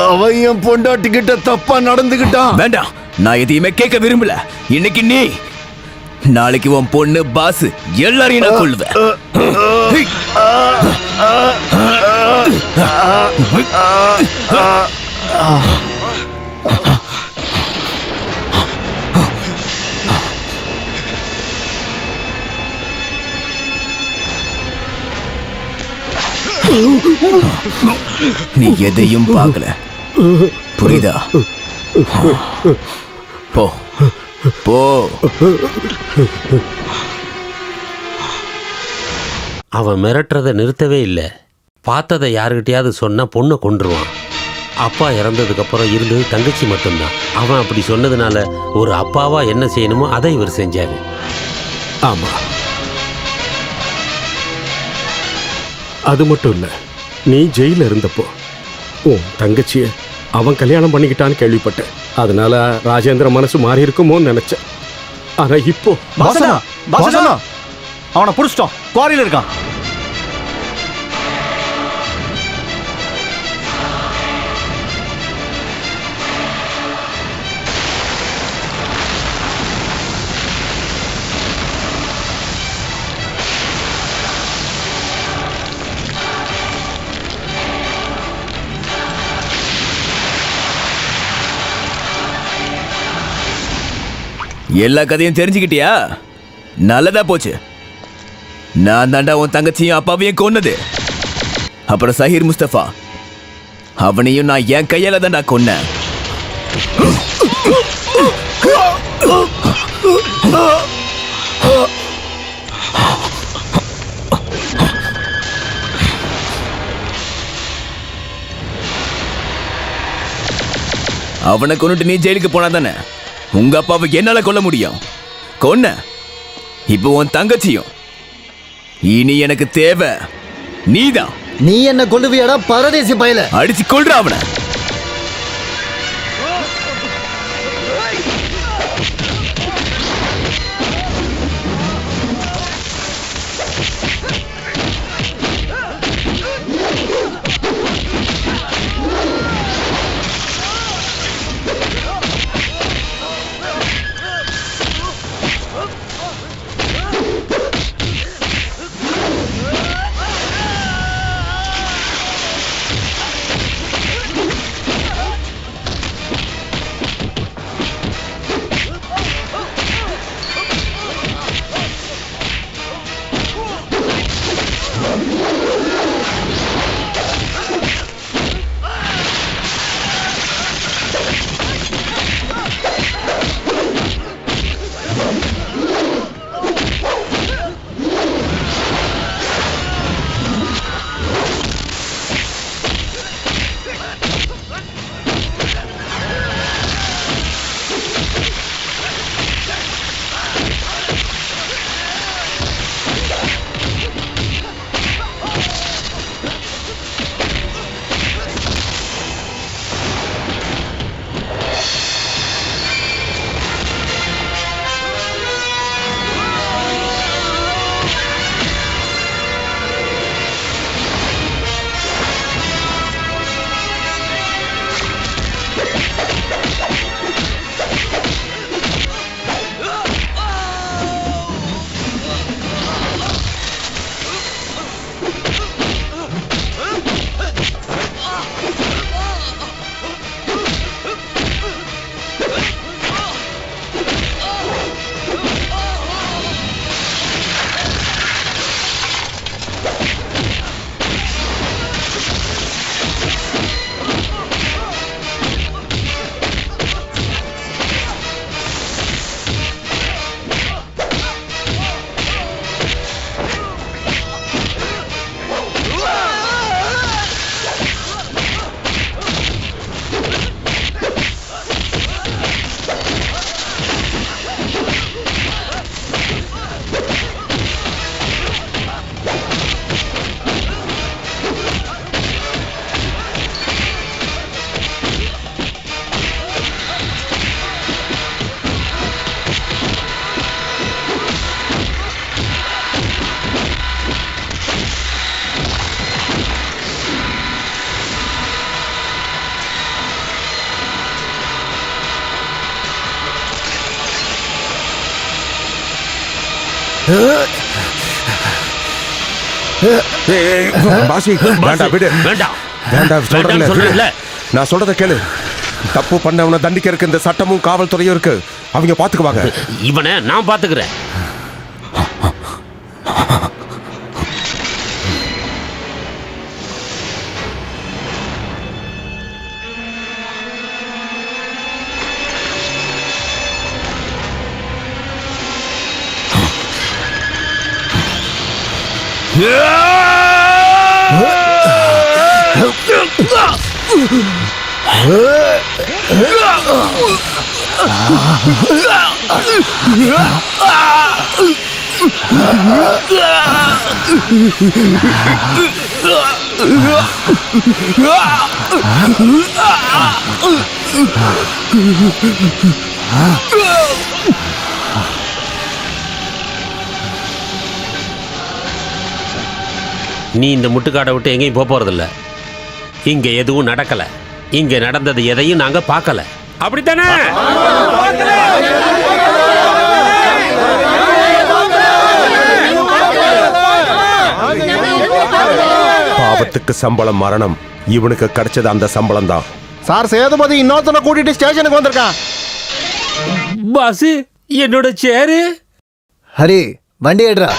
அவன் என் பொண்டாட்டி கிட்ட தப்பா நடந்துகிட்டான். வேண்டாம், நான் எதையுமே கேட்க விரும்பல. இன்னைக்கு நீ, நாளைக்கு உன் பொண்ணு பாஸ் எல்லாரையும் நான் கொள்ளுவேன். நீ எதையும் பார்க்கல, புரியுதா? போ போ. அவன் மிரட்டுறதை நிறுத்தவே இல்லை. பார்த்ததை யாருக்கிட்டையாவது சொன்னா பொண்ணை கொன்றுவான். அப்பா இறந்ததுக்கு அப்புறம் இருந்தது தங்கச்சி மட்டும்தான். அவன் அப்படி சொன்னதுனால ஒரு அப்பாவா என்ன செய்யணுமோ அதை இவர் செஞ்சாரு. ஆமா, அது மட்டும் இல்ல, நீ ஜெயில இருந்தப்போ உன் தங்கச்சிய அவன் கல்யாணம் பண்ணிக்கிட்டான்னு கேள்விப்பட்டேன். அதனால ராஜேந்திர மனசு மாறி இருக்குமோன்னு நினைச்சேன். ஆனா இப்போ பாசனா, பாசனா, அவனை புடிச்சிட்டோம், குவாரியில இருக்கான். எல்லா கதையும் தெரிஞ்சுக்கிட்டியா? நல்லதா போச்சு. நான் தாண்டா உன் தங்கச்சியும் அப்பாவையும் கொன்னது. அப்புறம் சஹீர் முஸ்தபா, அவனையும் நான் என் கையால தாண்டா கொன்னேன். அவனை கொன்னுட்டு நீ ஜெயிலுக்கு போனா தானே உங்க அப்பாவை என்னால கொல்ல முடியும். கொன்ன. இப்போ உன் தங்கச்சியும். இனி எனக்கு தேவை நீதான். நீ என்ன கொல்லுவியாடா பரதேசி பயல? அடிச்சு கொல்ற அவனை. பாசி வேண்டாம் விடு வேண்டாம் வேண்டாம் சொல்றேன்ல நான் சொல்றத கேளு. தப்பு பண்ணவனை தண்டிக்கிறதுக்கு இந்த சட்டமும் காவல்துறையும் இருக்கு. அவங்க பாத்துக்குவாங்க. இவனை நான் பாத்துக்கிறேன். நீ இந்த முட்டுக்காடை விட்டு எங்கேயும் போக போறதில்ல. இங்க எதுவும் நடக்கல. இங்க நடந்தது எதையும் நாங்க பார்க்கல. அப்படித்தானே? பாவத்துக்கு சம்பளம் மரணம். இவனுக்கு கிடைச்சது அந்த சம்பளம் தான். சார் சேதுபதி இன்னொருத்தனை கூட்டிட்டு ஸ்டேஷனுக்கு வந்திருக்கான். பாஸ் என்னோட சேரு. ஹரி வண்டி எடுறா.